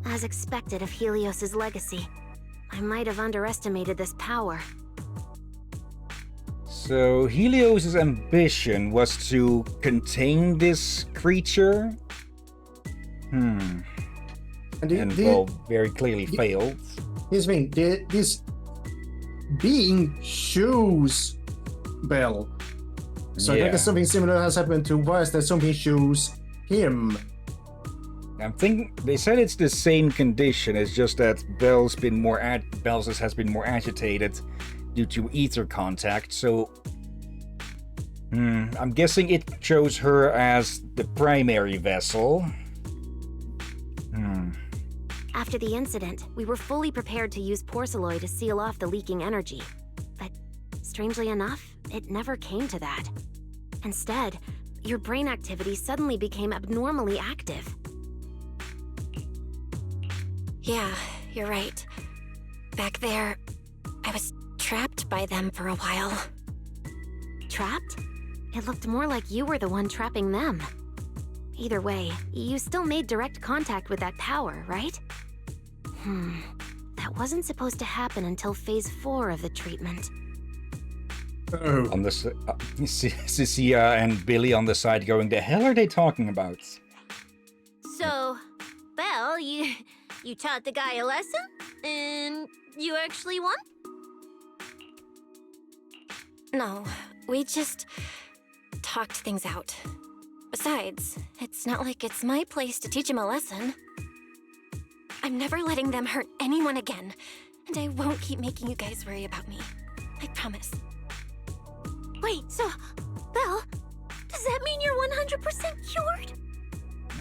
As expected of Helios's legacy, I might have underestimated this power. So Helios's ambition was to contain this creature? And well, very clearly failed. Here's the thing, this being choose Bell. So I guess something similar has happened to Weiss, that something choose him. I'm thinking they said it's the same condition. It's just that Bell's has been more agitated due to ether contact. So, I'm guessing it chose her as the primary vessel. After the incident, we were fully prepared to use Porceloy to seal off the leaking energy. But strangely enough, it never came to that. Instead, your brain activity suddenly became abnormally active. Yeah, you're right. Back there, I was trapped by them for a while. Trapped? It looked more like you were the one trapping them. Either way, you still made direct contact with that power, right? That wasn't supposed to happen until phase 4 of the treatment. On the Cecilia and Billy on the side going, the hell are they talking about? So, Belle, you taught the guy a lesson? And you actually won? No, we just talked things out. Besides, it's not like it's my place to teach him a lesson. I'm never letting them hurt anyone again, and I won't keep making you guys worry about me. I promise. Wait, so, Belle, does that mean you're 100% cured?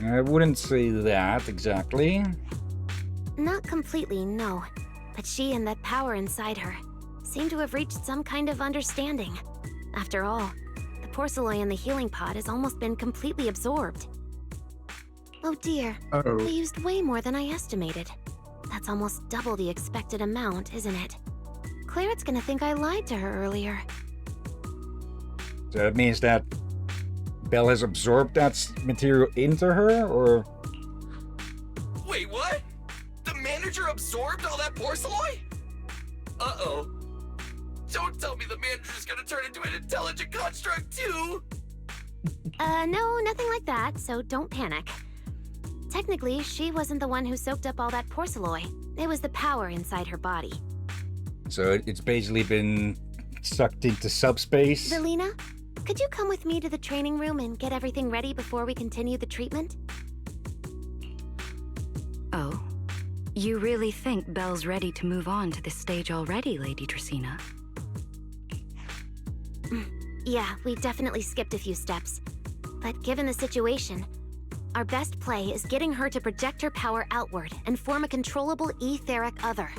I wouldn't say that exactly. Not completely, no. But she and that power inside her seem to have reached some kind of understanding. After all, the Porceloy in the healing pod has almost been completely absorbed. Oh dear, they used way more than I estimated. That's almost double the expected amount, isn't it? Claret's gonna think I lied to her earlier. So that means that Belle has absorbed that material into her, or? Wait, what? The manager absorbed all that porceloy? Uh-oh. Don't tell me the manager's gonna turn into an intelligent construct too! No, nothing like that, so don't panic. Technically, she wasn't the one who soaked up all that porceloy. It was the power inside her body. So it's basically been sucked into subspace? Zelina, could you come with me to the training room and get everything ready before we continue the treatment? Oh. You really think Belle's ready to move on to this stage already, Lady Dracaena? Yeah, we definitely skipped a few steps. But given the situation, our best play is getting her to project her power outward and form a controllable etheric other.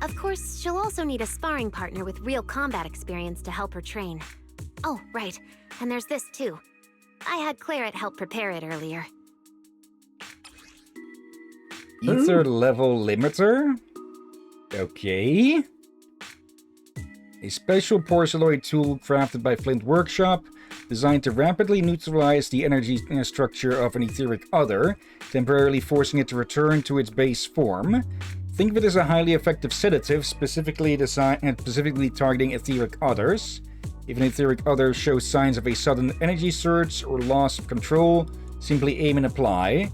Of course, she'll also need a sparring partner with real combat experience to help her train. Oh, right. And there's this too. I had Claret help prepare it earlier. Ether level limiter? Okay. A special porceloid tool crafted by Flint Workshop, designed to rapidly neutralize the energy structure of an etheric other, temporarily forcing it to return to its base form. Think of it as a highly effective sedative, specifically targeting etheric others. If an etheric other shows signs of a sudden energy surge or loss of control, simply aim and apply.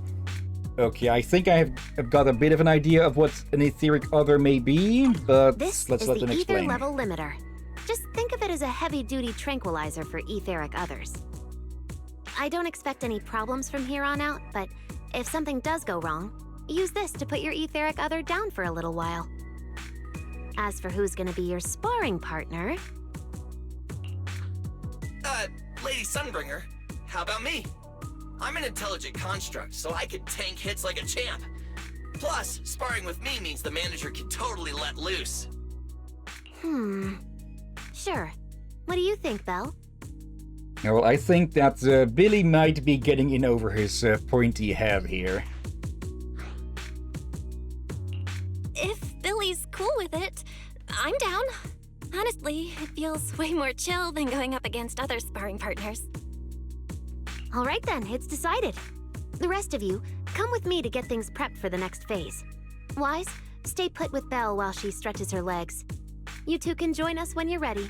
Okay, I think I have got a bit of an idea of what an etheric other may be, but let's let them explain. This is the ether level limiter. Just think of it as a heavy-duty tranquilizer for etheric others. I don't expect any problems from here on out, but if something does go wrong, use this to put your etheric other down for a little while. As for who's gonna be your sparring partner... Lady Sunbringer, how about me? I'm an intelligent construct, so I can tank hits like a champ. Plus, sparring with me means the manager can totally let loose. Sure. What do you think, Belle? Well, I think that Billy might be getting in over his pointy head here. If Billy's cool with it, I'm down. Honestly, it feels way more chill than going up against other sparring partners. All right then, it's decided. The rest of you, come with me to get things prepped for the next phase. Wise, stay put with Belle while she stretches her legs. You two can join us when you're ready.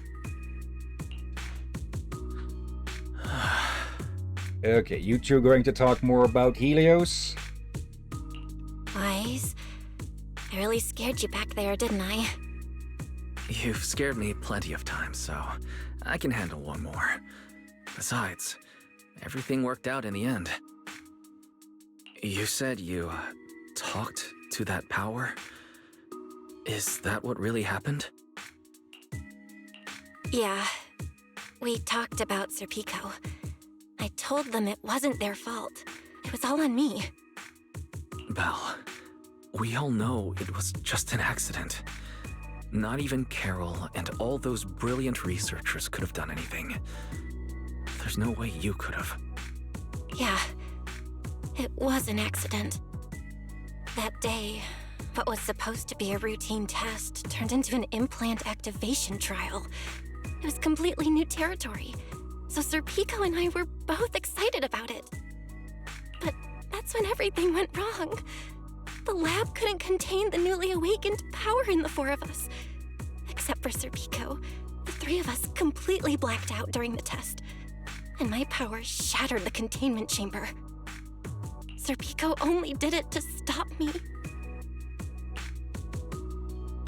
Okay, you two are going to talk more about Helios? Wise, I really scared you back there, didn't I? You've scared me plenty of times, so I can handle one more. Besides, everything worked out in the end. You said you talked to that power? Is that what really happened? Yeah. We talked about Serpico. I told them it wasn't their fault. It was all on me. Belle, we all know it was just an accident. Not even Carol and all those brilliant researchers could have done anything. There's no way you could have. Yeah. It was an accident. That day, what was supposed to be a routine test turned into an implant activation trial. It was completely new territory, so Serpico and I were both excited about it. But that's when everything went wrong. The lab couldn't contain the newly awakened power in the four of us. Except for Serpico, the three of us completely blacked out during the test, and my power shattered the containment chamber. Serpico only did it to stop me.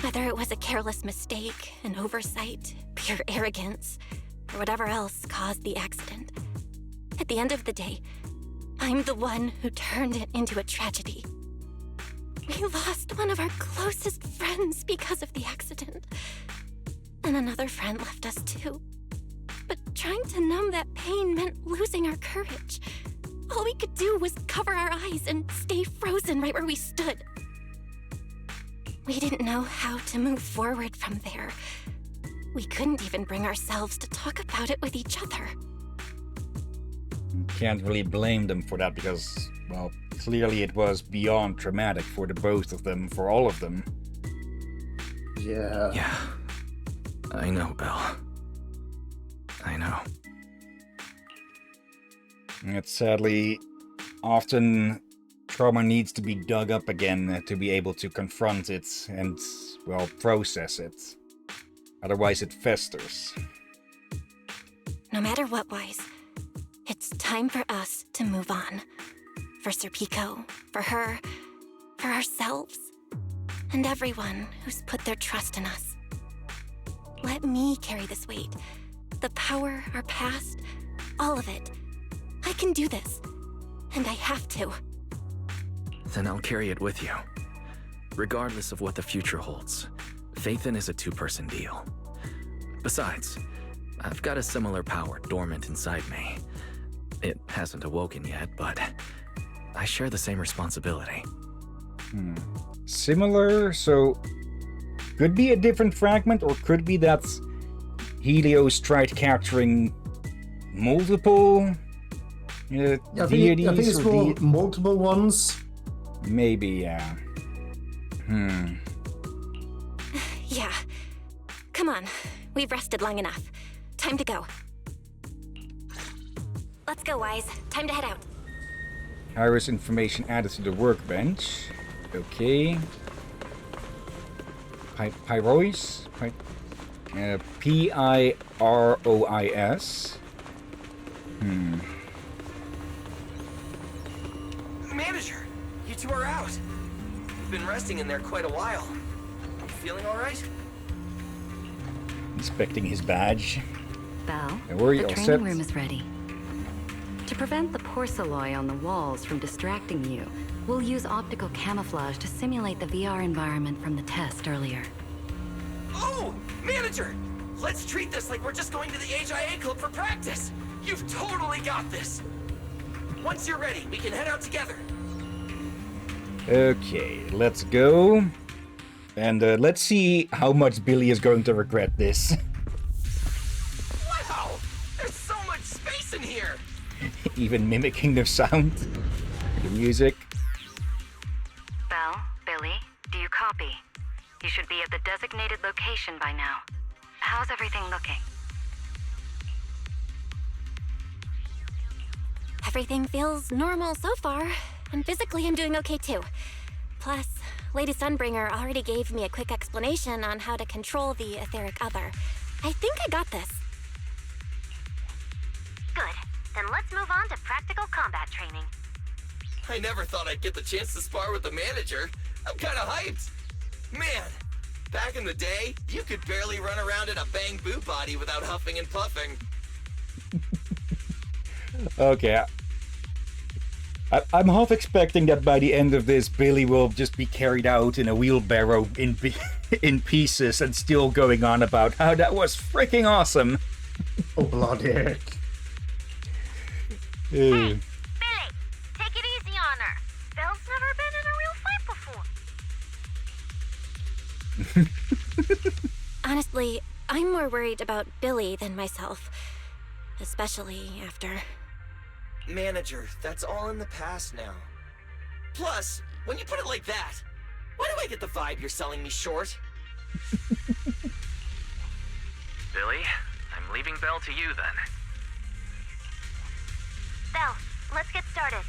Whether it was a careless mistake, an oversight, pure arrogance, or whatever else caused the accident, at the end of the day, I'm the one who turned it into a tragedy. We lost one of our closest friends because of the accident. And another friend left us too. But trying to numb that pain meant losing our courage. All we could do was cover our eyes and stay frozen right where we stood. We didn't know how to move forward from there. We couldn't even bring ourselves to talk about it with each other. Can't really blame them for that because, well, clearly it was beyond traumatic for the both of them, for all of them. Yeah. Yeah. I know, Belle. I know. It's sadly, often trauma needs to be dug up again to be able to confront it and, well, process it. Otherwise it festers. No matter what, Wise, it's time for us to move on. For Serpico, for her, for ourselves, and everyone who's put their trust in us. Let me carry this weight. The power, our past, all of it. I can do this, and I have to. Then I'll carry it with you. Regardless of what the future holds, Phaethon is a two-person deal. Besides, I've got a similar power dormant inside me. It hasn't awoken yet, but I share the same responsibility. Similar, so could be a different fragment, or could be that Helios tried capturing multiple deities. I think it's more multiple ones. Maybe, yeah. Yeah. Come on. We've rested long enough. Time to go. Let's go, Wise. Time to head out. Iris information added to the workbench. Okay. Pyrois? Pirois. Manager, you two are out. You've been resting in there quite a while. You feeling all right? Inspecting his badge. Belle, Don't worry, the all training set. room is ready. To prevent the porcelain on the walls from distracting you, we'll use optical camouflage to simulate the VR environment from the test earlier. Oh, manager! Let's treat this like we're just going to the HIA club for practice. You've totally got this. Once you're ready, we can head out together. Okay, let's go. And let's see how much Billy is going to regret this. Wow! There's so much space in here! Even mimicking the sound. The music. Belle, Billy, do you copy? You should be at the designated location by now. How's everything looking? Everything feels normal so far, and physically I'm doing okay too. Plus, Lady Sunbringer already gave me a quick explanation on how to control the etheric other. I think I got this. Good. Then let's move on to practical combat training. I never thought I'd get the chance to spar with the manager. I'm kinda hyped. Man, back in the day, you could barely run around in a bang boo body without huffing and puffing. Okay. I'm half expecting that by the end of this, Billy will just be carried out in a wheelbarrow in pieces and still going on about how that was freaking awesome. Oh, bloody heck. Hey, Billy, take it easy on her. Belle's never been in a real fight before. Honestly, I'm more worried about Billy than myself. Especially after... Manager, that's all in the past now. Plus, when you put it like that, why do I get the vibe you're selling me short? Billy, I'm leaving Belle to you then. Belle, let's get started.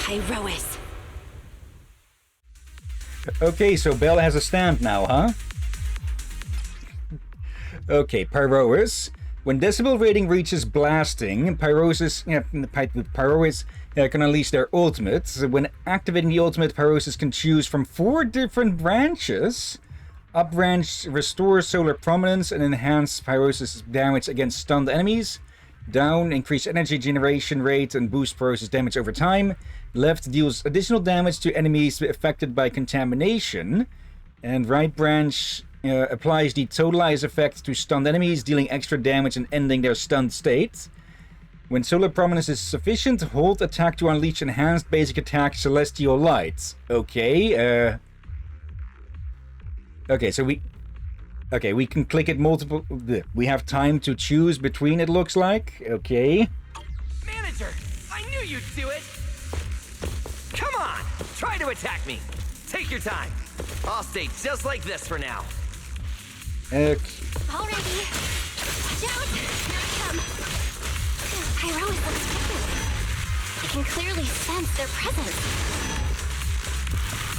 Pyrois. Okay, so Belle has a stand now, huh? Okay, Pyrois. When decibel rating reaches blasting, Pyrois can unleash their ultimate. When activating the ultimate, Pyrois can choose from 4 different branches. Up branch restores solar prominence and enhance Pyrois' damage against stunned enemies. Down, increase energy generation rate and boost Pyrois' damage over time. Left deals additional damage to enemies affected by contamination. And right branch applies the totalize effect to stunned enemies, dealing extra damage and ending their stunned state. When solar prominence is sufficient, hold attack to unleash enhanced basic attack Celestial Light. Okay, okay, so we can click it multiple... We have time to choose between, it looks like. Okay. Manager, I knew you'd do it! Come on, try to attack me. Take your time. I'll stay just like this for now. Okay. Alrighty. Watch out! Here I come. Pyrois looks different. I can clearly sense their presence.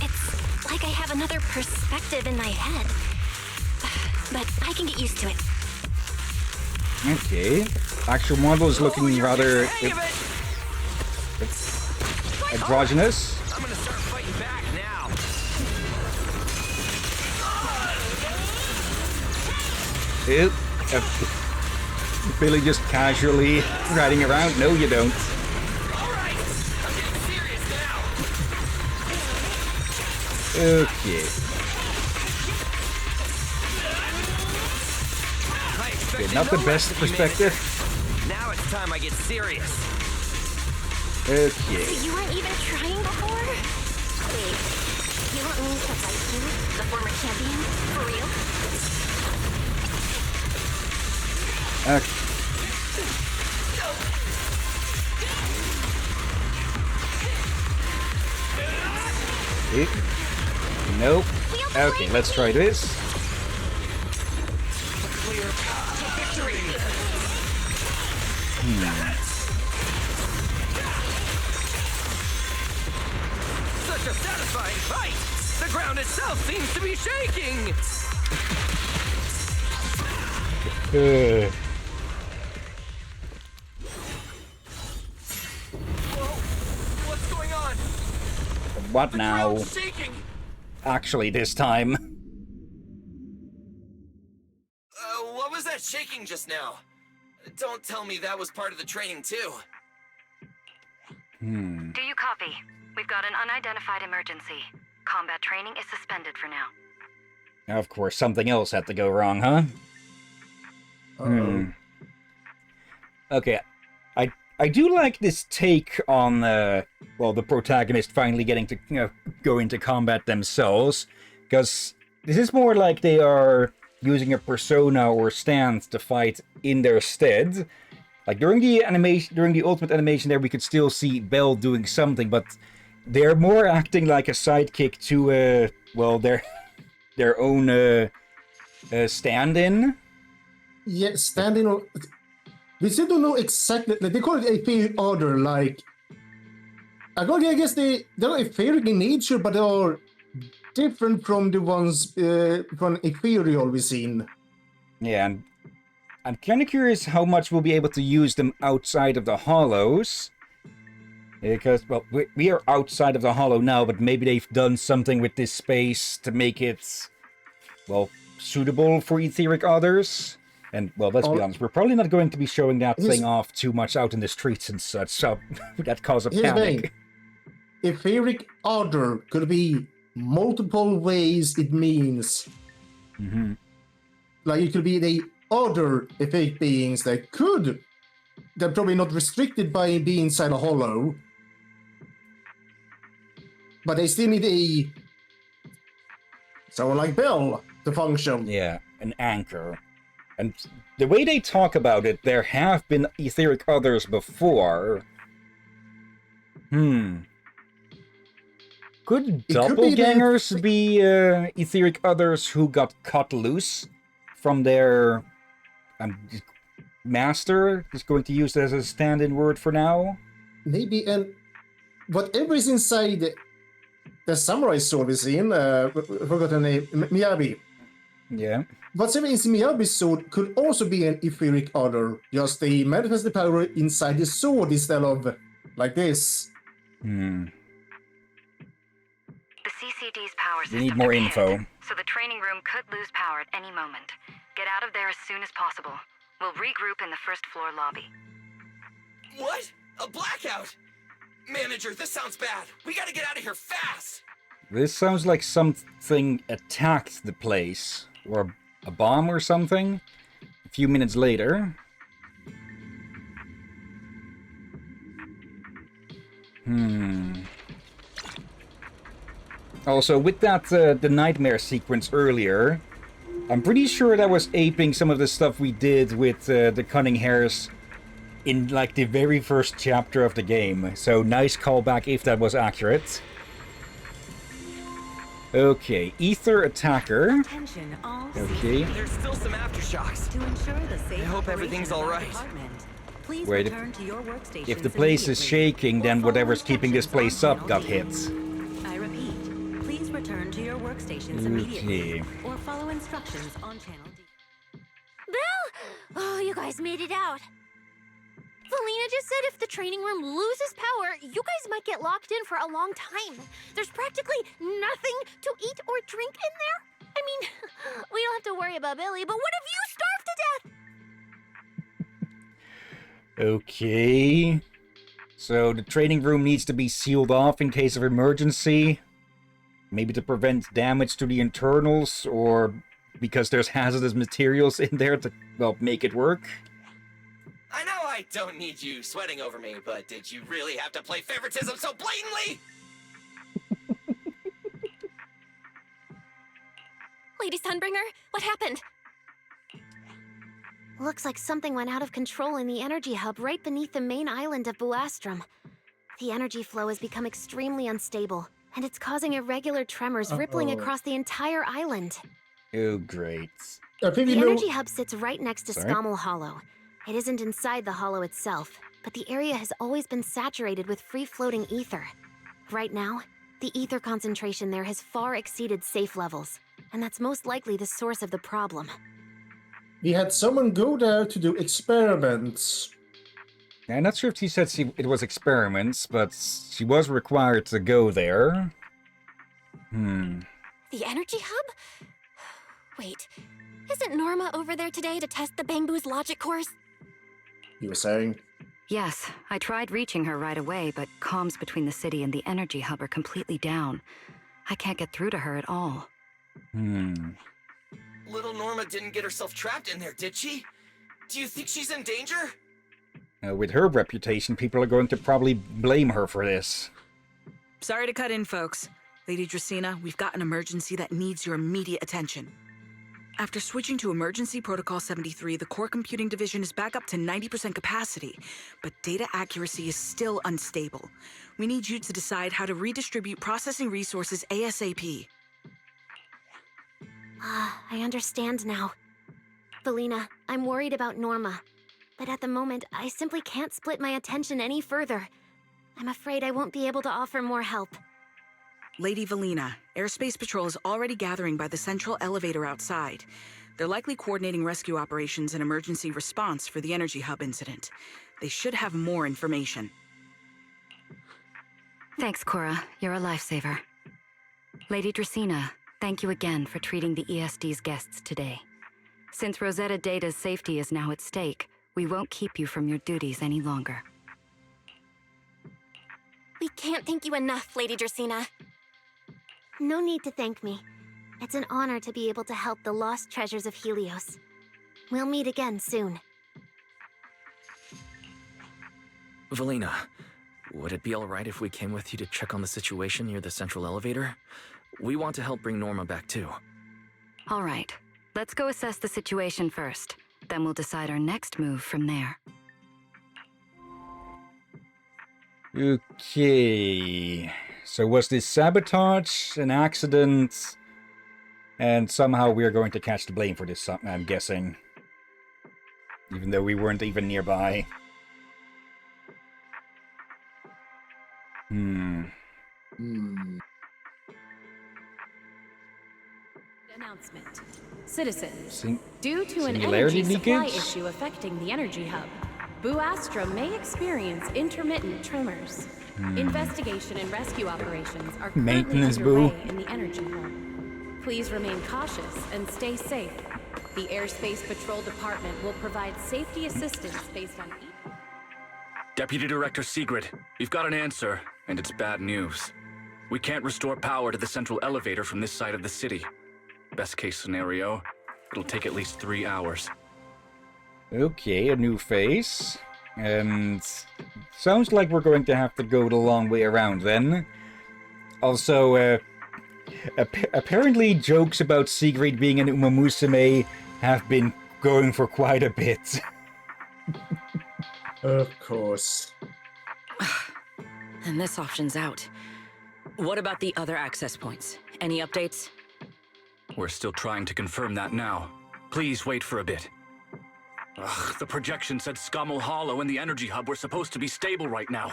It's like I have another perspective in my head. But I can get used to it. Okay. Actual model is looking rather androgynous. I'm gonna start fighting back now. Ew. Billy just casually riding around. No, you don't. Alright, I'm getting serious now. Okay. Okay, not the best perspective. Now it's time I get serious. Okay. So you weren't even trying before? Wait, you want me to fight you, the former champion? For real? Okay. Nope. Okay, let's try this. Clear path to victory. Such a satisfying fight! The ground itself seems to be shaking! Whoa! What's going on? What now? Ground's shaking! Actually, this time. What was that shaking just now? Don't tell me that was part of the training too. Do you copy? We've got an unidentified emergency. Combat training is suspended for now. Of course, something else had to go wrong, huh? Okay, I do like this take on, well, the protagonist finally getting to go into combat themselves, because this is more like they are using a persona or stance to fight in their stead. Like, during the ultimate animation there, we could still see Belle doing something, but they're more acting like a sidekick to, well, their own stand-in. Yeah, stand-in. We still don't know exactly. Like, they call it a order. Like, I guess they're etheric in nature, but they are different from the ones from ethereal we've seen. Yeah, and I'm kind of curious how much we'll be able to use them outside of the hollows. Because, well, we are outside of the hollow now, but maybe they've done something with this space to make it, well, suitable for etheric others. And, well, let's be honest, we're probably not going to be showing that thing off too much out in the streets and such, so that cause a panic. Etheric order could be multiple ways it means. Mm-hmm. Like, it could be the other etheric beings they're probably not restricted by being inside a hollow, but they still need someone like Belle to function. Yeah, an anchor. And the way they talk about it, there have been etheric others before. Could doppelgangers be etheric others who got cut loose from their master? Just going to use that as a stand-in word for now. Maybe, and whatever is inside the samurai sword we've seen, I forgot the name, Miyabi. Yeah. Whatever is in Miyabi's sword could also be an etheric order. Just they manifest the power inside the sword instead of like this. The CCD's power system We need more info. So the training room could lose power at any moment. Get out of there as soon as possible. We'll regroup in the first floor lobby. What? A blackout? Manager, this sounds bad. We gotta get out of here fast! This sounds like something attacked the place. Or a bomb or something. A few minutes later. Also, with that, the nightmare sequence earlier, I'm pretty sure that was aping some of the stuff we did with the cunning hairs in, like, the very first chapter of the game. So, nice callback if that was accurate. Okay, Ether Attacker. Okay. There's still some aftershocks. To ensure the safe I hope everything's all right. Please wait, return to your workstations if the place is shaking, then whatever's keeping this place up got hit. I repeat, please return to your workstations immediately. Okay. Or follow instructions on channel D. Bill! Oh, you guys made it out. Felina just said if the training room loses power, you guys might get locked in for a long time. There's practically nothing to eat or drink in there. I mean, we don't have to worry about Billy, but what if you starve to death? Okay. So the training room needs to be sealed off in case of emergency. Maybe to prevent damage to the internals, or because there's hazardous materials in there to, well, make it work. I know I don't need you sweating over me, but did you really have to play favoritism so blatantly? Lady Sunbringer, what happened? Looks like something went out of control in the energy hub right beneath the main island of Buastrum. The energy flow has become extremely unstable, and it's causing irregular tremors rippling across the entire island. Oh, great. The energy hub sits right next to Sorry? Scommel Hollow. It isn't inside the hollow itself, but the area has always been saturated with free-floating ether. Right now, the ether concentration there has far exceeded safe levels, and that's most likely the source of the problem. We had someone go there to do experiments. I'm not sure if she said it was experiments, but she was required to go there. The energy hub? Wait, isn't Norma over there today to test the Bangbu's logic cores? You were saying? Yes, I tried reaching her right away, but comms between the city and the energy hub are completely down. I can't get through to her at all. Little Norma didn't get herself trapped in there, did she? Do you think she's in danger? With her reputation, people are going to probably blame her for this. Sorry to cut in, folks. Lady Dracaena, we've got an emergency that needs your immediate attention. After switching to Emergency Protocol 73, the Core Computing Division is back up to 90% capacity, but data accuracy is still unstable. We need you to decide how to redistribute processing resources ASAP. I understand now. Valina, I'm worried about Norma. But at the moment, I simply can't split my attention any further. I'm afraid I won't be able to offer more help. Lady Valina, Airspace Patrol is already gathering by the central elevator outside. They're likely coordinating rescue operations and emergency response for the Energy Hub incident. They should have more information. Thanks, Cora. You're a lifesaver. Lady Dracaena, thank you again for treating the ESD's guests today. Since Rosetta Data's safety is now at stake, we won't keep you from your duties any longer. We can't thank you enough, Lady Dracaena. No need to thank me. It's an honor to be able to help the lost treasures of Helios. We'll meet again soon. Valina, would it be alright if we came with you to check on the situation near the central elevator? We want to help bring Norma back too. Alright, let's go assess the situation first. Then we'll decide our next move from there. Okay. So was this sabotage, an accident, and somehow we're going to catch the blame for this, I'm guessing. Even though we weren't even nearby. Announcement. Citizens, Sing due to an singularity energy supply leakage? issue affecting the energy hub, Buastra may experience intermittent tremors. Investigation and rescue operations are currently Maintenance, underway Boo. in the energy hub. Please remain cautious and stay safe. The Airspace Patrol Department will provide safety assistance based on each... Deputy Director Sigrid, we've got an answer, and it's bad news. We can't restore power to the central elevator from this side of the city. Best case scenario, it'll take at least 3 hours. Okay, a new face. And sounds like we're going to have to go the long way around then. Also, apparently jokes about Sigrid being an Uma Musume have been going for quite a bit. Of course. And this option's out. What about the other access points? Any updates? We're still trying to confirm that now. Please wait for a bit. Ugh, the projection said Scommel Hollow and the Energy Hub were supposed to be stable right now.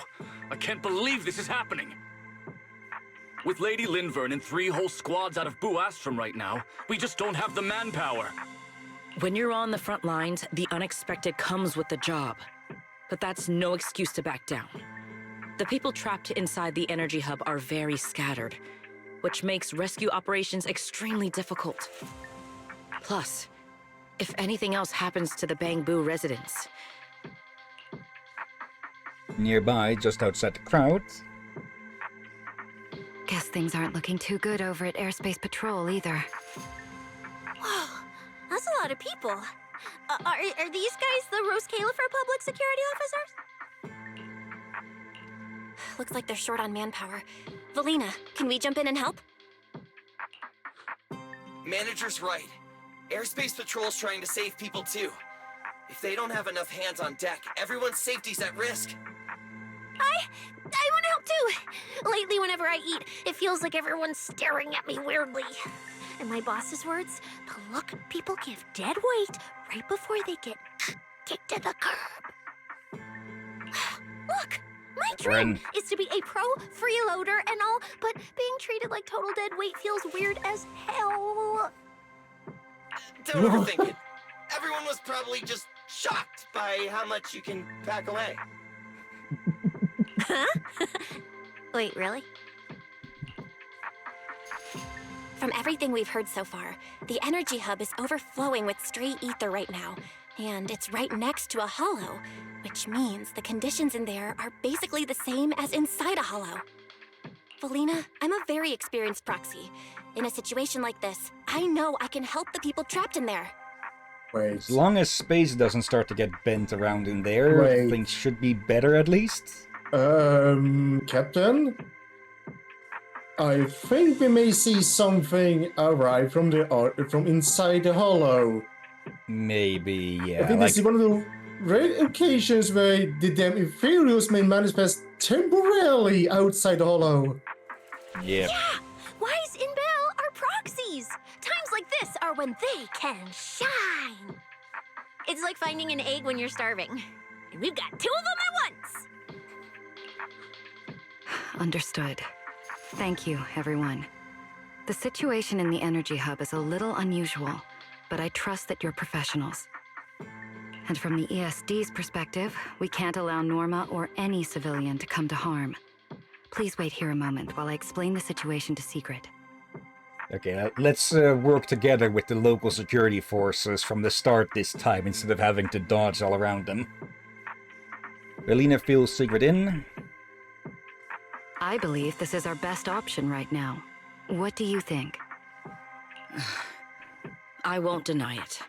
I can't believe this is happening. With Lady Linvern and 3 whole squads out of Buastrom right now, we just don't have the manpower. When you're on the front lines, the unexpected comes with the job. But that's no excuse to back down. The people trapped inside the Energy Hub are very scattered, which makes rescue operations extremely difficult. Plus, if anything else happens to the Bangbu residents... Nearby, just outside the crowd. Guess things aren't looking too good over at Airspace Patrol either. Whoa, that's a lot of people. Are these guys the Rose Califer public security officers? Looks like they're short on manpower. Valina, can we jump in and help? Manager's right. Airspace Patrol's trying to save people too. If they don't have enough hands on deck, everyone's safety's at risk. I want to help too. Lately, whenever I eat, it feels like everyone's staring at me weirdly. In my boss's words, the look people give dead weight right before they get kicked to the curb. Look, my dream is to be a pro freeloader and all, but being treated like total dead weight feels weird as hell. Don't overthink it. Everyone was probably just shocked by how much you can pack away. Huh? Wait, really? From everything we've heard so far, the energy hub is overflowing with stray ether right now, and it's right next to a hollow, which means the conditions in there are basically the same as inside a hollow. Felina, I'm a very experienced proxy. In a situation like this, I know I can help the people trapped in there. Wait. As long as space doesn't start to get bent around in there, Wait. things should be better at least. Captain? I think we may see something arrive from inside the hollow. Maybe, yeah. I think this is one of the rare occasions where the damn Inferiors may manifest temporarily outside the hollow. Yep. Yeah! Wise and Bell are proxies! Times like this are when they can shine! It's like finding an egg when you're starving. And we've got 2 of them at once! Understood. Thank you, everyone. The situation in the energy hub is a little unusual, but I trust that you're professionals. And from the ESD's perspective, we can't allow Norma or any civilian to come to harm. Please wait here a moment while I explain the situation to Secret. Okay, let's work together with the local security forces from the start this time, instead of having to dodge all around them. Felina feels Secret in. I believe this is our best option right now. What do you think? I won't deny it.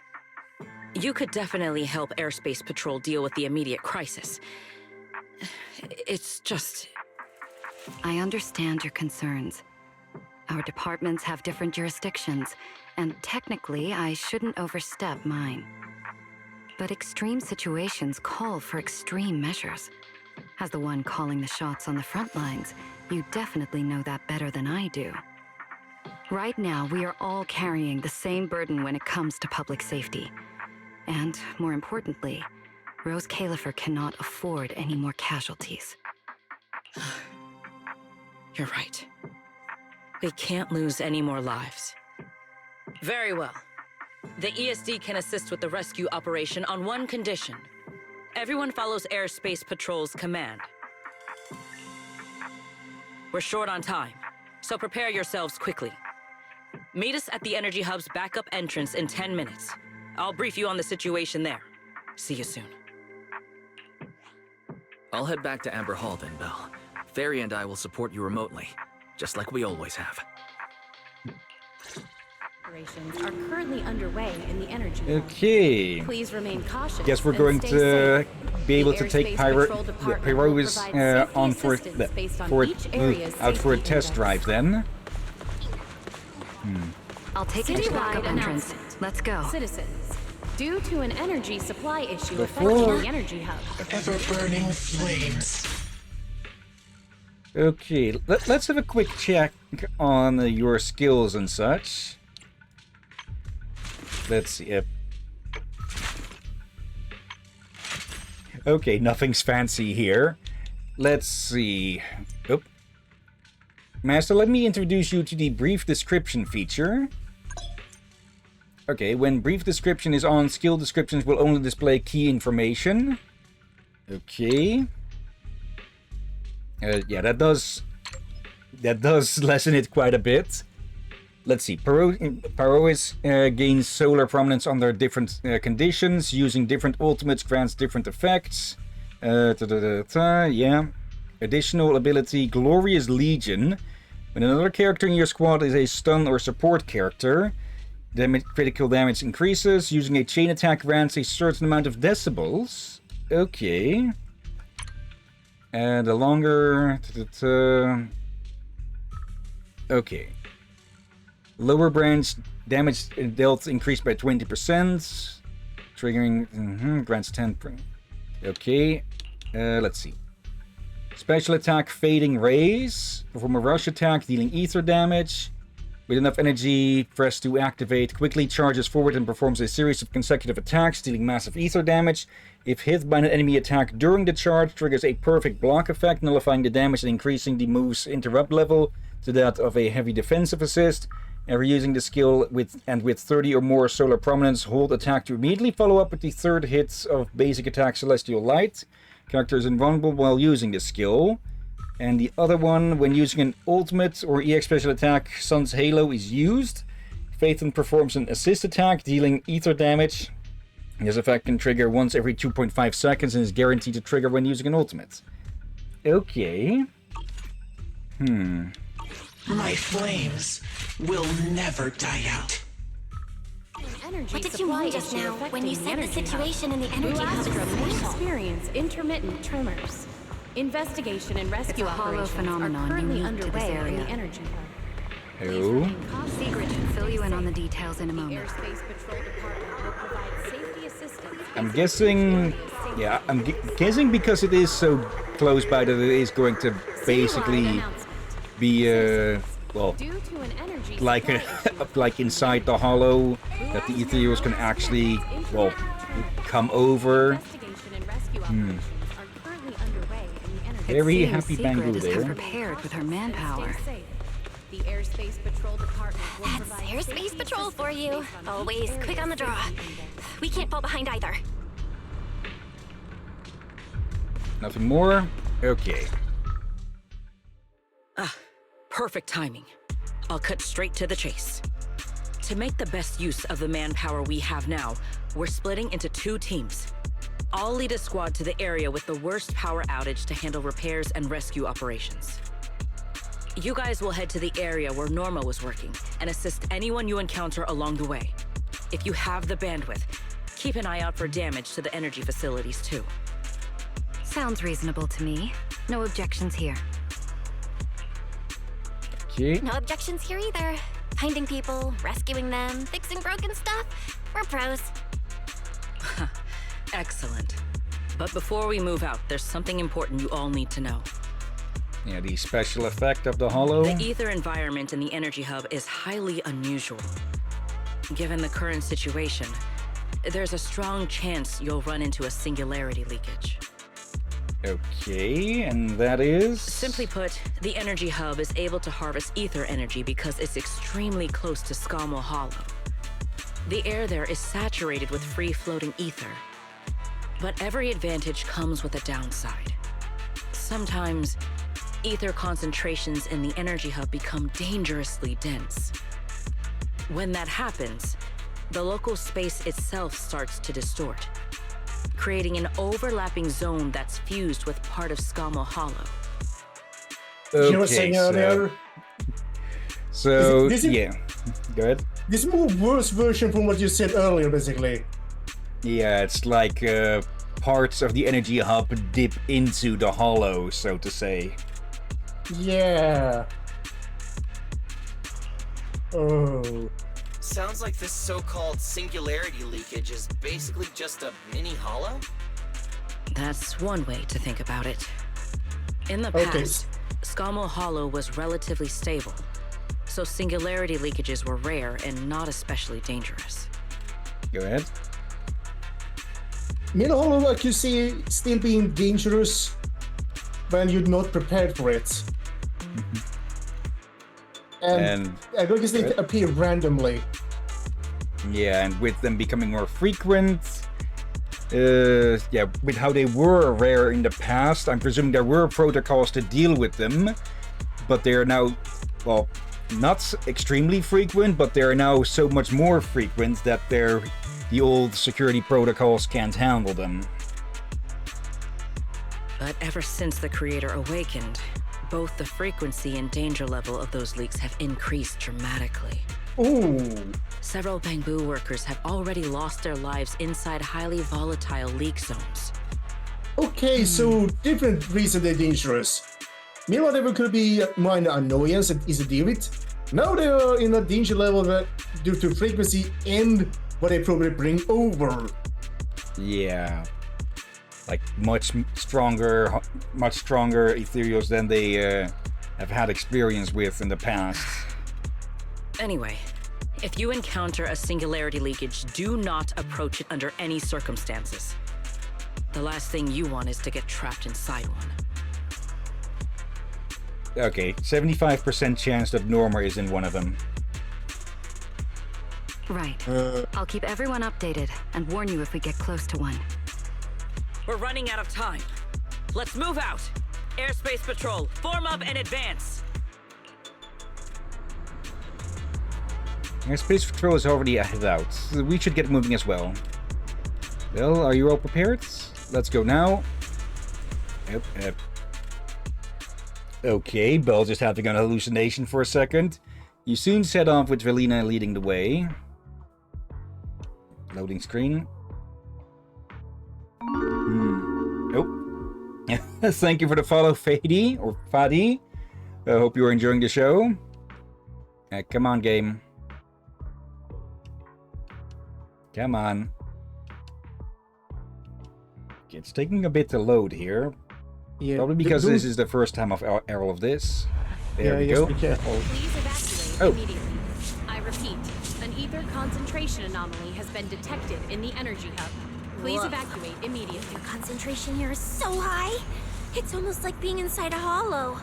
You could definitely help Airspace Patrol deal with the immediate crisis. It's just... I understand your concerns. Our departments have different jurisdictions, and technically I shouldn't overstep mine. But extreme situations call for extreme measures. As the one calling the shots on the front lines, you definitely know that better than I do. Right now, we are all carrying the same burden when it comes to public safety. And, more importantly, Rose Califer cannot afford any more casualties. You're right. We can't lose any more lives. Very well. The ESD can assist with the rescue operation on one condition. Everyone follows Airspace Patrol's command. We're short on time, so prepare yourselves quickly. Meet us at the Energy Hub's backup entrance in 10 minutes. I'll brief you on the situation there. See you soon. I'll head back to Amber Hall then, Belle. Fairy and I will support you remotely, just like we always have. Operations are currently underway in the energy hub. Okay. Please remain cautious. Guess we're and going stay to safe. be able The to take Airspace Patrol Department will Pyro's provide safety on for assistance based on each area's out for a safety test index. drive then. I'll take you to the backup entrance. Let's go. Citizens, due to an energy supply issue Before- affecting the energy hub. Ever-burning flames. Okay, let's have a quick check on your skills and such. Let's see. Yep. Okay, nothing's fancy here. Let's see. Oh. Master, let me introduce you to the brief description feature. Okay, when brief description is on, skill descriptions will only display key information. Okay. Yeah, that does lessen it quite a bit. Let's see. Pyrois gains solar prominence under different conditions. Using different ultimates grants different effects. Yeah. Additional ability, Glorious Legion. When another character in your squad is a stun or support character, critical damage increases. Using a chain attack grants a certain amount of decibels. Okay. The longer... Okay. Lower branch damage dealt increased by 20%. Triggering... grants 10... Okay. Let's see. Special attack, Fading Rays. Perform a rush attack, dealing ether damage. With enough energy, press to activate. Quickly charges forward and performs a series of consecutive attacks, dealing massive ether damage. If hit by an enemy attack during the charge, triggers a perfect block effect, nullifying the damage and increasing the move's interrupt level to that of a heavy defensive assist. And reusing the skill with 30 or more solar prominence, hold attack to immediately follow up with the third hit of basic attack Celestial Light. Character is invulnerable while using this skill. And the other one, when using an ultimate or EX special attack, Sun's Halo is used. Phaeton performs an assist attack, dealing ether damage. This effect can trigger once every 2.5 seconds and is guaranteed to trigger when using an ultimate. Okay. My flames will never die out. What did you mean just now when you said the situation in the energy hub is may special? experience intermittent tremors. Investigation and rescue It's a hollow operations phenomenon are currently unique to this underway in area. the energy hub. Oh. Sigrid should fill you in on the details in a moment. Airspace Patrol Department will provide safety assistance. I'm guessing... Yeah, I'm guessing because it is so close by that it is going to basically be, well, Due to an energy like like inside the hollow, that the ethereals can actually, well, come over. investigation and rescue operations are currently underway in the energy Very It seems happy Sigrid Bangu is there. prepared with her manpower. Stay safe. The Airspace Patrol Department will That's provide airspace safety patrol for assistance you. based on Always each quick on the area's draw. safety index. We can't fall behind either. Nothing more? Okay. Perfect timing. I'll cut straight to the chase. To make the best use of the manpower we have now, we're splitting into 2 teams. I'll lead a squad to the area with the worst power outage to handle repairs and rescue operations. You guys will head to the area where Norma was working and assist anyone you encounter along the way. If you have the bandwidth, keep an eye out for damage to the energy facilities too. Sounds reasonable to me. No objections here. Okay. No objections here either. Finding people, rescuing them, fixing broken stuff. We're pros. Excellent. But before we move out, there's something important you all need to know. Yeah, the special effect of the hollow. The ether environment in the energy hub is highly unusual. Given the current situation, there's a strong chance you'll run into a singularity leakage. Okay, and that is... Simply put, the energy hub is able to harvest ether energy because it's extremely close to Skamel Hollow. The air there is saturated with free-floating ether. But every advantage comes with a downside. Sometimes, ether concentrations in the energy hub become dangerously dense. When that happens, the local space itself starts to distort, creating an overlapping zone that's fused with part of Skamel Hollow. Okay, You were saying earlier. So, This is- yeah. Go ahead. This is more worse version from what you said earlier, basically. Yeah, it's like parts of the energy hub dip into the hollow, so to say. Yeah. Oh. Sounds like this so-called singularity leakage is basically just a mini hollow? That's one way to think about it. In the Okay. past, Skamel Hollow was relatively stable, so singularity leakages were rare and not especially dangerous. Go ahead. Mid hollow, like you see, still being dangerous when you're not prepared for it. And abilities they appear randomly. Yeah, and with them becoming more frequent, yeah, with how they were rare in the past, I'm presuming there were protocols to deal with them, but they are now, well, not extremely frequent, but they are now so much more frequent that the old security protocols can't handle them. But ever since the Creator awakened, both the frequency and danger level of those leaks have increased dramatically. Ooh. Several Bangbu workers have already lost their lives inside highly volatile leak zones. Okay, so different reason they're dangerous. Meanwhile, they could be minor annoyance and easy to deal with. Now they are in a danger level that due to frequency and what they probably bring over. Yeah. Like much stronger ethereals than they have had experience with in the past. Anyway, if you encounter a singularity leakage, do not approach it under any circumstances. The last thing you want is to get trapped inside one. Okay, 75% chance that Norma is in one of them. Right. I'll keep everyone updated and warn you if we get close to one. We're running out of time. Let's move out! Airspace Patrol, form up and advance. Airspace Patrol is already headed out. We should get moving as well. Well, are you all prepared? Let's go now. Yep. Okay, Bell just having an hallucination for a second. You soon set off with Velina leading the way. Loading screen. Oh. Thank you for the follow, Fadi, or Fadi. I hope you're enjoying the show. Come on, game. Come on. It's taking a bit to load here. Yeah, probably because this is the first time of all of this. There we go. Be careful. Please evacuate immediately. I repeat, an ether concentration anomaly has been detected in the energy hub. Please evacuate immediately. Your concentration here is so high. It's almost like being inside a hollow.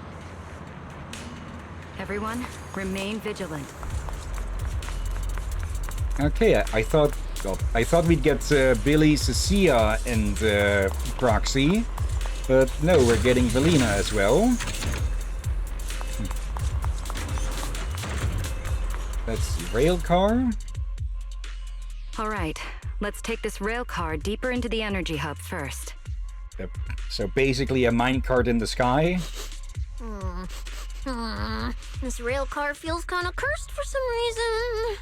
Everyone, remain vigilant. Okay, I thought we'd get Billy, Cecilia, and Proxy, but no, we're getting Velina as well. Let's see, rail car. All right, let's take this rail car deeper into the energy hub first. Yep. So basically a minecart in the sky. This rail car feels kind of cursed for some reason.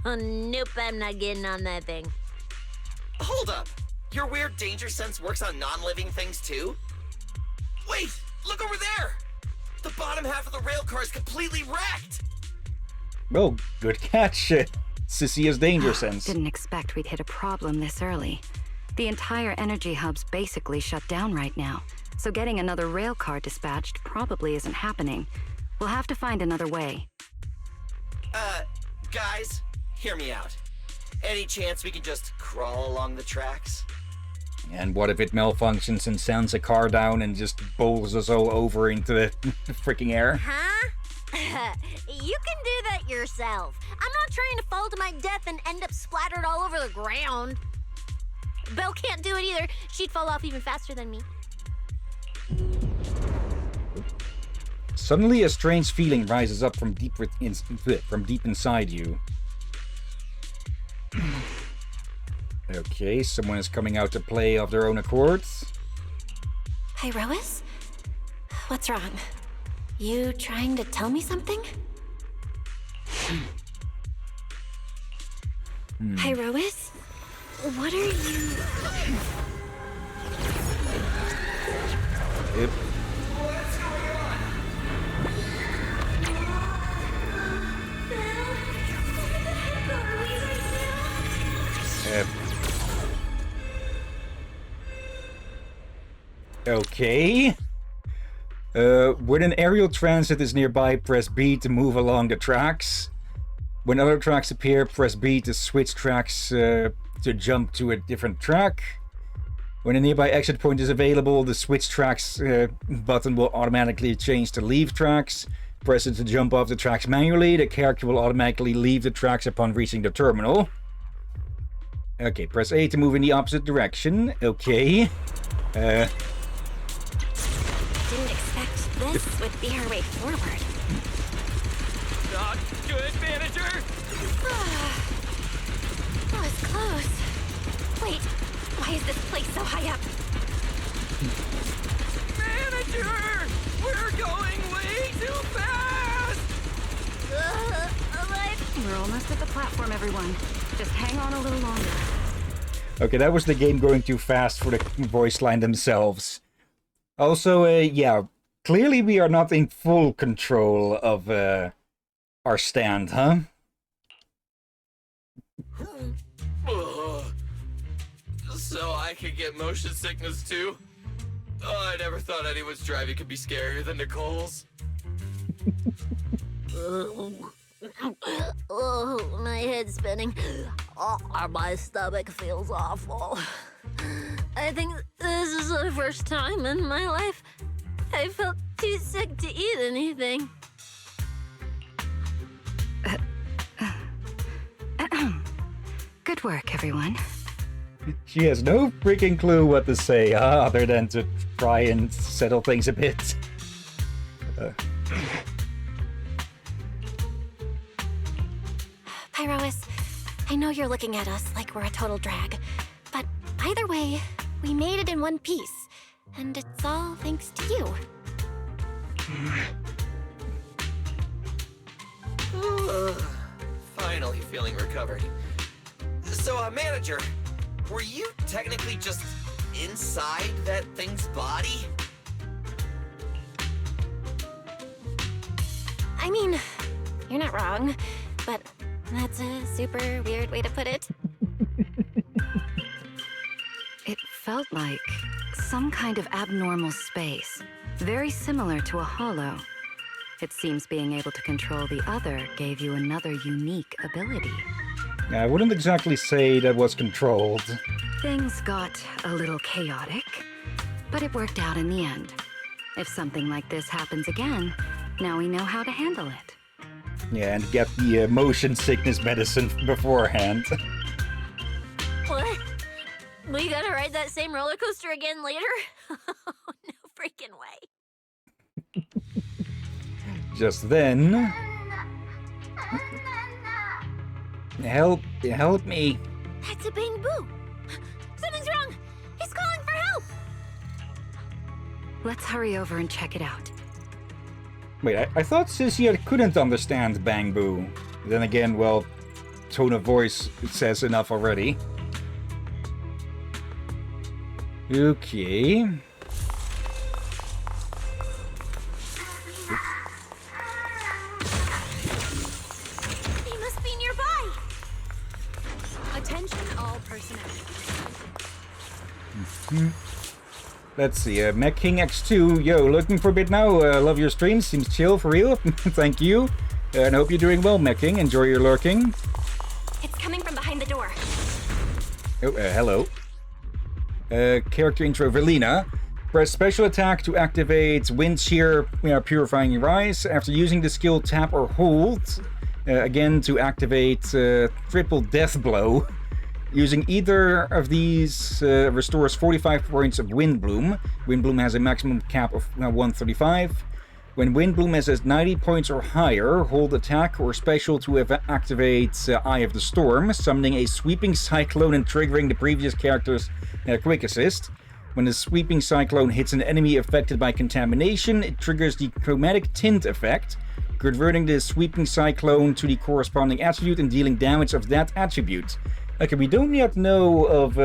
Oh, nope, I'm not getting on that thing. Hold up! Your weird danger sense works on non-living things too? Wait! Look over there! The bottom half of the rail car is completely wrecked! Well, good catch, Cecilia's danger sense. Didn't expect we'd hit a problem this early. The entire energy hub's basically shut down right now, so getting another rail car dispatched probably isn't happening. We'll have to find another way. Guys, hear me out. Any chance we can just crawl along the tracks? And what if it malfunctions and sends a car down and just bowls us all over into the freaking air? Huh? You can do that yourself. I'm not trying to fall to my death and end up splattered all over the ground. Belle can't do it either. She'd fall off even faster than me. Suddenly a strange feeling rises up from deep inside you. Okay, someone is coming out to play of their own accord. Hi, Rois? What's wrong? You trying to tell me something? Hi, Rois? What are you... Yep. Okay. When an aerial transit is nearby, press B to move along the tracks. When other tracks appear, press B to switch tracks to jump to a different track. When a nearby exit point is available, the switch tracks button will automatically change to leave tracks. Press it to jump off the tracks manually. The character will automatically leave the tracks upon reaching the terminal. Okay, press A to move in the opposite direction. Okay. Didn't expect this would be our way forward. Not good, manager! That was close. Wait, why is this place so high up? Manager! We're going way too fast! We're almost at the platform, everyone. Just hang on a little longer. Okay, that was the game going too fast for the voice line themselves. Also, yeah, clearly we are not in full control of our stand, huh? So I could get motion sickness too? Oh, I never thought anyone's driving could be scarier than Nicole's. Oh, my head's spinning. Oh, my stomach feels awful. I think this is the first time in my life I felt too sick to eat anything. Good work, everyone. She has no freaking clue what to say, other than to try and settle things a bit. Pyrois, I know you're looking at us like we're a total drag, but either way, we made it in one piece, and it's all thanks to you. Finally feeling recovered. So, manager, were you technically just inside that thing's body? I mean, you're not wrong, but that's a super weird way to put it. It felt like some kind of abnormal space, very similar to a hollow. It seems being able to control the other gave you another unique ability. I wouldn't exactly say that was controlled. Things got a little chaotic, but it worked out in the end. If something like this happens again, now we know how to handle it. Yeah, and get the motion sickness medicine beforehand. What? We gotta ride that same roller coaster again later? No freaking way. Just then... Help me. That's a Bang Boo! Something's wrong! He's calling for help! Let's hurry over and check it out. Wait, I thought Sissia couldn't understand Bang Boo. Then again, well, tone of voice says enough already. Okay. He must be nearby! Attention all personnel. Let's see, Mech King X2, yo, looking for a bit now? Love your stream, seems chill for real. Thank you. And hope you're doing well, Mech King. Enjoy your lurking. It's coming from behind the door. Oh, hello. Character intro, Velina. Press special attack to activate Wind Shear Purifying Rise. After using the skill, tap or hold. Again, to activate Triple Death Blow. Using either of these restores 45 points of Wind Bloom. Wind Bloom has a maximum cap of 135. When Wind Bloom has 90 points or higher, hold attack or special to activate Eye of the Storm, summoning a Sweeping Cyclone and triggering the previous character's Quick Assist. When the Sweeping Cyclone hits an enemy affected by contamination, it triggers the Chromatic Tint effect, converting the Sweeping Cyclone to the corresponding attribute and dealing damage of that attribute. Okay, we don't yet know of...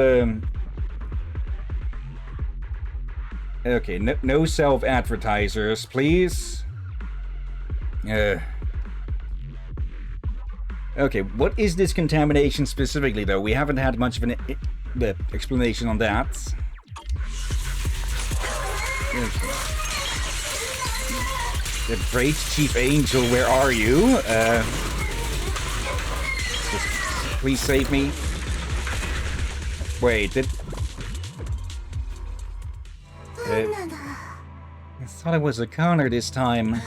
Okay, no self-advertisers, please. Okay, what is this contamination specifically, though? We haven't had much of an explanation on that. Okay. The great Chief Angel, where are you? Please save me. Wait, did... I thought it was a Connor this time.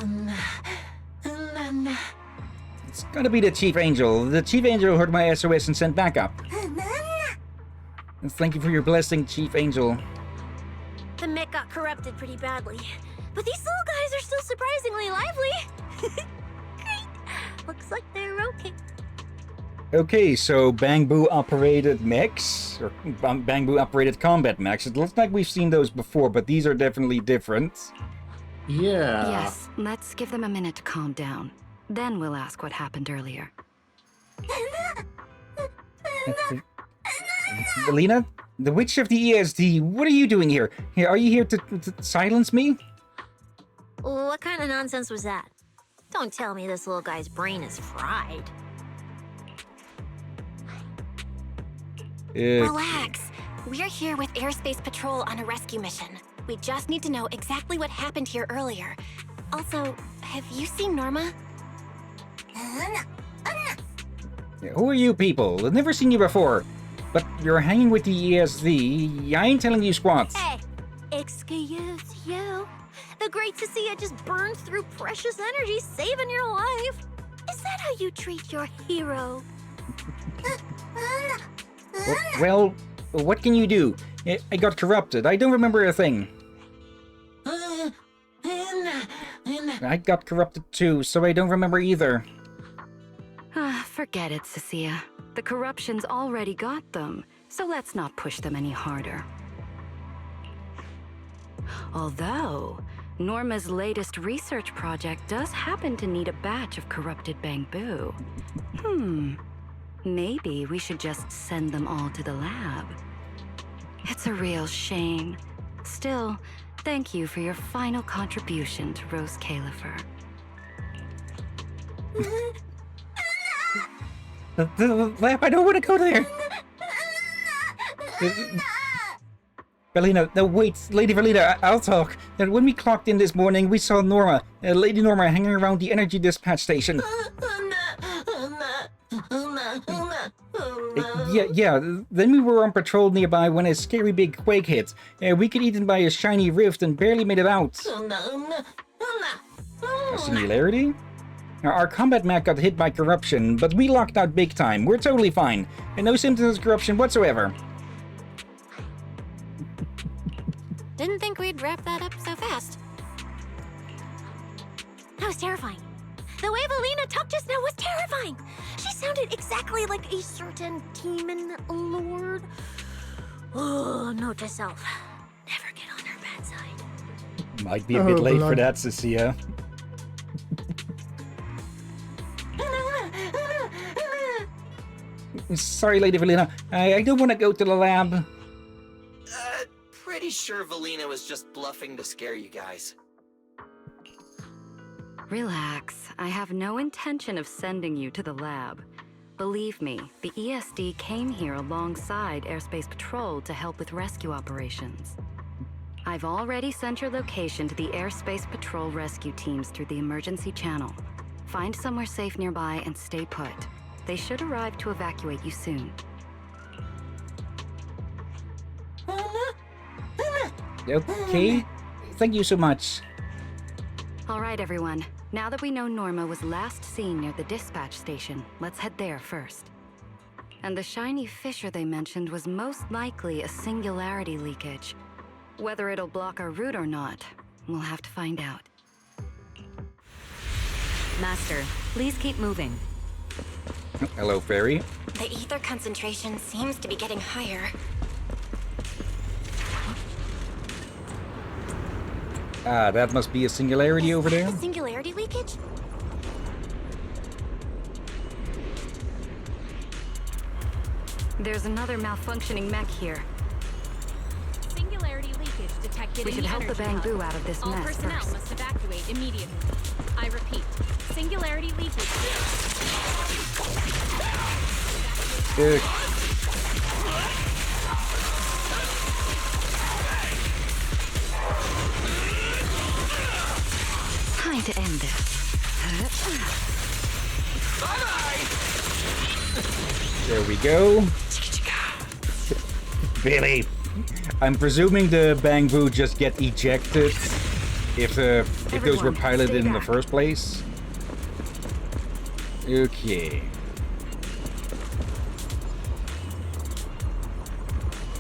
It's gotta be the Chief Angel. The Chief Angel heard my SOS and sent backup. Thank you for your blessing, Chief Angel. The mech got corrupted pretty badly, but these little guys are still surprisingly lively. Great. Looks like they're okay. Okay, so Bang Boo operated mechs, or Bang Boo operated combat mechs. It looks like we've seen those before, but these are definitely different. Yeah. Yes, let's give them a minute to calm down. Then we'll ask what happened earlier. Velina, the Witch of the ESD, what are you doing here? Are you here to silence me? What kind of nonsense was that? Don't tell me this little guy's brain is fried. Relax. We're here with Airspace Patrol on a rescue mission. We just need to know exactly what happened here earlier. Also, have you seen Norma? Who are you people? I've never seen you before. But you're hanging with the ESD. I ain't telling you squats. Hey, excuse you. The great Cecilia just burned through precious energy saving your life. Is that how you treat your hero? Well, What can you do? I got corrupted. I don't remember a thing. I got corrupted too, so I don't remember either. Forget it, Cecilia. The corruption's already got them, so let's not push them any harder. Although, Norma's latest research project does happen to need a batch of corrupted bamboo. Maybe we should just send them all to the lab. It's a real shame. Still, thank you for your final contribution to Rose Califer. The lab, I don't want to go there! Valina, no, wait, Lady Valina, I'll talk. When we clocked in this morning, we saw Norma, Lady Norma, hanging around the energy dispatch station. Yeah, then we were on patrol nearby when a scary big quake hit. We got eaten by a shiny rift and barely made it out. A singularity? Our combat mech got hit by corruption, but we locked out big time. We're totally fine. And no symptoms of corruption whatsoever. Didn't think we'd wrap that up so fast. That was terrifying. The way Valina talked just now was terrifying. She sounded exactly like a certain demon lord. Oh, note to self. Never get on her bad side. Might be a bit late for that, Cecilia. Sorry, Lady Valina. I don't want to go to the lab. Pretty sure Valina was just bluffing to scare you guys. Relax. I have no intention of sending you to the lab. Believe me, the ESD came here alongside Airspace Patrol to help with rescue operations. I've already sent your location to the Airspace Patrol rescue teams through the emergency channel. Find somewhere safe nearby and stay put. They should arrive to evacuate you soon. Okay, thank you so much. All right, everyone. Now that we know Norma was last seen near the dispatch station, let's head there first. And the shiny fissure they mentioned was most likely a singularity leakage. Whether it'll block our route or not, we'll have to find out. Master, please keep moving. Hello, Fairy. The ether concentration seems to be getting higher. Ah, that must be a singularity over there. A singularity leakage? There's another malfunctioning mech here. Singularity leakage detected. We should help the bamboo hub. out of this All mess personnel first. must evacuate immediately. I repeat, singularity leakage. Time to end this. There we go. Billy, I'm presuming the bamboo just get ejected if those were piloted in the first place. Okay.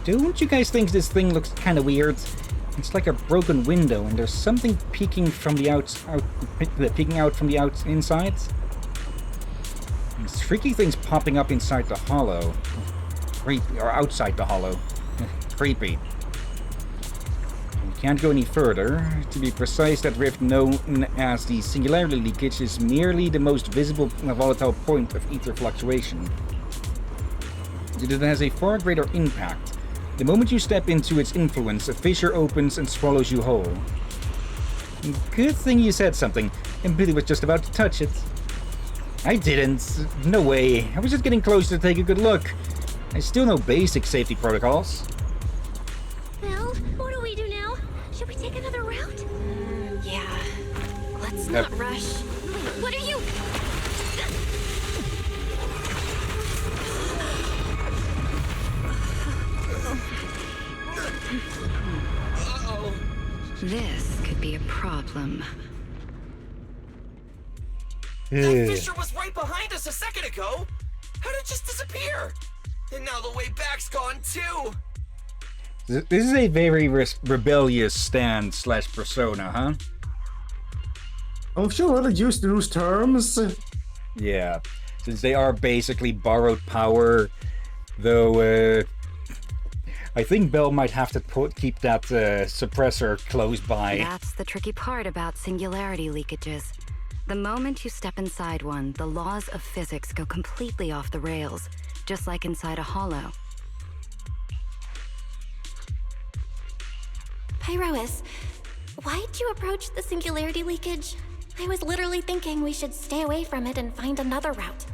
Don't you guys think this thing looks kind of weird? It's like a broken window, and there's something peeking from the inside. These freaky things popping up inside the hollow. Creepy, or outside the hollow. Creepy. We can't go any further. To be precise, that rift known as the singularity leakage is merely the most visible volatile point of ether fluctuation. It has a far greater impact. The moment you step into its influence, a fissure opens and swallows you whole. Good thing you said something, and Billy was just about to touch it. I didn't. No way. I was just getting close to take a good look. I still know basic safety protocols. Well, what do we do now? Should we take another route? Yeah. Let's not rush. Wait, what are you? This could be a problem. That fissure was right behind us a second ago! How did it just disappear? And now the way back's gone too! This is a very rebellious stand / persona, huh? I'm sure I'll use those terms. Yeah, since they are basically borrowed power, though I think Bell might have to keep that suppressor close by. That's the tricky part about singularity leakages. The moment you step inside one, the laws of physics go completely off the rails, just like inside a hollow. Pyrois, why'd you approach the singularity leakage? I was literally thinking we should stay away from it and find another route.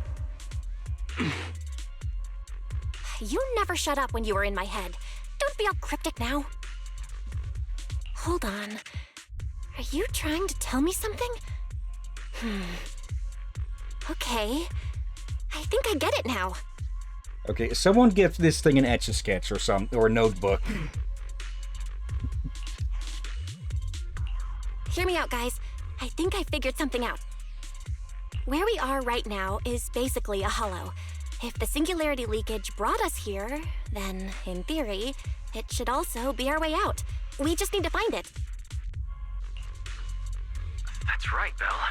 You never shut up when you were in my head. Don't be all cryptic now. Hold on. Are you trying to tell me something? Okay. I think I get it now. Okay, someone give this thing an Etch-a-Sketch or a notebook. Hear me out, guys. I think I figured something out. Where we are right now is basically a hollow. If the singularity leakage brought us here, then, in theory, it should also be our way out. We just need to find it. That's right, Belle.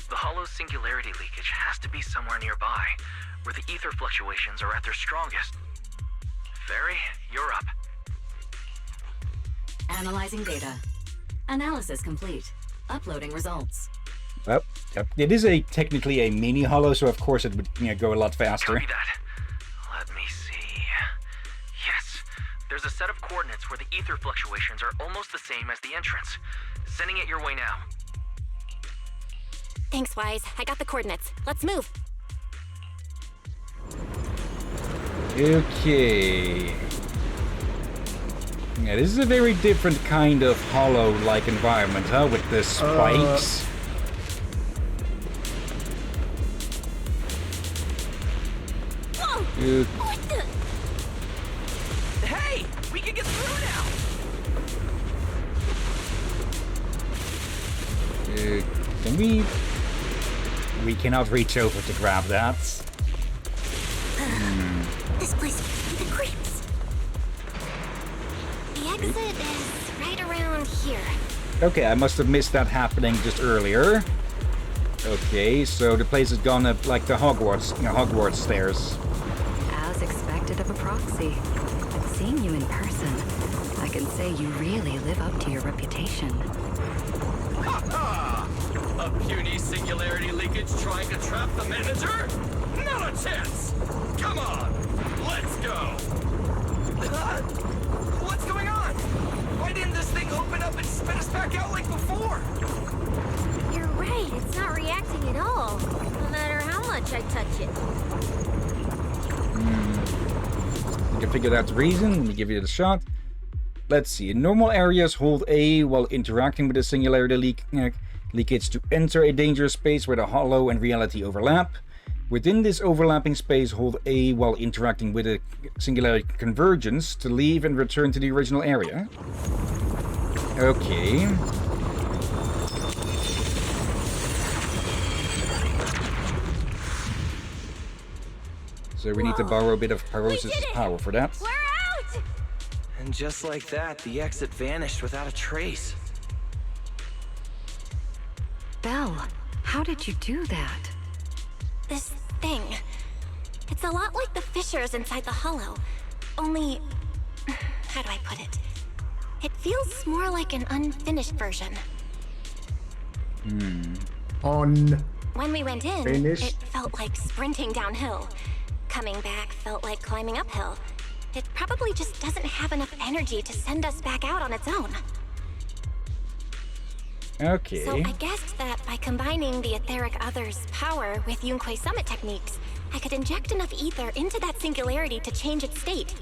The hollow's singularity leakage has to be somewhere nearby, where the ether fluctuations are at their strongest. Fairy, you're up. Analyzing data. Analysis complete. Uploading results. Well, it is technically a mini hollow, so of course it would go a lot faster. Copy that. Let me see. Yes, there's a set of coordinates where the ether fluctuations are almost the same as the entrance. Sending it your way now. Thanks, Wise. I got the coordinates. Let's move. Okay. Yeah, this is a very different kind of hollow-like environment, huh? With the spikes. Whoa! What the? Hey! We can get through now! Can we... We cannot reach over to grab that. This place gives me the creeps. The exit is right around here. Okay, I must have missed that happening just earlier. Okay, so the place has gone up like the Hogwarts stairs. As expected of a proxy. Seeing you in person, I can say you really live up to your reputation. Ha! A puny singularity leakage trying to trap the manager? Not a chance! Come on, let's go! What's going on? Why didn't this thing open up and spit us back out like before? You're right, it's not reacting at all. No matter how much I touch it. You can figure out the reason. Let me give you the shot. Let's see. In normal areas, hold A while interacting with the singularity leakage to enter a dangerous space where the hollow and reality overlap. Within this overlapping space, hold A while interacting with a singularity convergence to leave and return to the original area. Okay. So we need to borrow a bit of Pyrosis' power for that. We're out! And just like that, the exit vanished without a trace. Belle, how did you do that? This thing. It's a lot like the fissures inside the hollow. Only... how do I put it? It feels more like an unfinished version. When we went in, it felt like sprinting downhill. Coming back felt like climbing uphill. It probably just doesn't have enough energy to send us back out on its own. Okay. So I guessed that by combining the Etheric Other's power with Yunque's summit techniques, I could inject enough ether into that singularity to change its state.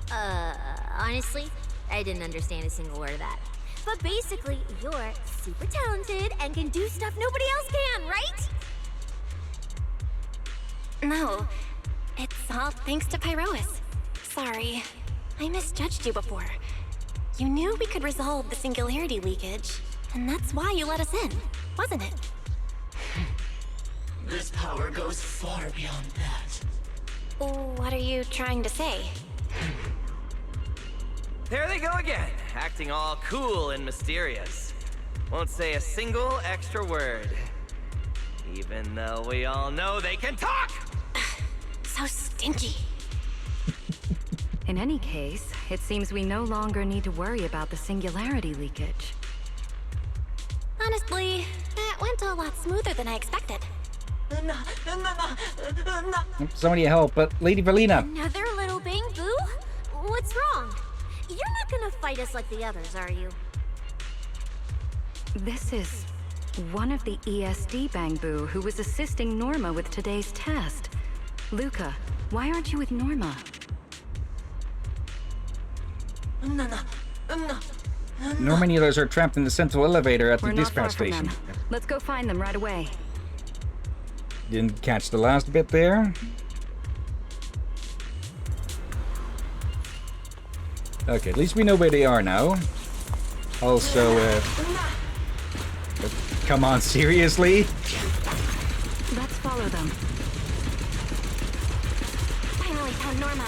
Honestly, I didn't understand a single word of that. But basically, you're super talented and can do stuff nobody else can, right? No, it's all thanks to Pyrois. Sorry, I misjudged you before. You knew we could resolve the singularity leakage, and that's why you let us in, wasn't it? This power goes far beyond that. What are you trying to say? There they go again, acting all cool and mysterious. Won't say a single extra word. Even though we all know they can talk! So stinky. In any case, it seems we no longer need to worry about the singularity leakage. Honestly, that went a lot smoother than I expected. Somebody help, but Lady Valina. Another little bang boo? What's wrong? You're not gonna fight us like the others, are you? This is one of the ESD Bangbu who was assisting Norma with today's test. Luca, why aren't you with Norma? Norma and the others are trapped in the central elevator at the We're not dispatch far from station. them. Let's go find them right away. Didn't catch the last bit there. Okay, at least we know where they are now. Also, come on, seriously? Let's follow them. Finally found Norma.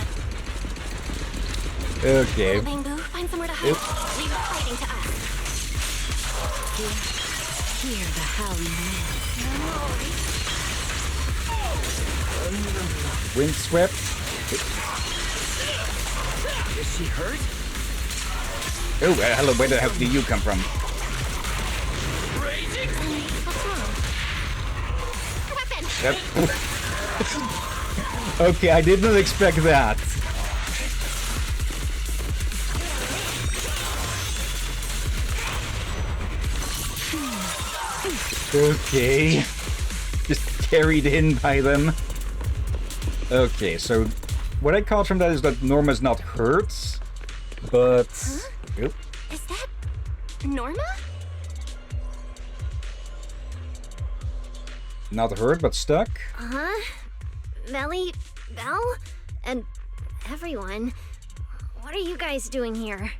Okay. Bang boo, find somewhere to hide. Oop. Leave the fighting to us. Hear the howling wind. Windswept. Is she hurt? Oh, hello, where the hell do you come from? What's wrong? Yep. Okay, I did not expect that. Okay. Just carried in by them. Okay, so what I caught from that is that Norma's not hurt, but... Huh? Oop. Is that Norma? Not hurt, but stuck. Melly, Belle, and everyone. What are you guys doing here?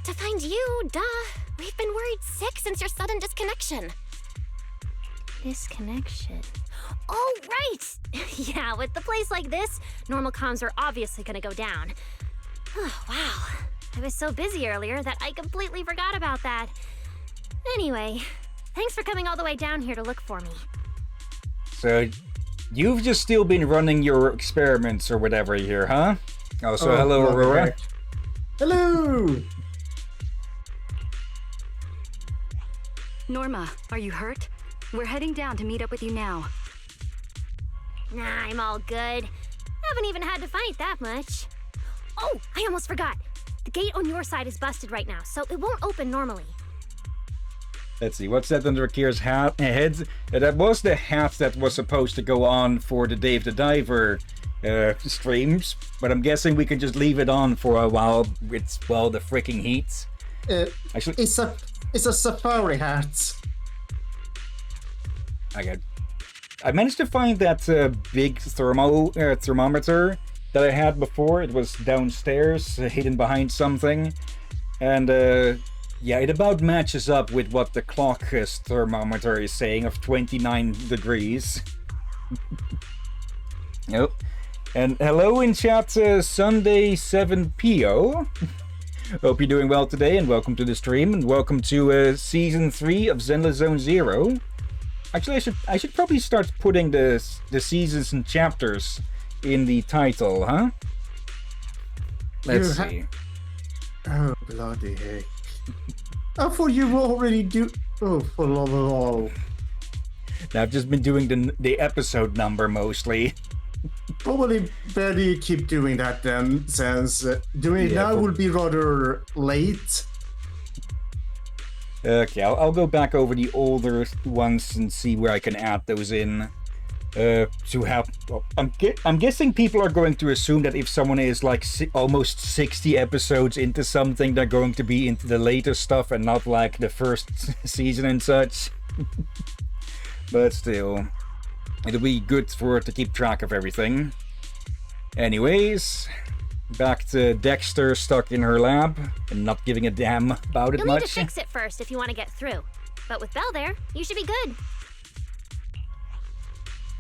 To find you, duh. We've been worried sick since your sudden disconnection. Disconnection. Oh, right! Yeah, with the place like this, normal comms are obviously gonna go down. Oh, wow. I was so busy earlier that I completely forgot about that. Anyway, thanks for coming all the way down here to look for me. So, you've just still been running your experiments or whatever here, huh? Oh, so hello, Aurora. Heck. Hello! Norma, are you hurt? We're heading down to meet up with you now. Nah, I'm all good. Haven't even had to fight that much. Oh, I almost forgot. The gate on your side is busted right now, so it won't open normally. Let's see, what's that under Kira's head? That was the hat that was supposed to go on for the Dave the Diver streams, but I'm guessing we can just leave it on for a while with, well, the freaking heat. Actually, it's a safari hat. I managed to find that big thermometer that I had before. It was downstairs, hidden behind something, and yeah, it about matches up with what the clock thermometer is saying of 29 degrees. Yep. And hello in chat, Sunday 7PO. Hope you're doing well today, and welcome to the stream, and welcome to Season 3 of Zenless Zone Zero. Actually, I should probably start putting the seasons and chapters in the title, huh? Let's see. Oh, bloody heck. I thought you were already Oh, for love of all. I've just been doing the episode number mostly. Probably better you keep doing that then, since doing it now will be rather late. Okay, I'll go back over the older ones and see where I can add those in. To have, well, I'm guessing people are going to assume that if someone is like almost 60 episodes into something, they're going to be into the later stuff and not like the first season and such. But still, it'll be good to keep track of everything. Anyways, back to Dexter stuck in her lab and not giving a damn about it You'll much. need to fix it first if you want to get through. But with Belle there, you should be good.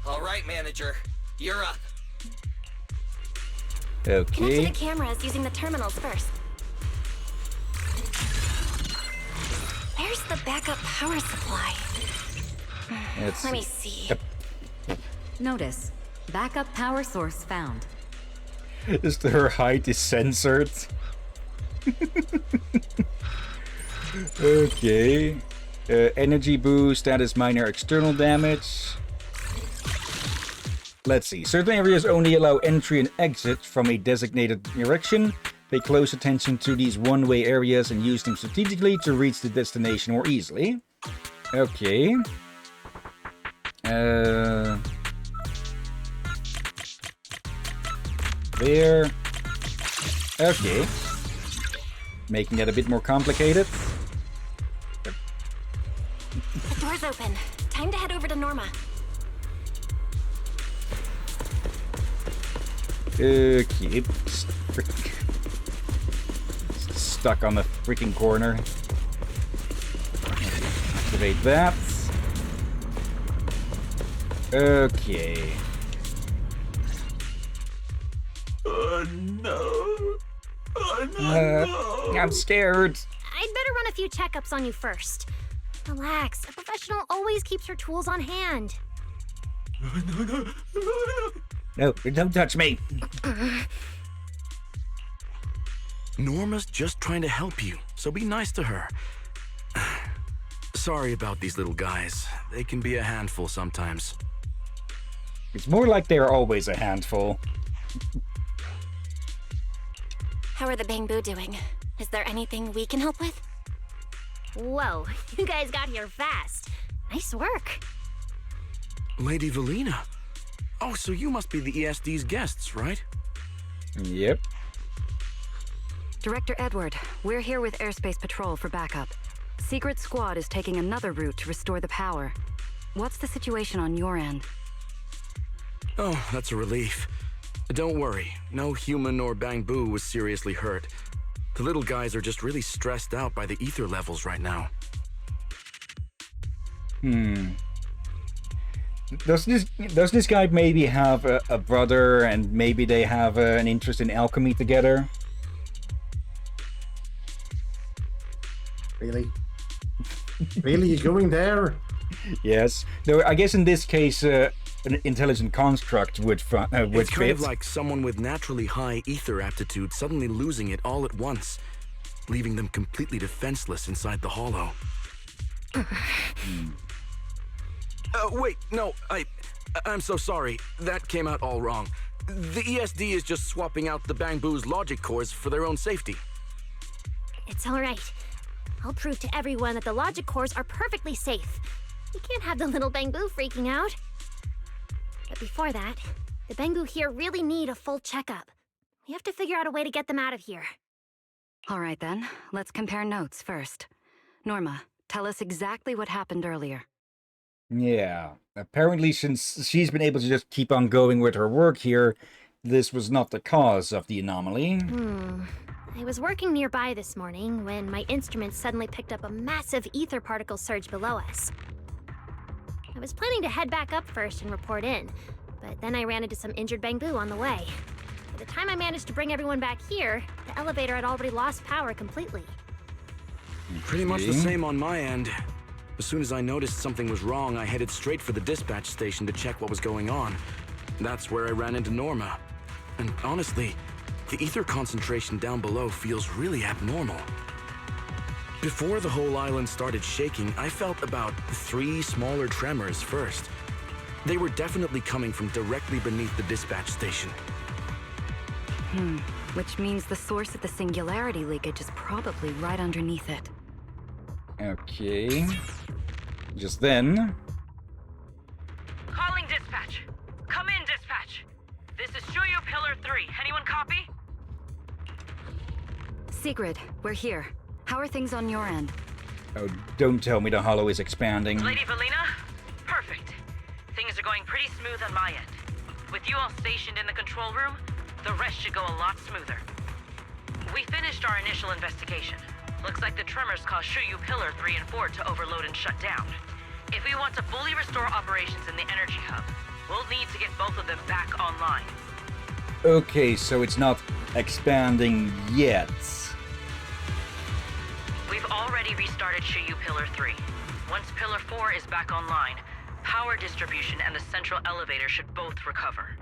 All right, manager. You're up. Connect to Okay. the cameras using the terminals first. Where's the backup power supply? Let's Let me see. see. Notice, backup power source found. Just her height is censored. Okay. Energy boost, that is minor external damage. Let's see. Certain areas only allow entry and exit from a designated direction. Pay close attention to these one-way areas and use them strategically to reach the destination more easily. Okay. There. Okay. Making that a bit more complicated. The door's open. Time to head over to Norma. Okay. It's stuck on the freaking corner. Activate that. Okay. No. I'm scared. I'd better run a few checkups on you first. Relax. A professional always keeps her tools on hand. No, don't touch me. Norma's just trying to help you, so be nice to her. Sorry about these little guys. They can be a handful sometimes. It's more like they're always a handful. How are the Bangbu doing? Is there anything we can help with? Whoa, you guys got here fast. Nice work. Lady Valina. Oh, so you must be the ESD's guests, right? Yep. Director Edward, we're here with Airspace Patrol for backup. Secret Squad is taking another route to restore the power. What's the situation on your end? Oh, that's a relief. Don't worry, no human or Bangbu was seriously hurt. The little guys are just really stressed out by the ether levels right now. Does this guy maybe have a brother and maybe they have an interest in alchemy together? Really? Really? You're going there? Yes. No, I guess in this case, an intelligent construct would It's fit. kind of like someone with naturally high ether aptitude suddenly losing it all at once, leaving them completely defenseless inside the hollow. Wait, no, I'm so sorry. That came out all wrong. The ESD is just swapping out the Bangbu's logic cores for their own safety. It's all right. I'll prove to everyone that the logic cores are perfectly safe. We can't have the little Bangbu freaking out. But before that, the Bangbu here really need a full checkup. We have to figure out a way to get them out of here. All right then, let's compare notes first. Norma, tell us exactly what happened earlier. Yeah. Apparently, since she's been able to just keep on going with her work here, this was not the cause of the anomaly. I was working nearby this morning when my instruments suddenly picked up a massive ether particle surge below us. I was planning to head back up first and report in, but then I ran into some injured Bangbu on the way. By the time I managed to bring everyone back here, the elevator had already lost power completely. Pretty much the same on my end. As soon as I noticed something was wrong, I headed straight for the dispatch station to check what was going on. That's where I ran into Norma. And honestly, the ether concentration down below feels really abnormal. Before the whole island started shaking, I felt about 3 smaller tremors first. They were definitely coming from directly beneath the dispatch station. Which means the source of the singularity leakage is probably right underneath it. Okay. Just then. Calling dispatch. Come in, dispatch. This is Shuyu Pillar 3. Anyone copy? Sigrid, we're here. How are things on your end? Oh, don't tell me the hollow is expanding. Lady Valina? Perfect. Things are going pretty smooth on my end. With you all stationed in the control room, the rest should go a lot smoother. We finished our initial investigation. Looks like the tremors caused Shuyu Pillar 3 and 4 to overload and shut down. If we want to fully restore operations in the energy hub, We'll need to get both of them back online. Okay, so it's not expanding yet. We've already restarted Shiyu Pillar 3. Once Pillar 4 is back online, power distribution and the central elevator should both recover.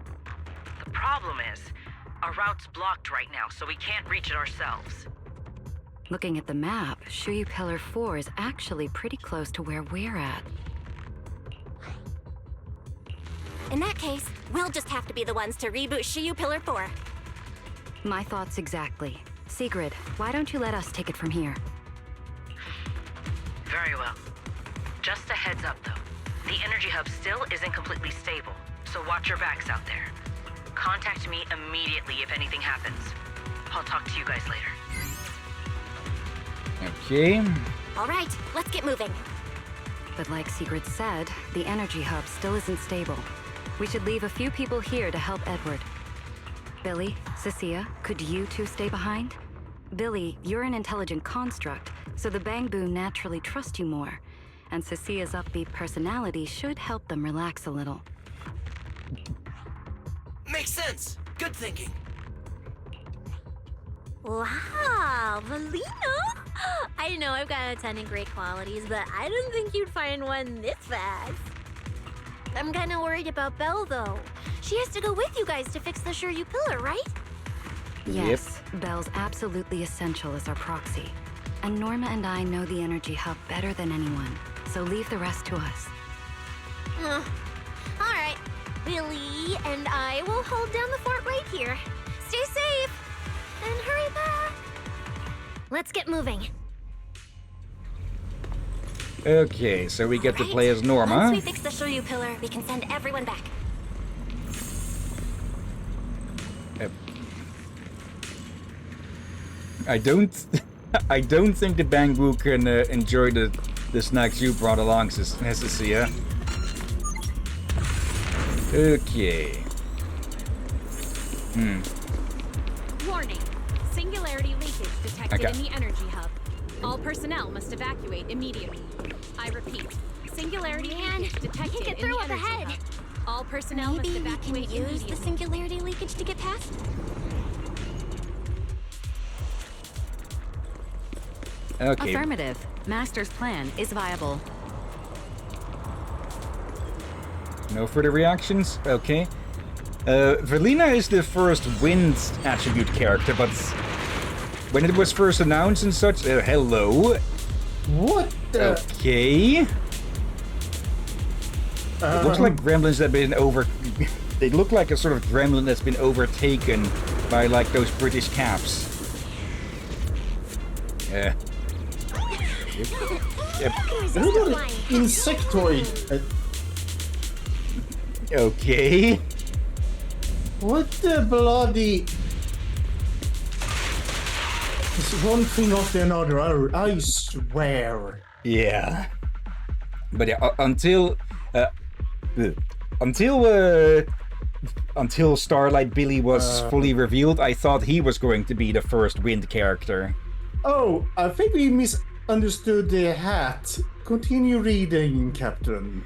The problem is, our route's blocked right now, so we can't reach it ourselves. Looking at the map, Shiyu Pillar 4 is actually pretty close to where we're at. In that case, we'll just have to be the ones to reboot Shiyu Pillar 4. My thoughts exactly. Sigrid, why don't you let us take it from here? Very well. Just a heads up, though. The energy hub still isn't completely stable, so watch your backs out there. Contact me immediately if anything happens. I'll talk to you guys later. Okay. All right, let's get moving. But like Sigrid said, the energy hub still isn't stable. We should leave a few people here to help Edward. Billy, Cecilia, could you two stay behind? Billy, you're an intelligent construct, so the Bangbu naturally trust you more. And Cecilia's upbeat personality should help them relax a little. Makes sense. Good thinking. Wow, Valino! I know I've got a ton of great qualities, but I didn't think you'd find one this fast. I'm kind of worried about Belle, though. She has to go with you guys to fix the Shiryu Pillar, right? Yes, Belle's absolutely essential as our proxy. And Norma and I know the energy hub better than anyone, so leave the rest to us. All right. Billy and I will hold down the fort right here. Stay safe! And hurry back! Let's get moving. Okay, so we get to play as Once Norma. we fix the Shiryu Pillar, we can send everyone back. I don't think the Bangbu can enjoy the snacks you brought along, Cecilia. Okay. Warning. Singularity leakage detected Okay. in the energy hub. All personnel must evacuate immediately. I repeat. Singularity leakage detected can't get in through the up energy ahead. hub. All personnel Maybe must we can evacuate use immediately. the singularity leakage to get past? Okay. Affirmative. Master's plan is viable. No further reactions? Okay. Verlina is the first wind attribute character, but when it was first announced and such, hello. What the? Okay. It looks like gremlins that have been they look like a sort of gremlin that's been overtaken by like those British caps. Yeah. Yep. Really insectoid. Okay. What the bloody? It's one thing after another. I swear. Yeah. But yeah, until Starlight Billy was fully revealed, I thought he was going to be the first wind character. Oh, I think we misunderstood the hat. Continue reading, Captain.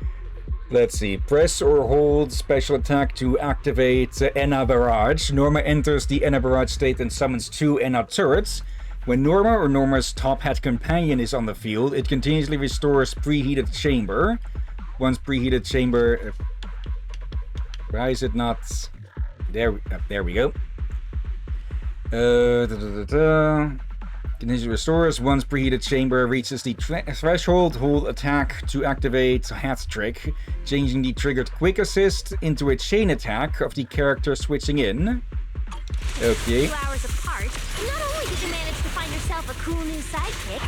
Let's see. Press or hold special attack to activate Enna Barrage. Norma enters the Enna Barrage state and summons 2 Enna turrets. When Norma or Norma's top hat companion is on the field, it continuously restores preheated chamber. Once preheated chamber... why is it not... There we go. Continuously restores. Once preheated chamber reaches the threshold, hold attack to activate hat trick, changing the triggered quick assist into a chain attack of the character switching in. Okay. 2 hours apart, not only did you manage to find yourself a cool new sidekick,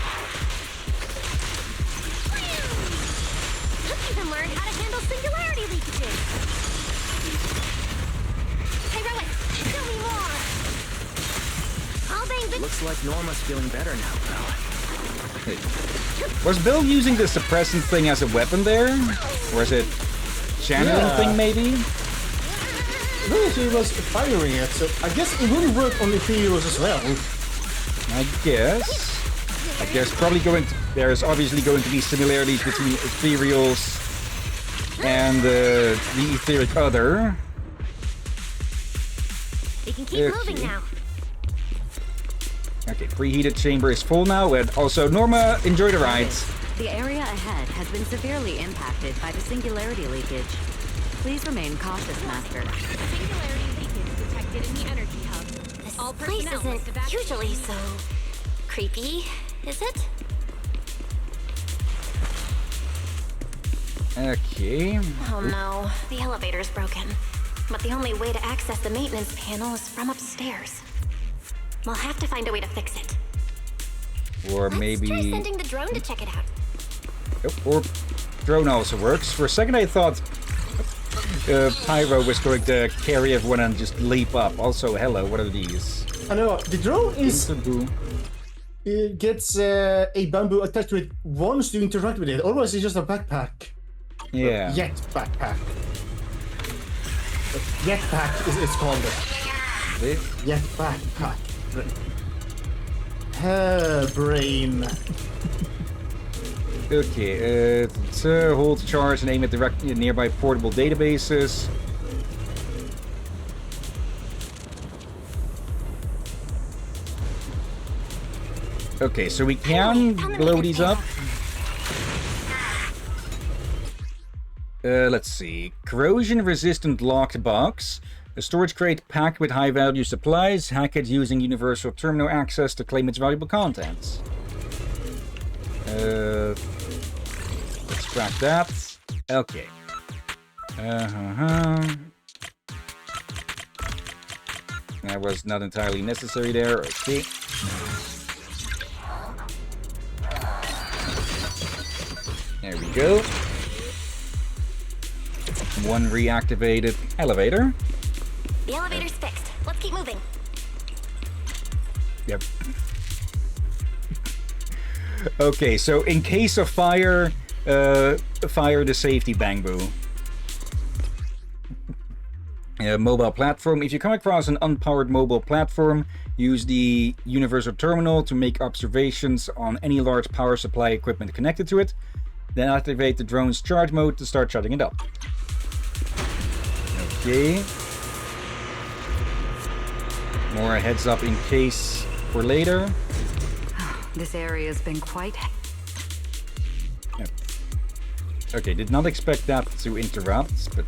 you even learned how to handle singularity leakages. Hey, Rowan, tell me more. I'll bang the... Looks like Norma's feeling better now, pal. Was Bill using the suppressant thing as a weapon there? Or is it channeling thing maybe? No, she was firing it, so I guess it would work on the heroes as well. I guess probably there's obviously going to be similarities between ethereals And the etheric other. We can keep moving now. Okay, preheated chamber is full now, and also Norma, enjoy the rides. The area ahead has been severely impacted by the singularity leakage. Please remain cautious, Master. Singularity leakage detected in the energy hub. This All place personnel isn't must evacuate. usually so creepy, is it? Okay. Oh no, the elevator's broken. But the only way to access the maintenance panel is from upstairs. We'll have to find a way to fix it. Or Try maybe... sending the drone to check it out. Or drone also works. For a second I thought Pyro was going to carry everyone and just leap up. Also, hello, what are these? I know, the drone is... It gets a bamboo attached to it once you interact with it, otherwise it's just a backpack. Yeah. Jet backpack. Jetpack is it's called. Jet backpack. Brain. Okay, hold charge and aim at nearby portable databases. Okay, so we can blow these up. Let's see. Corrosion-resistant locked box. A storage crate packed with high-value supplies. Hack it using universal terminal access to claim its valuable contents. Let's crack that. Okay. That was not entirely necessary there. Okay. There we go. One reactivated elevator. The elevator's fixed. Let's keep moving. Yep. Okay, so in case of fire, fire the safety bamboo. Mobile platform. If you come across an unpowered mobile platform, use the universal terminal to make observations on any large power supply equipment connected to it. Then activate the drone's charge mode to start charging it up. Okay. More heads up in case for later. This area has been quite... Yep. Okay, did not expect that to interrupt, but...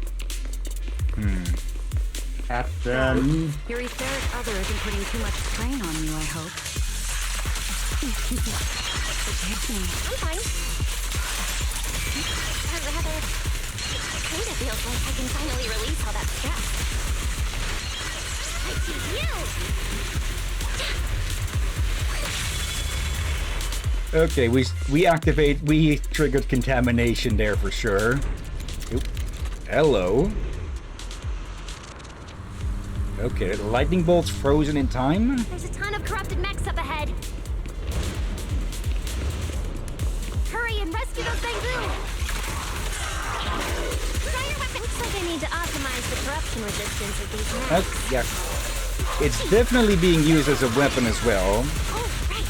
Captain. Your etheric other isn't putting too much strain on you, I hope. I'm fine. It kinda feels like I can finally release all that stress. I see you! Okay, we triggered contamination there for sure. Oop. Hello. Okay, lightning bolts frozen in time. There's a ton of corrupted mechs up ahead. Hurry and rescue those bamboo! Try your weapon. Looks like I need to optimize the corruption resistance of these mechs. Yeah. It's definitely being used as a weapon as well. Oh, right.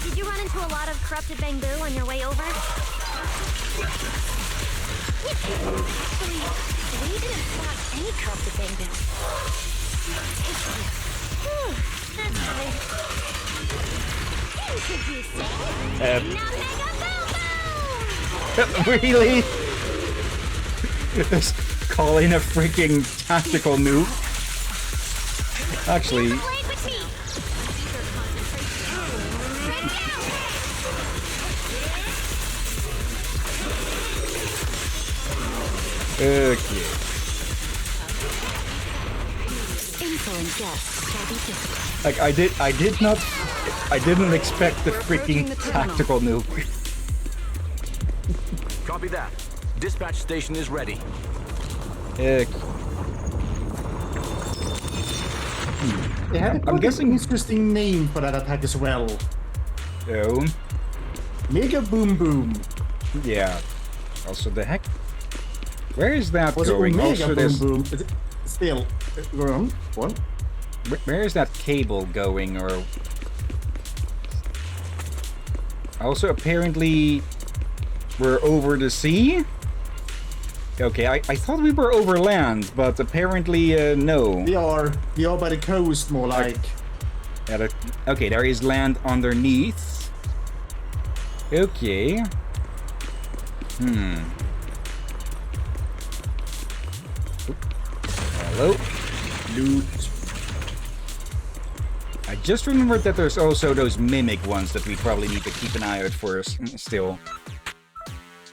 Did you run into a lot of corrupted bamboo on your way over? Actually, we didn't spot any corrupted bamboo. Whew, that's right. Introducing Really? Just call in a freaking tactical nuke. Actually... Okay. Like I didn't expect the freaking tactical nuke. Copy that. Dispatch station is ready. They had I'm guessing an interesting name for that attack as well. Oh. Mega Boom Boom. Yeah. Also, the heck? Where is that Was going? It Omega Also, Boom Boom. Is it still go on. What? Where is that cable going? Or also, apparently, we're over the sea. Okay, I thought we were over land, but apparently no. We are by the coast, more like. Okay, there is land underneath. Okay. Hello? Loot. I just remembered that there's also those mimic ones that we probably need to keep an eye out for still.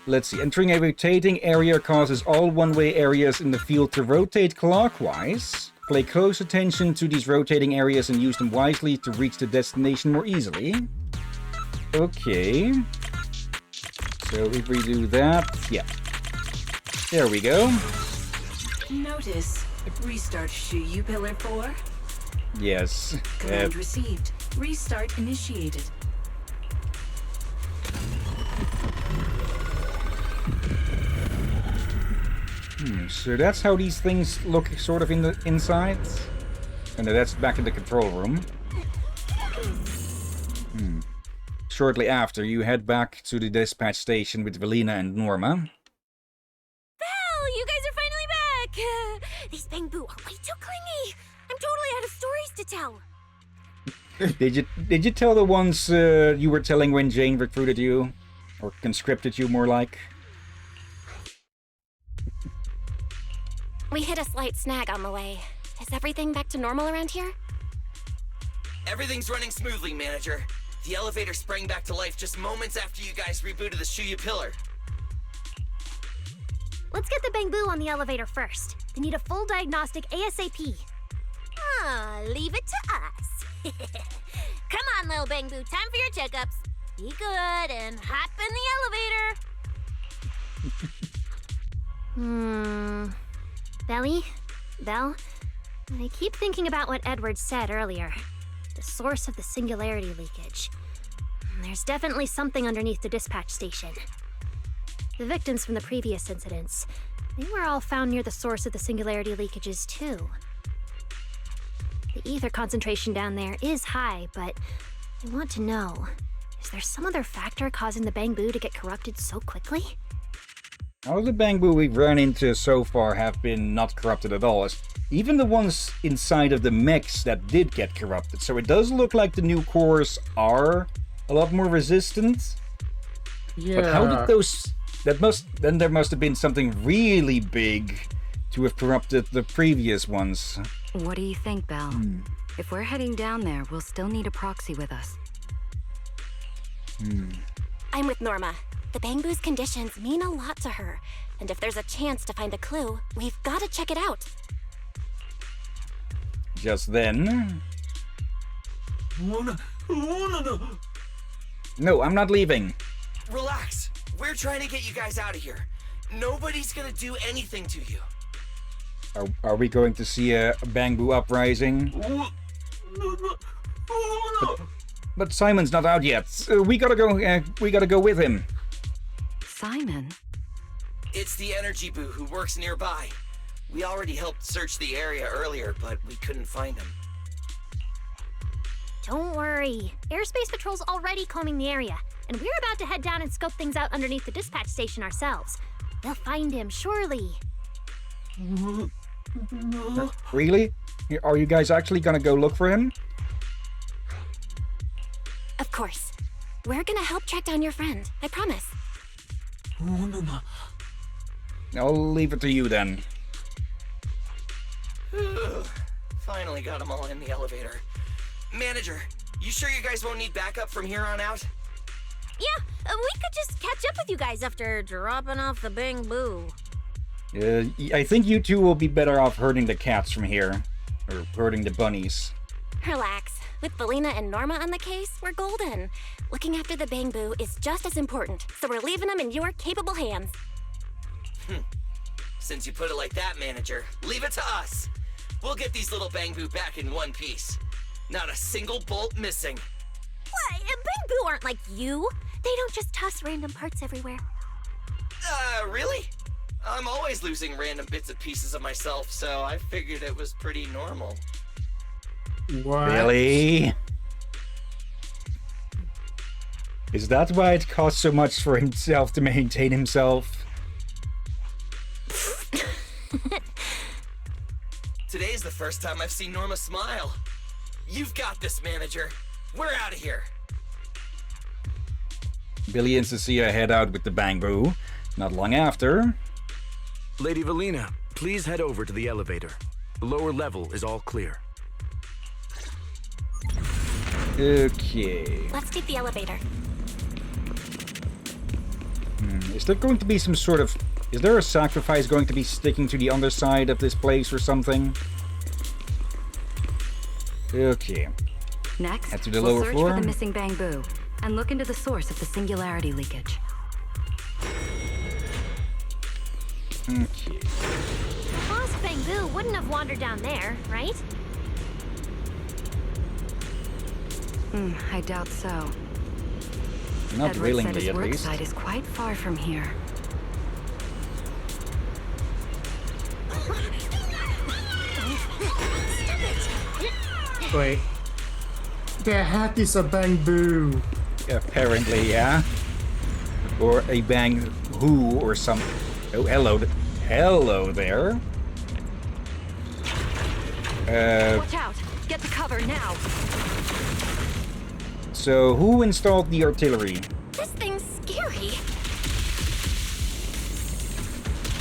Let's see. Entering a rotating area causes all one-way areas in the field to rotate clockwise. Pay close attention to these rotating areas and use them wisely to reach the destination more easily. Okay. So if we do that, yeah. There we go. Notice. Restart Shuyu Pillar 4. Yes. Command received. Restart initiated. So that's how these things look sort of in the inside. And that's back in the control room. Shortly after, you head back to the dispatch station with Velina and Norma. Val, you guys are finally back! These Bangbu are way too clingy! I'm totally out of stories to tell! Did you tell the ones you were telling when Jane recruited you? Or conscripted you, more like? We hit a slight snag on the way. Is everything back to normal around here? Everything's running smoothly, Manager. The elevator sprang back to life just moments after you guys rebooted the Shuyu Pillar. Let's get the Bangbu on the elevator first. They need a full diagnostic ASAP. Leave it to us. Come on, little Bangbu, time for your checkups. Be good and hop in the elevator. Belle? I keep thinking about what Edward said earlier. The source of the singularity leakage. There's definitely something underneath the dispatch station. The victims from the previous incidents, they were all found near the source of the singularity leakages too. The ether concentration down there is high, but I want to know, is there some other factor causing the Bangbu to get corrupted so quickly? All the Bangbu we've run into so far have been not corrupted at all. Even the ones inside of the mechs that did get corrupted. So it does look like the new cores are a lot more resistant. Yeah. But how did those... Then there must have been something really big to have corrupted the previous ones. What do you think, Belle? If we're heading down there, we'll still need a proxy with us. I'm with Norma. The Bangbu's conditions mean a lot to her, and if there's a chance to find a clue, we've got to check it out. Just then... No, I'm not leaving. Relax. We're trying to get you guys out of here. Nobody's gonna do anything to you. Are we going to see a Bangbu uprising? But Simon's not out yet. We gotta go with him. Simon? It's the energy boo who works nearby. We already helped search the area earlier, but we couldn't find him. Don't worry. Airspace Patrol's already combing the area, and we're about to head down and scope things out underneath the dispatch station ourselves. They'll find him, surely. Really? Are you guys actually gonna go look for him? Of course. We're gonna help track down your friend, I promise. I'll leave it to you then. Finally got them all in the elevator. Manager, you sure you guys won't need backup from here on out? Yeah, we could just catch up with you guys after dropping off the Bangbu. I think you two will be better off herding the cats from here. Or herding the bunnies. Relax. With Velina and Norma on the case, we're golden. Looking after the Bangbu is just as important, so we're leaving them in your capable hands. Since you put it like that, Manager, leave it to us. We'll get these little Bangbu back in one piece. Not a single bolt missing. What? Bangbu aren't like you. They don't just toss random parts everywhere. Really? I'm always losing random bits and pieces of myself, so I figured it was pretty normal. What? Really? Is that why it costs so much for himself to maintain himself? first time I've seen Norma smile. You've got this, manager. We're out of here. Billy and Cecilia head out with the bamboo. Not long after. Lady Valina, please head over to the elevator. The lower level is all clear. Okay. Let's take the elevator. Is there going to be some sort of... Is there a sacrifice going to be sticking to the underside of this place or something? Okay. Next, Head to the we'll lower search floor. for the missing bamboo and look into the source of the singularity leakage. Okay. Lost bamboo wouldn't have wandered down there, right? I doubt so. Not Edward said willingly, his at work least. site is quite far from here. Wait. Their hat is a bamboo. Apparently, yeah. Or a bang-hoo or some... Oh, hello. Hello there. Watch out! Get to cover now! So, who installed the artillery? This thing's scary.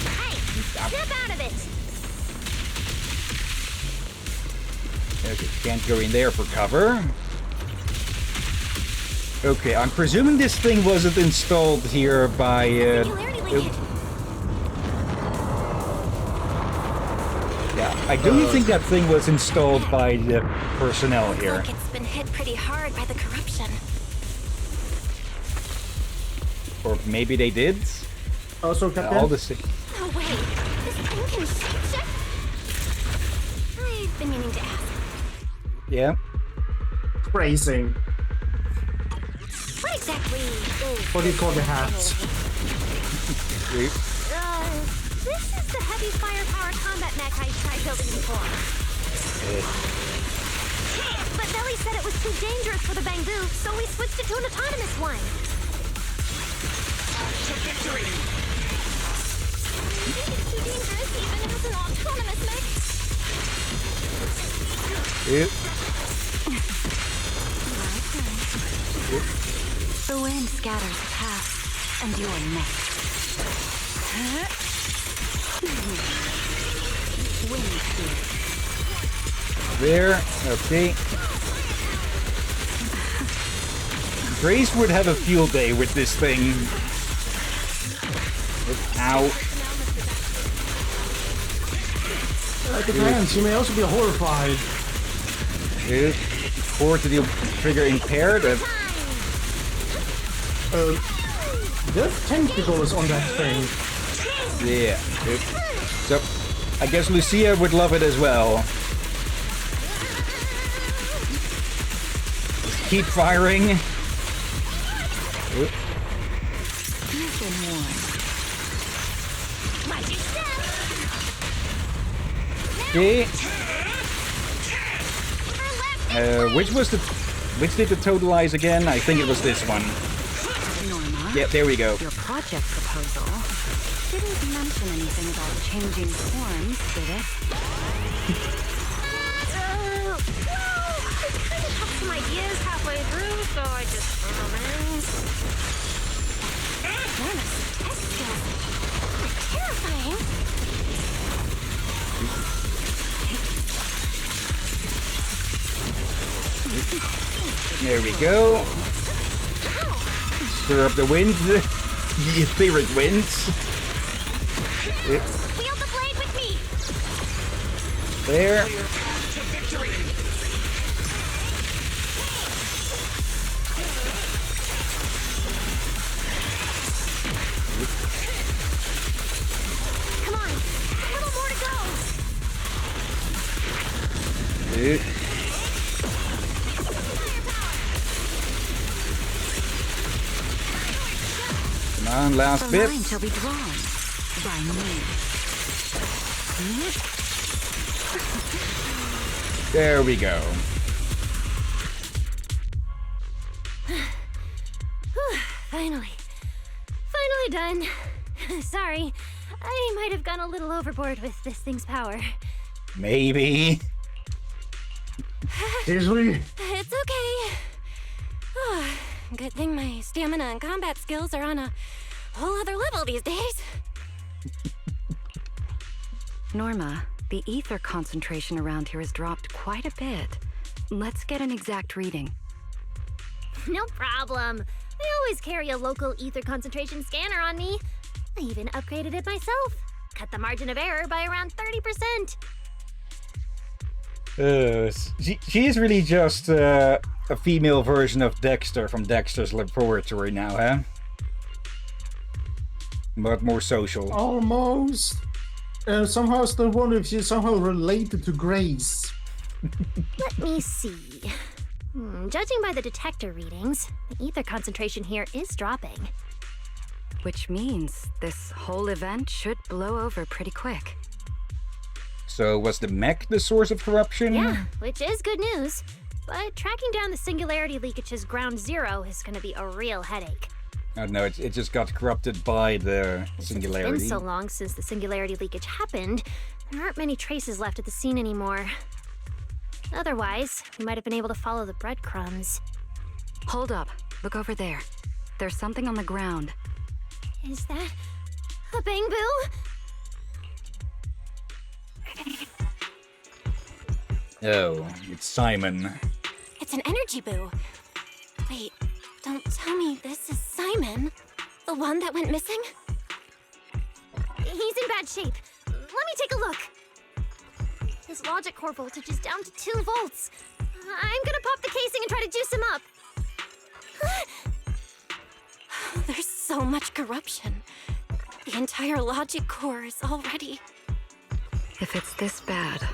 Hey! Snap out of it! Okay, can't go in there for cover. Okay, I'm presuming this thing wasn't installed here by... Yeah, I don't think that thing was installed by the personnel here. Looks like it's been hit pretty hard by the corruption. Or maybe they did? Also, Captain? All the same. No way. This thing can shapeshift? I've been meaning to ask. Yeah. Crazy. What exactly is... What do you call the hats? This is the heavy firepower combat mech I tried building before. But Belly said it was too dangerous for the bamboo, so we switched it to an autonomous one. To victory! I think it's too dangerous even if it's an autonomous mech. The wind scatters past, and you are next. Wind speed. There, okay. Grace would have a field day with this thing. Ow. It depends, you may also be horrified. Or to the trigger impaired. There's tentacles on that thing. Yeah. So, I guess Lucia would love it as well. Just keep firing. Okay. Which did the totalize again? I think it was this one. Norma, Yeah, there we go. your project proposal didn't mention anything about changing forms, did it? No! I kind of have some ideas halfway through, so I just threw them in. Enormous tech skills. Terrifying. There we go. Stir up the wind. The etheric winds. Wield the blade with me! There. To victory! Come on, a little more to go! Come on, last The bit. line shall be drawn by me. There we go. Finally. Finally done. Sorry, I might have gone a little overboard with this thing's power. Maybe. Seriously? It's okay. Oh, good thing my stamina and combat skills are on a whole other level these days. Norma, the ether concentration around here has dropped quite a bit. Let's get an exact reading. No problem. I always carry a local ether concentration scanner on me. I even upgraded it myself. Cut the margin of error by around 30%. She is really just a female version of Dexter from Dexter's Laboratory now, huh? But more social. Almost. Somehow I still wonder if she's somehow related to Grace. Let me see. Judging by the detector readings, the ether concentration here is dropping. Which means this whole event should blow over pretty quick. So was the mech the source of corruption? Yeah, which is good news. But tracking down the singularity leakage's ground zero is going to be a real headache. Oh no, it just got corrupted by the singularity. It's been so long since the singularity leakage happened, there aren't many traces left at the scene anymore. Otherwise, we might have been able to follow the breadcrumbs. Hold up. Look over there. There's something on the ground. Is that a bamboo? Oh, it's Simon. It's an energy boo. Wait, don't tell me this is Simon, the one that went missing? He's in bad shape. Let me take a look. His logic core voltage is down to 2 volts. I'm gonna pop the casing and try to juice him up. There's so much corruption. The entire logic core is already... If it's this bad,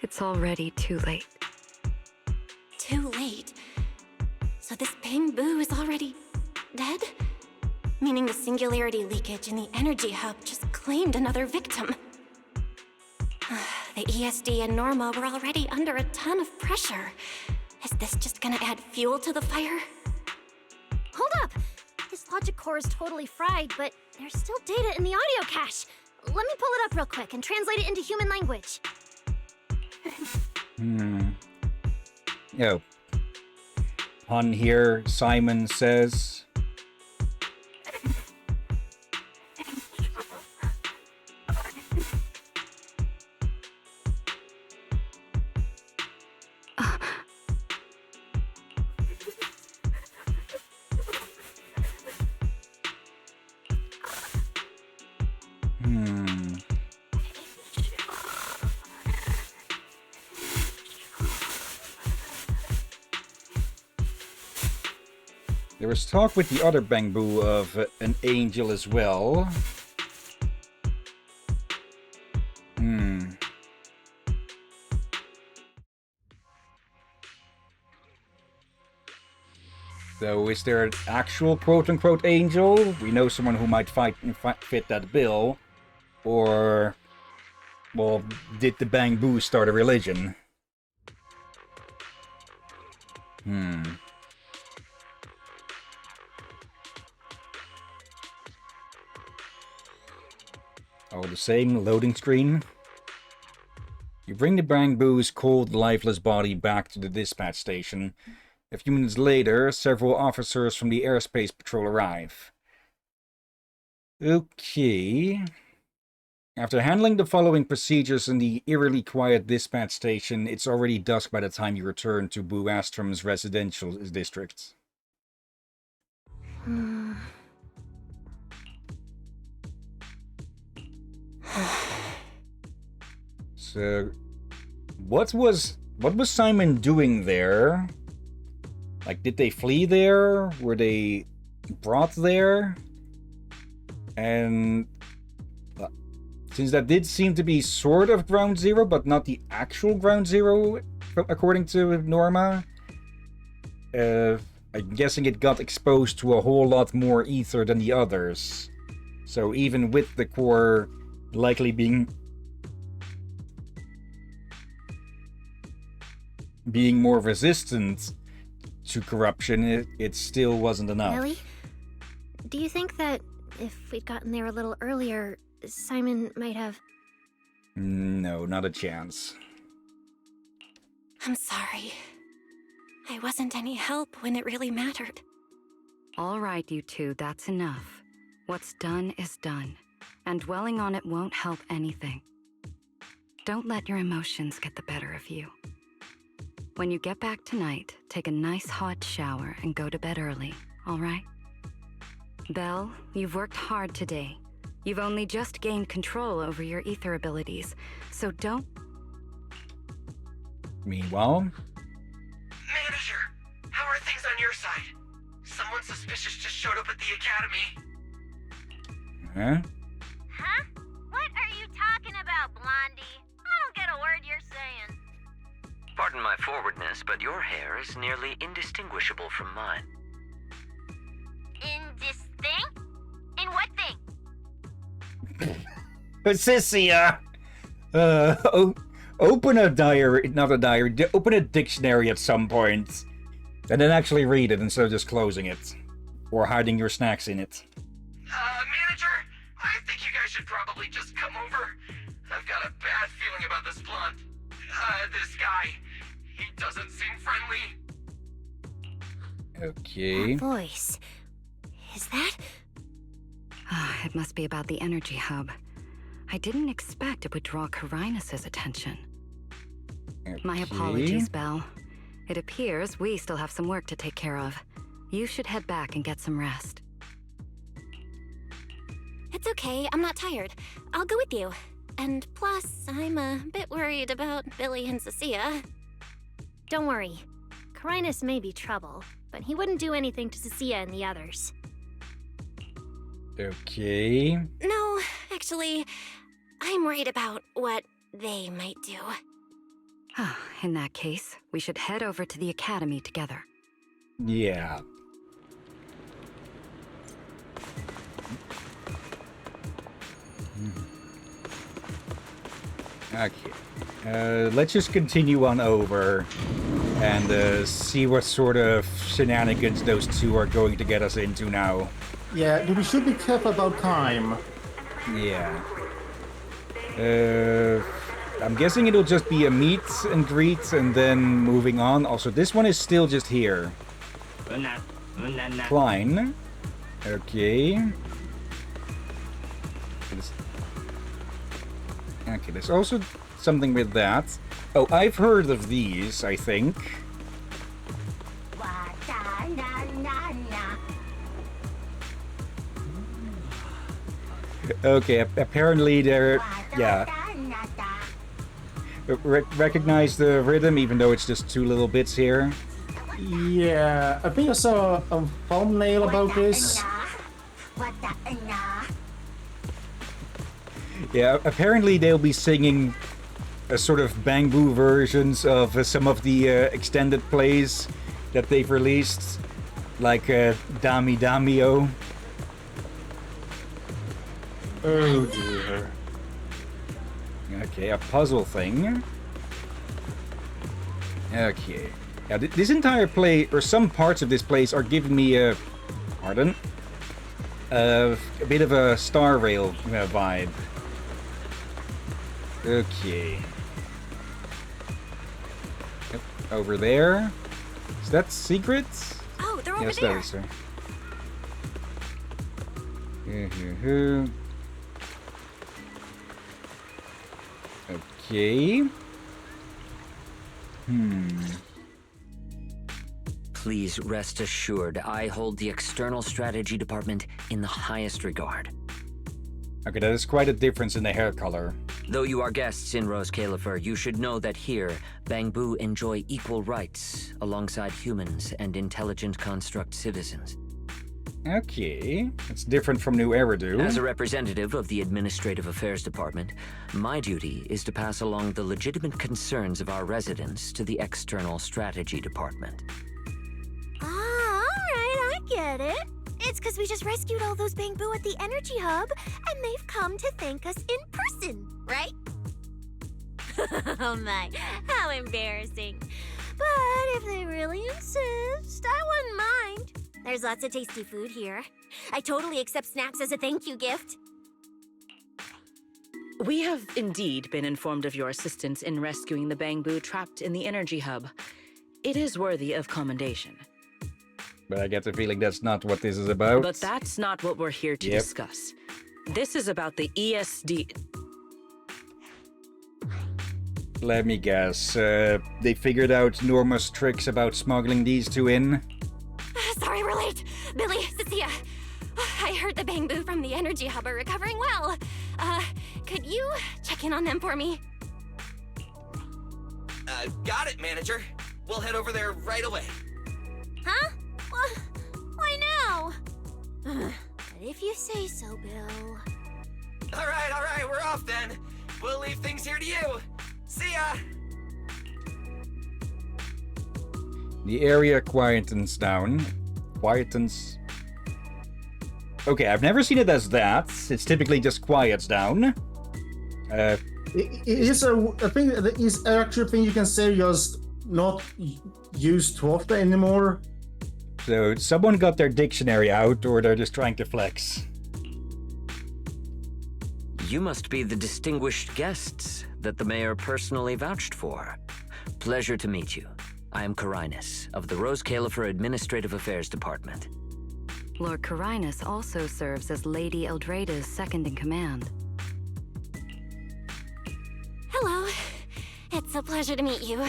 it's already too late. Too late? So this bamboo is already dead? Meaning the singularity leakage in the energy hub just claimed another victim. The ESD and Norma were already under a ton of pressure. Is this just gonna add fuel to the fire? Hold up! His logic core is totally fried, but there's still data in the audio cache. Let me pull it up real quick and translate it into human language. Oh. On here, Simon says... There was talk with the other bamboo of an angel as well. So is there an actual quote-unquote angel? We know someone who might fit that bill. Or, well, did the bamboo start a religion? Oh, the same loading screen. You bring the bamboo's cold, lifeless body back to the dispatch station. A few minutes later, several officers from the airspace patrol arrive. Okay. After handling the following procedures in the eerily quiet dispatch station, it's already dusk by the time you return to Boo Astrom's residential district. So, what was Simon doing there? Like, did they flee there? Were they brought there? And since that did seem to be sort of Ground Zero, but not the actual Ground Zero, according to Norma, I'm guessing it got exposed to a whole lot more ether than the others. So even with the core likely being more resistant to corruption, it still wasn't enough. Really? Do you think that if we'd gotten there a little earlier, Simon might have... No, not a chance. I'm sorry. I wasn't any help when it really mattered. All right, you two, that's enough. What's done is done, and dwelling on it won't help anything. Don't let your emotions get the better of you. When you get back tonight, take a nice hot shower and go to bed early, all right? Belle, you've worked hard today. You've only just gained control over your ether abilities, so don't... Meanwhile... Manager, how are things on your side? Someone suspicious just showed up at the academy. Huh? Huh? What are you talking about, Blondie? I don't get a word you're saying. Pardon my forwardness, but your hair is nearly indistinguishable from mine. In this thing? In what thing? Cynthia! Open a diary, not a diary, open a dictionary at some point. And then actually read it instead of just closing it. Or hiding your snacks in it. Manager, I think you guys should probably just come over. I've got a bad feeling about this blonde. This guy. He doesn't seem friendly. Okay. That voice. Is that? It must be about the energy hub. I didn't expect it would draw Carinus' attention. Okay. My apologies, Belle. It appears we still have some work to take care of. You should head back and get some rest. It's okay, I'm not tired. I'll go with you. And plus, I'm a bit worried about Billy and Cecilia. Don't worry. Carinus may be trouble, but he wouldn't do anything to Cecilia and the others. Okay. No, actually, I'm worried about what they might do. In that case, we should head over to the academy together. Yeah. Okay. Let's just continue on over and see what sort of shenanigans those two are going to get us into now. Yeah, we should be careful about time. Yeah. I'm guessing it'll just be a meet and greet and then moving on. Also, this one is still just here. Klein. Okay. Okay, there's also something with that. Oh, I've heard of these, I think. Okay, apparently they're... yeah. Recognize the rhythm, even though it's just two little bits here. Yeah, I think I saw a thumbnail about this. Yeah, apparently they'll be singing a sort of Bangbu versions of some of the extended plays that they've released, like Dami Damio. Oh dear. Okay, a puzzle thing. Okay. Yeah, this entire play, or some parts of this place, are giving me a... pardon? A bit of a Star Rail vibe. Okay. Yep, over there. Is that secrets? Oh, they're over yes, there. That is, sir. Okay. Please rest assured, I hold the External Strategy Department in the highest regard. Okay, that is quite a difference in the hair color. Though you are guests in Rose Califer, you should know that here, Bangbu enjoy equal rights alongside humans and intelligent construct citizens. Okay, it's different from New Eridu. As a representative of the Administrative Affairs Department, my duty is to pass along the legitimate concerns of our residents to the External Strategy Department. Ah, alright, I get it. It's because we just rescued all those Bangbu at the Energy Hub, and they've come to thank us in person, right? Oh my, how embarrassing. But if they really insist, I wouldn't mind. There's lots of tasty food here. I totally accept snacks as a thank you gift. We have indeed been informed of your assistance in rescuing the Bangbu trapped in the energy hub. It is worthy of commendation. But I get the feeling that's not what this is about. But that's not what we're here to discuss. This is about the ESD... Let me guess. They figured out Norma's tricks about smuggling these two in? Sorry we're late. Billy, Cecilia. I heard the Bangbu from the energy hub are recovering well. Could you check in on them for me? Got it, manager. We'll head over there right away. Huh? Why now? But if you say so, Bill. All right, we're off then. We'll leave things here to you. See ya! The area quietens down. Quietens... Okay, I've never seen it as that. It's typically just quiets down. It is a thing that is actually a thing you can say just not used too often anymore. So someone got their dictionary out, or they're just trying to flex. You must be the distinguished guests that the mayor personally vouched for. Pleasure to meet you. I am Carinus, of the Rose Califer Administrative Affairs Department. Lord Carinus also serves as Lady Eldrada's second-in-command. Hello. It's a pleasure to meet you.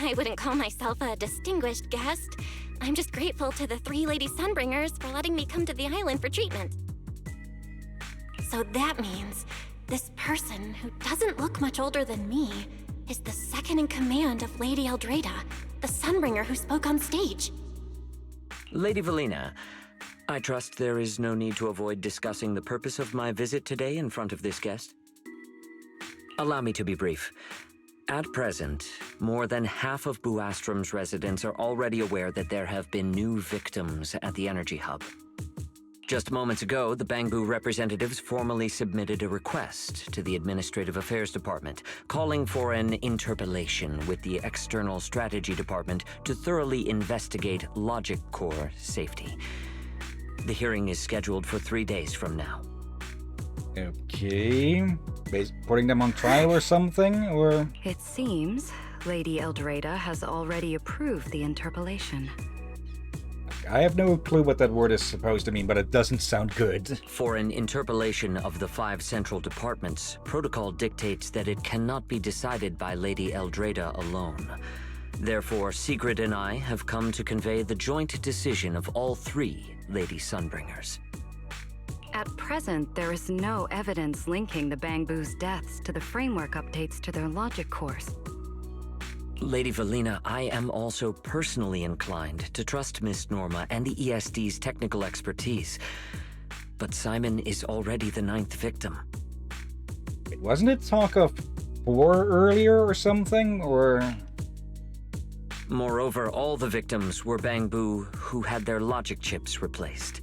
I wouldn't call myself a distinguished guest. I'm just grateful to the 3 Lady Sunbringers for letting me come to the island for treatment. So that means this person, who doesn't look much older than me, is the second-in-command of Lady Eldrada, the Sunbringer who spoke on stage. Lady Valina, I trust there is no need to avoid discussing the purpose of my visit today in front of this guest. Allow me to be brief. At present, more than half of Buastrom's residents are already aware that there have been new victims at the energy hub. Just moments ago, the Bangbu representatives formally submitted a request to the Administrative Affairs Department, calling for an interpellation with the External Strategy Department to thoroughly investigate Logic Core safety. The hearing is scheduled for 3 days from now. Okay. Putting them on trial or something, or...? It seems Lady Eldrada has already approved the interpellation. I have no clue what that word is supposed to mean, but it doesn't sound good. For an interpellation of the 5 central departments, protocol dictates that it cannot be decided by Lady Eldrada alone. Therefore, Sigrid and I have come to convey the joint decision of all 3 Lady Sunbringers. At present, there is no evidence linking the Bangbu's deaths to the framework updates to their logic cores. Lady Valina, I am also personally inclined to trust Miss Norma and the ESD's technical expertise. But Simon is already the 9th victim. Wasn't it talk of 4 earlier or something, or...? Moreover, all the victims were Bangbu who had their logic chips replaced.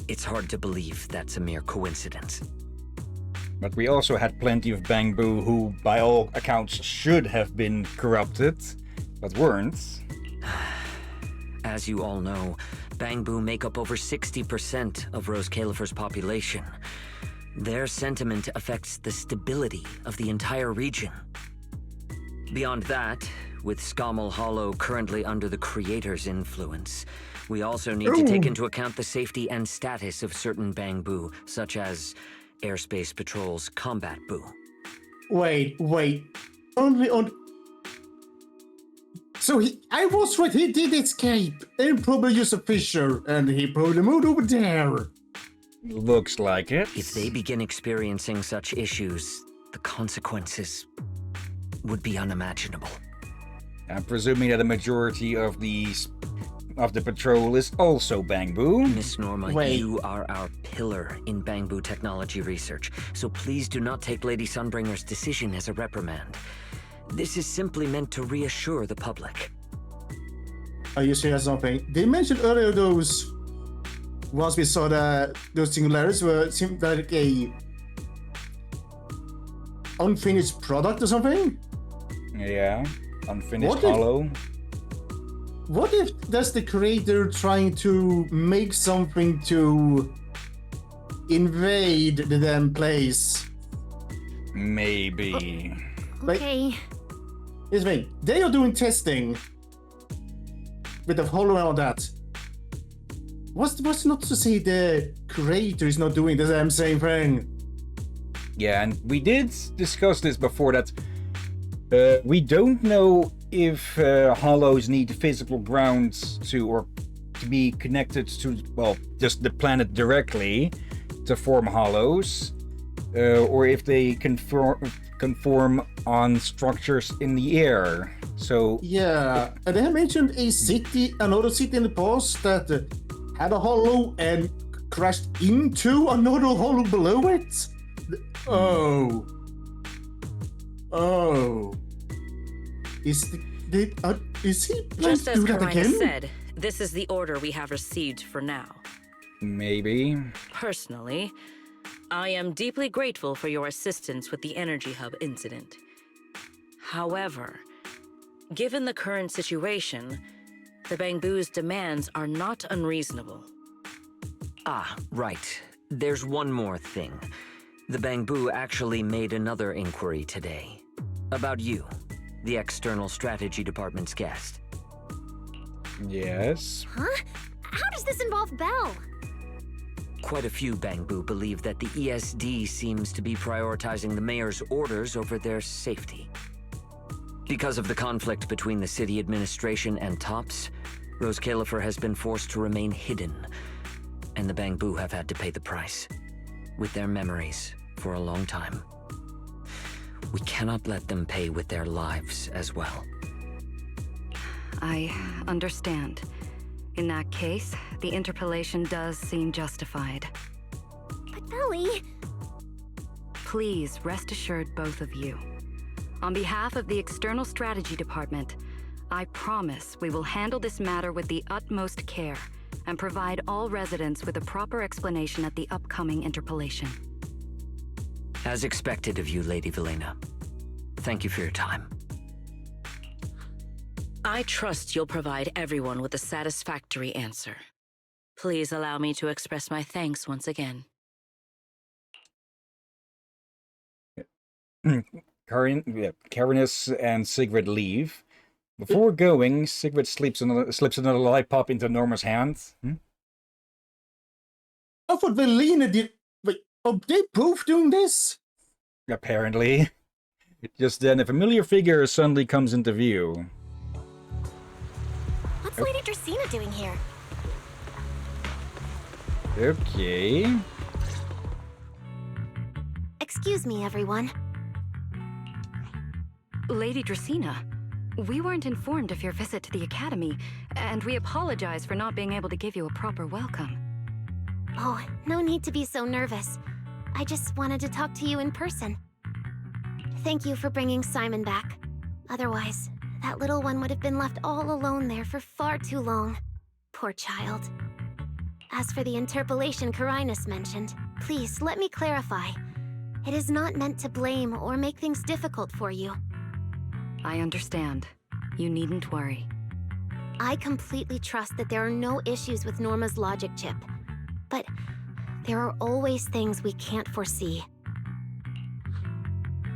It's hard to believe that's a mere coincidence. But we also had plenty of Bangbu who, by all accounts, should have been corrupted, but weren't. As you all know, Bangbu make up over 60% of Rose Califer's population. Their sentiment affects the stability of the entire region. Beyond that, with Scommel Hollow currently under the Creator's influence, we also need to take into account the safety and status of certain Bangbu, such as Airspace Patrol's Combat Bu. Wait. Only on... So I was right, he did escape, and probably used a fisher, and he probably moved over there. Looks like it. If they begin experiencing such issues, the consequences would be unimaginable. I'm presuming that a majority of the patrol is also Bangbu. Miss Norma, you are our pillar in Bangbu technology research, so please do not take Lady Sunbringer's decision as a reprimand. This is simply meant to reassure the public. Are you saying something? They mentioned earlier those... Once we saw those singularities seemed like a... unfinished product or something? Yeah, unfinished hollow. What if that's the creator trying to make something to invade the damn place? Maybe. Okay. Here's me. They are doing testing with the hollow and all that. What's not to say the creator is not doing the same thing? Yeah, and we did discuss this before that we don't know if hollows need physical grounds to be connected to, well, just the planet directly to form hollows, or if they conform on structures in the air. So yeah, and they have mentioned another city in the past that had a hollow and crashed into another hollow below it. Oh. Is he planning Just to as do that Karina again? said, this is the order we have received for now. maybe. Personally, I am deeply grateful for your assistance with the Energy Hub incident. However, given the current situation, the Bangbu's demands are not unreasonable. Ah, right. There's one more thing. The Bangbu actually made another inquiry today. About you, the External Strategy Department's guest. Yes. Huh? How does this involve Belle? Quite a few Bangbu believe that the ESD seems to be prioritizing the mayor's orders over their safety. Because of the conflict between the city administration and TOPS, Rose Califer has been forced to remain hidden, and the Bangbu have had to pay the price, with their memories, for a long time. We cannot let them pay with their lives as well. I understand. In that case, the interpolation does seem justified. But Belly... Please rest assured, both of you. On behalf of the External Strategy Department, I promise we will handle this matter with the utmost care and provide all residents with a proper explanation at the upcoming interpolation. As expected of you, Lady Velena. Thank you for your time. I trust you'll provide everyone with a satisfactory answer. Please allow me to express my thanks once again. Carinus and Sigrid leave. Before going, Sigrid slips another lollipop into Norma's hand. I thought Velena did... Wait, are they both doing this? Apparently. Just then, a familiar figure suddenly comes into view. What's Lady Dracaena doing here? Okay. Excuse me, everyone. Lady Dracaena, we weren't informed of your visit to the Academy, and we apologize for not being able to give you a proper welcome. Oh, no need to be so nervous. I just wanted to talk to you in person. Thank you for bringing Simon back. Otherwise, that little one would have been left all alone there for far too long. Poor child. As for the interpolation Carinus mentioned, please let me clarify. It is not meant to blame or make things difficult for you. I understand. You needn't worry. I completely trust that there are no issues with Norma's logic chip. But there are always things we can't foresee.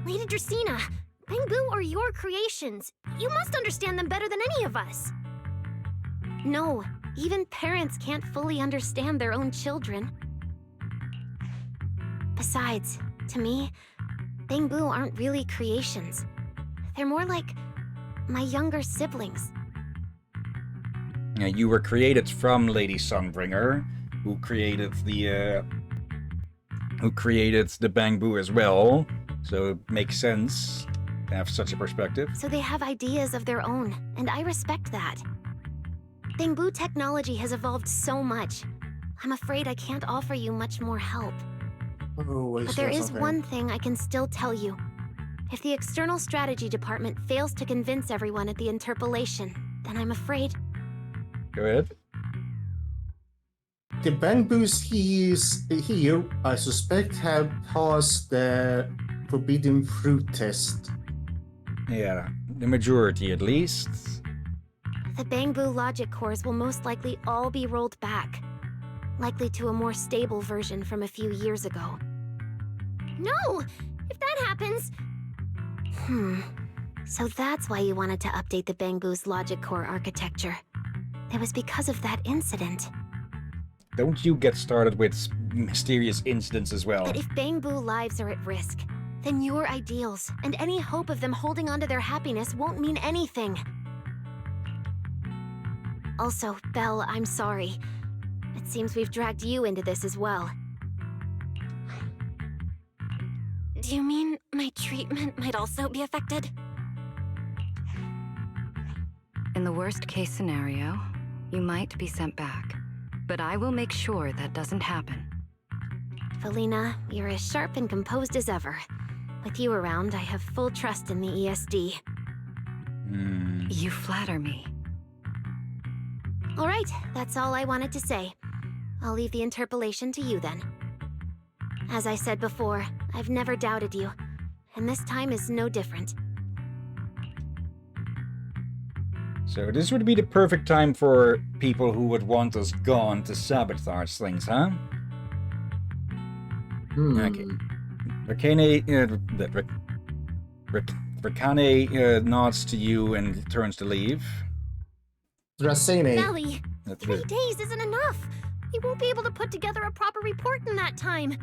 Lady Dracaena, Bangbu are your creations. You must understand them better than any of us. No, even parents can't fully understand their own children. Besides, to me, Bangbu aren't really creations. They're more like my younger siblings. You were created from Lady Sunbringer, who created the Bangbu as well. So it makes sense to have such a perspective. So they have ideas of their own, and I respect that. Bangbu technology has evolved so much. I'm afraid I can't offer you much more help. Oh, but there is one thing I can still tell you. If the External Strategy Department fails to convince everyone at the interpolation, then I'm afraid... Go ahead. The Bangbus here, I suspect, have passed the forbidden fruit test. Yeah, the majority at least. The Bangbu logic cores will most likely all be rolled back. Likely to a more stable version from a few years ago. No! If that that happens... So that's why you wanted to update the Bangbu's logic core architecture. It was because of that incident. Don't you get started with mysterious incidents as well. But if Bangbu lives are at risk, then your ideals and any hope of them holding onto their happiness won't mean anything. Also, Belle, I'm sorry. It seems we've dragged you into this as well. Do you mean my treatment might also be affected? In the worst case scenario, you might be sent back. But I will make sure that doesn't happen. Felina, you're as sharp and composed as ever. With you around, I have full trust in the ESD. You flatter me. All right, that's all I wanted to say. I'll leave the interpolation to you then. As I said before, I've never doubted you, and this time is no different. So this would be the perfect time for people who would want us gone to sabotage things, huh? Okay. Rakane nods to you and turns to leave. Dracene. Belly, 3 days isn't enough. We won't be able to put together a proper report in that time.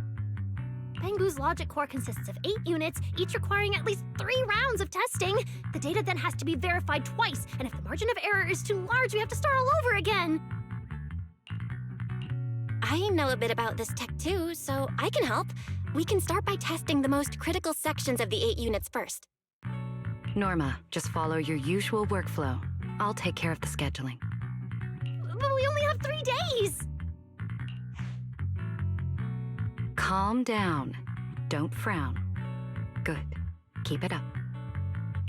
Bangbu's logic core consists of 8 units, each requiring at least 3 rounds of testing. The data then has to be verified twice, and if the margin of error is too large, we have to start all over again. I know a bit about this tech too, so I can help. We can start by testing the most critical sections of the 8 units first. Norma, just follow your usual workflow. I'll take care of the scheduling. But we only have 3 days! Calm down. Don't frown. Good. Keep it up.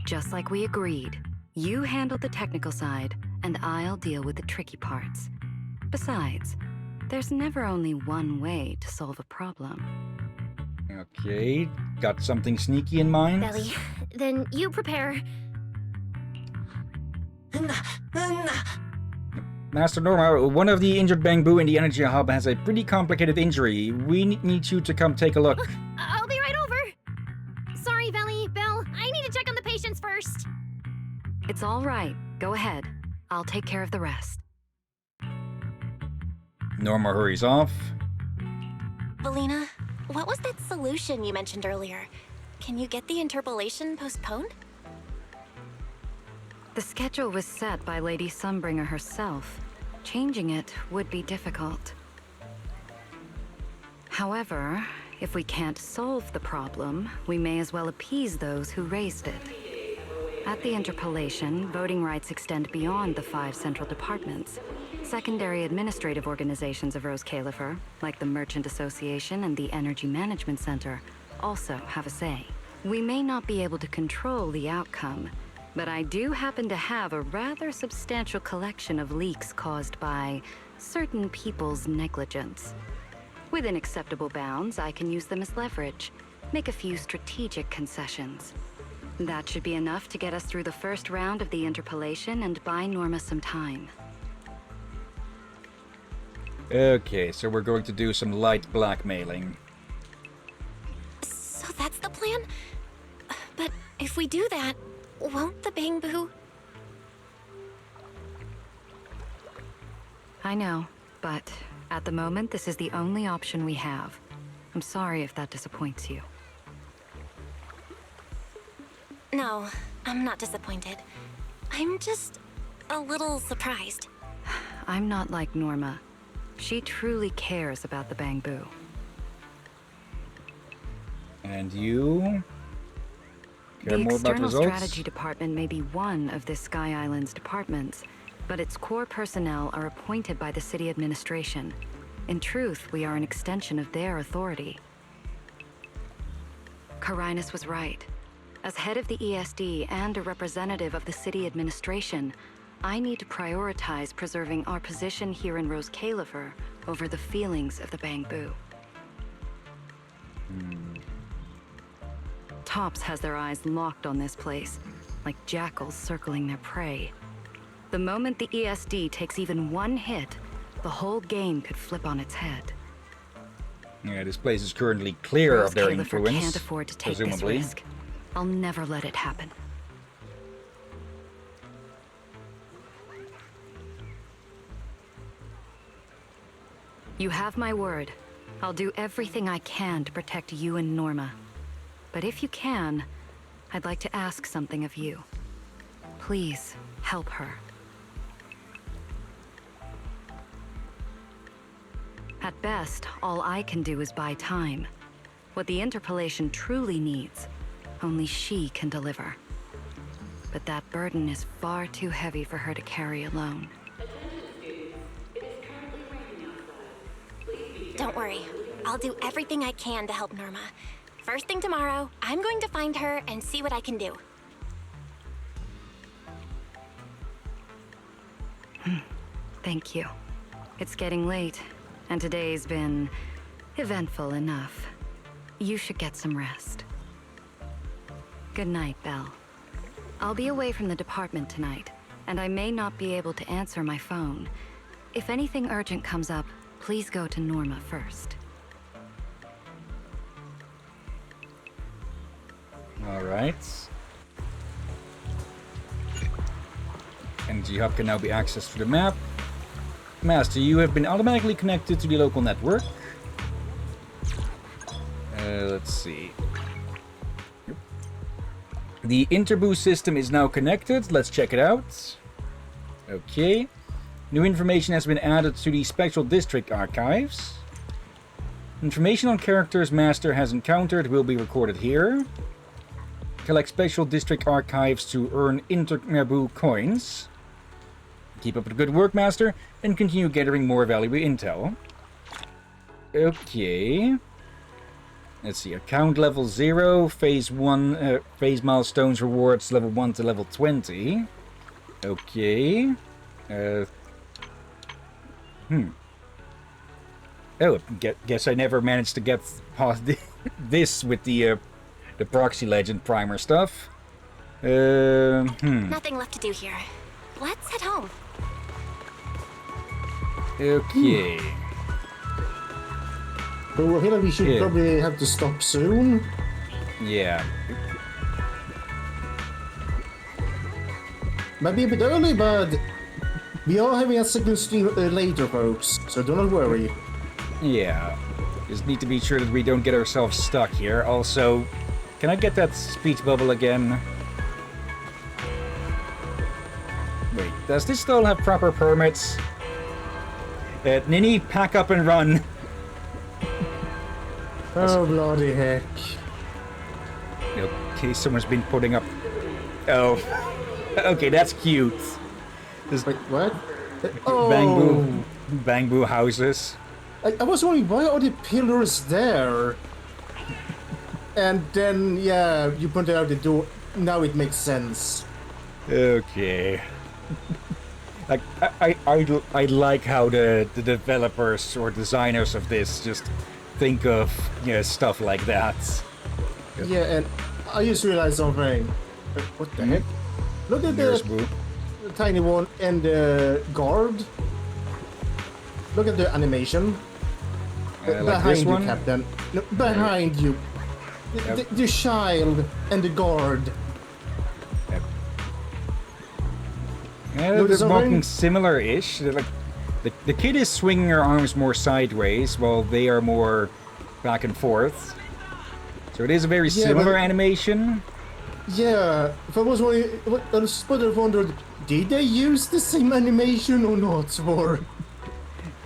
Just like we agreed, you handle the technical side, and I'll deal with the tricky parts. Besides, there's never only one way to solve a problem. Okay, got something sneaky in mind? Belly, then you prepare. Master Norma, one of the injured Bangbu in the energy hub has a pretty complicated injury. We need you to come take a look. I'll be right over. Sorry, Belly, Belle, I need to check on the patients first. It's all right. Go ahead. I'll take care of the rest. Norma hurries off. Valina, what was that solution you mentioned earlier? Can you get the interpolation postponed? The schedule was set by Lady Sunbringer herself. Changing it would be difficult. However, if we can't solve the problem, we may as well appease those who raised it. At the interpolation, voting rights extend beyond the 5 central departments. Secondary administrative organizations of Rose Califer, like the Merchant Association and the Energy Management Center, also have a say. We may not be able to control the outcome, but I do happen to have a rather substantial collection of leaks caused by certain people's negligence. Within acceptable bounds, I can use them as leverage, make a few strategic concessions. That should be enough to get us through the first round of the interpolation and buy Norma some time. Okay, so we're going to do some light blackmailing. So that's the plan? But if we do that, won't the Bangbu... I know, but at the moment, this is the only option we have. I'm sorry if that disappoints you. No, I'm not disappointed. I'm just a little surprised. I'm not like Norma. She truly cares about the Bangbu. And you? Care The more about External results? Strategy Department may be one of this Sky Island's departments, but its core personnel are appointed by the city administration. In truth, we are an extension of their authority. Carinus was right. As head of the ESD and a representative of the city administration, I need to prioritize preserving our position here in Rose Califer over the feelings of the Bangbu. Tops has their eyes locked on this place, like jackals circling their prey. The moment the ESD takes even one hit, the whole game could flip on its head. Yeah, this place is currently clear Rose of their Califer influence. can't afford to take this presumably. risk. I'll never let it happen. You have my word. I'll do everything I can to protect you and Norma. But if you can, I'd like to ask something of you. Please, help her. At best, all I can do is buy time. What the interpolation truly needs, only she can deliver. But that burden is far too heavy for her to carry alone. Don't worry. I'll do everything I can to help Norma. First thing tomorrow, I'm going to find her and see what I can do. Thank you. It's getting late, and today's been eventful enough. You should get some rest. Good night, Belle. I'll be away from the department tonight, and I may not be able to answer my phone. If anything urgent comes up, please go to Norma first. Alright. Energy hub can now be accessed through the map. Master, you have been automatically connected to the local network. Let's see. Yep. The Interboost system is now connected. Let's check it out. Okay. New information has been added to the Spectral District archives. Information on characters Master has encountered will be recorded here. Collect Spectral District archives to earn Interboost coins. Keep up the good work, Master, and continue gathering more valuable intel. Okay. Let's see. Account level 0, phase 1, phase milestones rewards level 1 to level 20. Okay. Oh, guess I never managed to get past this with the proxy legend primer stuff. Nothing left to do here. Let's head home. Okay. But I feel like we should probably have to stop soon. Yeah. Might be a bit early, but we are having a second stream later, folks, so do not worry. Yeah. Just need to be sure that we don't get ourselves stuck here. Also, can I get that speech bubble again? Wait, does this still have proper permits? Nini, pack up and run. Oh, bloody heck. Okay, someone's been putting up... Oh. Okay, that's cute. This Wait, what? Oh. Bamboo houses. I was wondering, why are the pillars there? And then, yeah, you pointed out the door. Now it makes sense. Okay. Like, I like how the developers or designers of this just think of, you know, stuff like that. Yeah, and I just realized something. What the heck? Look at the tiny one and the guard. Look at the animation. Like behind this you, one? Captain. No, behind you. The child and the guard. Yeah, they're walking similar-ish. They're like, the kid is swinging her arms more sideways, while they are more back and forth. So it is a very similar animation. Yeah, if I was wondering, I was wondered, did they use the same animation or not? Or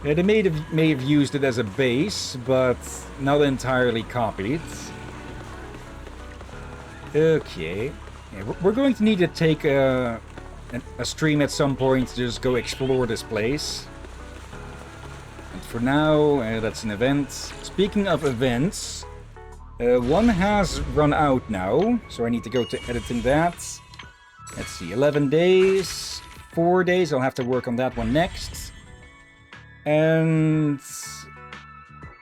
they may have used it as a base, but not entirely copied. Okay, yeah, we're going to need to take a stream at some point to just go explore this place. And for now, that's an event. Speaking of events, one has run out now, so I need to go to editing that. Let's see, 11 days, 4 days, I'll have to work on that one next. And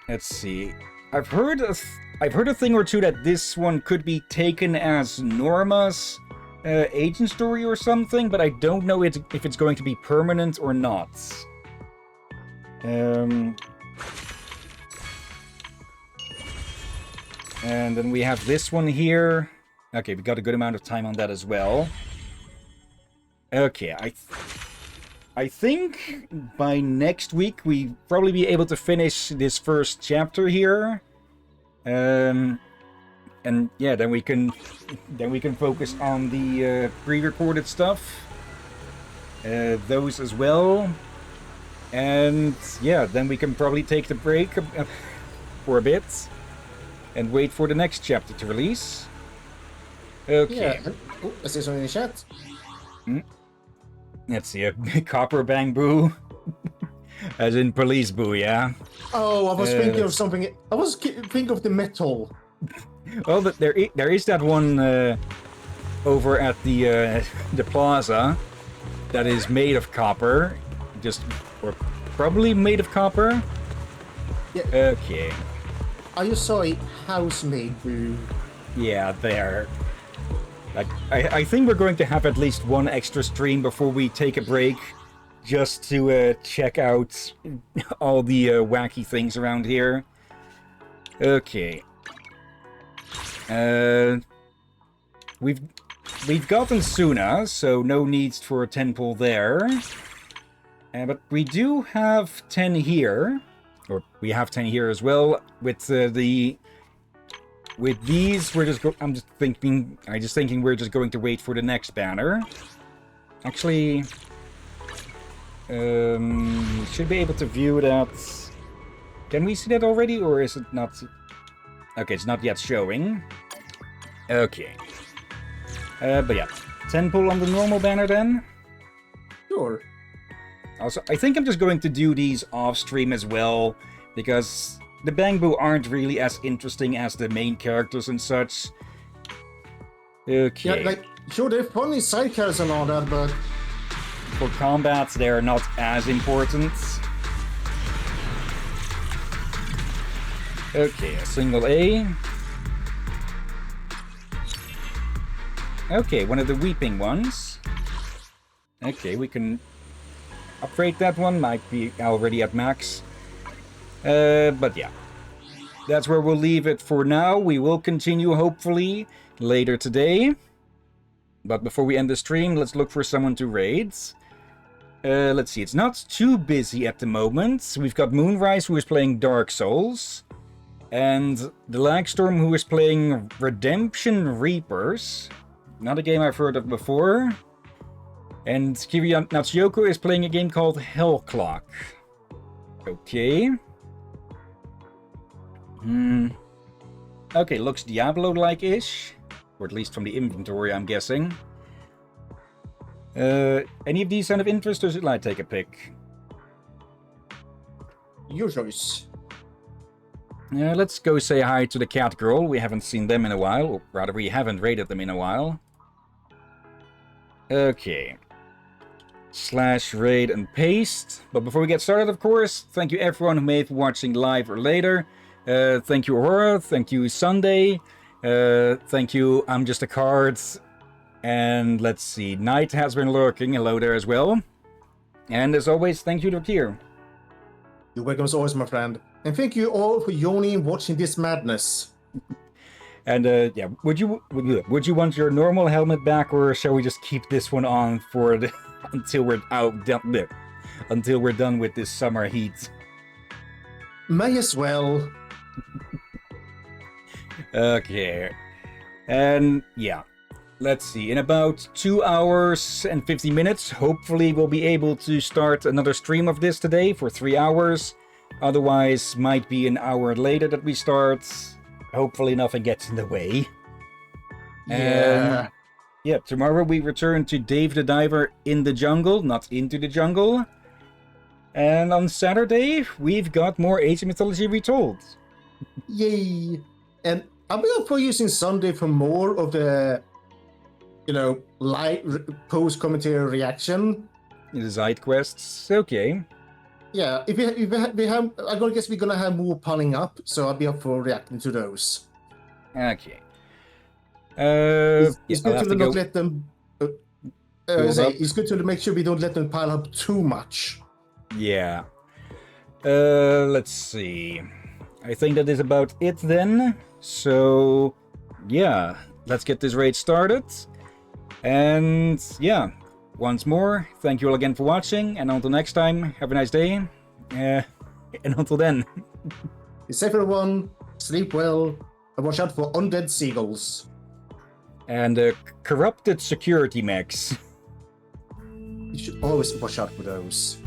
let's see, I've heard a thing or two that this one could be taken as Norma's agent story or something, but I don't know if it's going to be permanent or not. And then we have this one here. Okay, we got a good amount of time on that as well. Okay, I think by next week we probably be able to finish this first chapter here. And yeah, then we can focus on the pre-recorded stuff. Those as well. And yeah, then we can probably take the break for a bit and wait for the next chapter to release. Okay. Yeah. Oh, I see something in the chat. Let's see, a copper bang boo. As in police boo, yeah? Oh, I was thinking of something. I was thinking of the metal. Well, there is that one over at the plaza that is made of copper. Or probably made of copper. Yeah. Okay. I just saw a house-made boo. Yeah, there. Like, I think we're going to have at least one extra stream before we take a break, just to check out all the wacky things around here. Okay. We've gotten Suna, so no needs for a 10 pull there. But we do have 10 here, or we have 10 here as well. With these, we're just I'm just thinking we're just going to wait for the next banner. Actually, should be able to view that. Can we see that already, or is it not? Okay, it's not yet showing. Okay. But yeah, 10 pull on the normal banner then. Sure. Also, I think I'm just going to do these off stream as well, because the Bang Boo aren't really as interesting as the main characters and such. Okay. Yeah, like, sure, they're funny side characters and all that, but for combat, they're not as important. Okay, a single A. Okay, one of the weeping ones. Okay, we can upgrade that one, might be already at max. But yeah, that's where we'll leave it for now. We will continue, hopefully, later today. But before we end the stream, let's look for someone to raid. Let's see, it's not too busy at the moment. We've got Moonrise, who is playing Dark Souls. And the Lagstorm, who is playing Redemption Reapers. Not a game I've heard of before. And Kiryu Natsuyoko is playing a game called Hell Clock. Okay. Okay, looks Diablo-like-ish. Or at least from the inventory, I'm guessing. Any of these sound of interest, or should I take a pick? Your choice. Let's go say hi to the cat girl. We haven't seen them in a while. Or rather, we haven't raided them in a while. Okay. /raid and paste. But before we get started, of course, thank you everyone who may be watching live or later. Thank you, Aurora. Thank you, Sunday. Thank you, I'm Just a Card. And let's see, Knight has been lurking. Hello there as well. And as always, thank you, Dr. You're welcome as always, my friend. And thank you all for joining and watching this madness. And yeah, would you want your normal helmet back, or shall we just keep this one on for until we're until we're done with this summer heat? May as well. Okay. And yeah, let's see. In about 2 hours and 50 minutes, hopefully we'll be able to start another stream of this today for 3 hours. Otherwise, might be an hour later that we start. Hopefully nothing gets in the way. Yeah. Yeah, tomorrow we return to Dave the Diver in the jungle, not into the jungle. And on Saturday, we've got more Age of Mythology Retold. Yay! And I'll be up for using Sunday for more of the, live post-commentary reaction. The side quests, okay. Yeah, if we have, I guess we're gonna have more piling up, so I'll be up for reacting to those. Okay. It's good to not let them. It's good to make sure we don't let them pile up too much. Yeah. Let's see. I think that is about it then. So, yeah, let's get this raid started. And yeah, once more, thank you all again for watching, and until next time, have a nice day. And until then. Be safe, everyone. Sleep well. And watch out for undead seagulls. And corrupted security mechs. You should always watch out for those.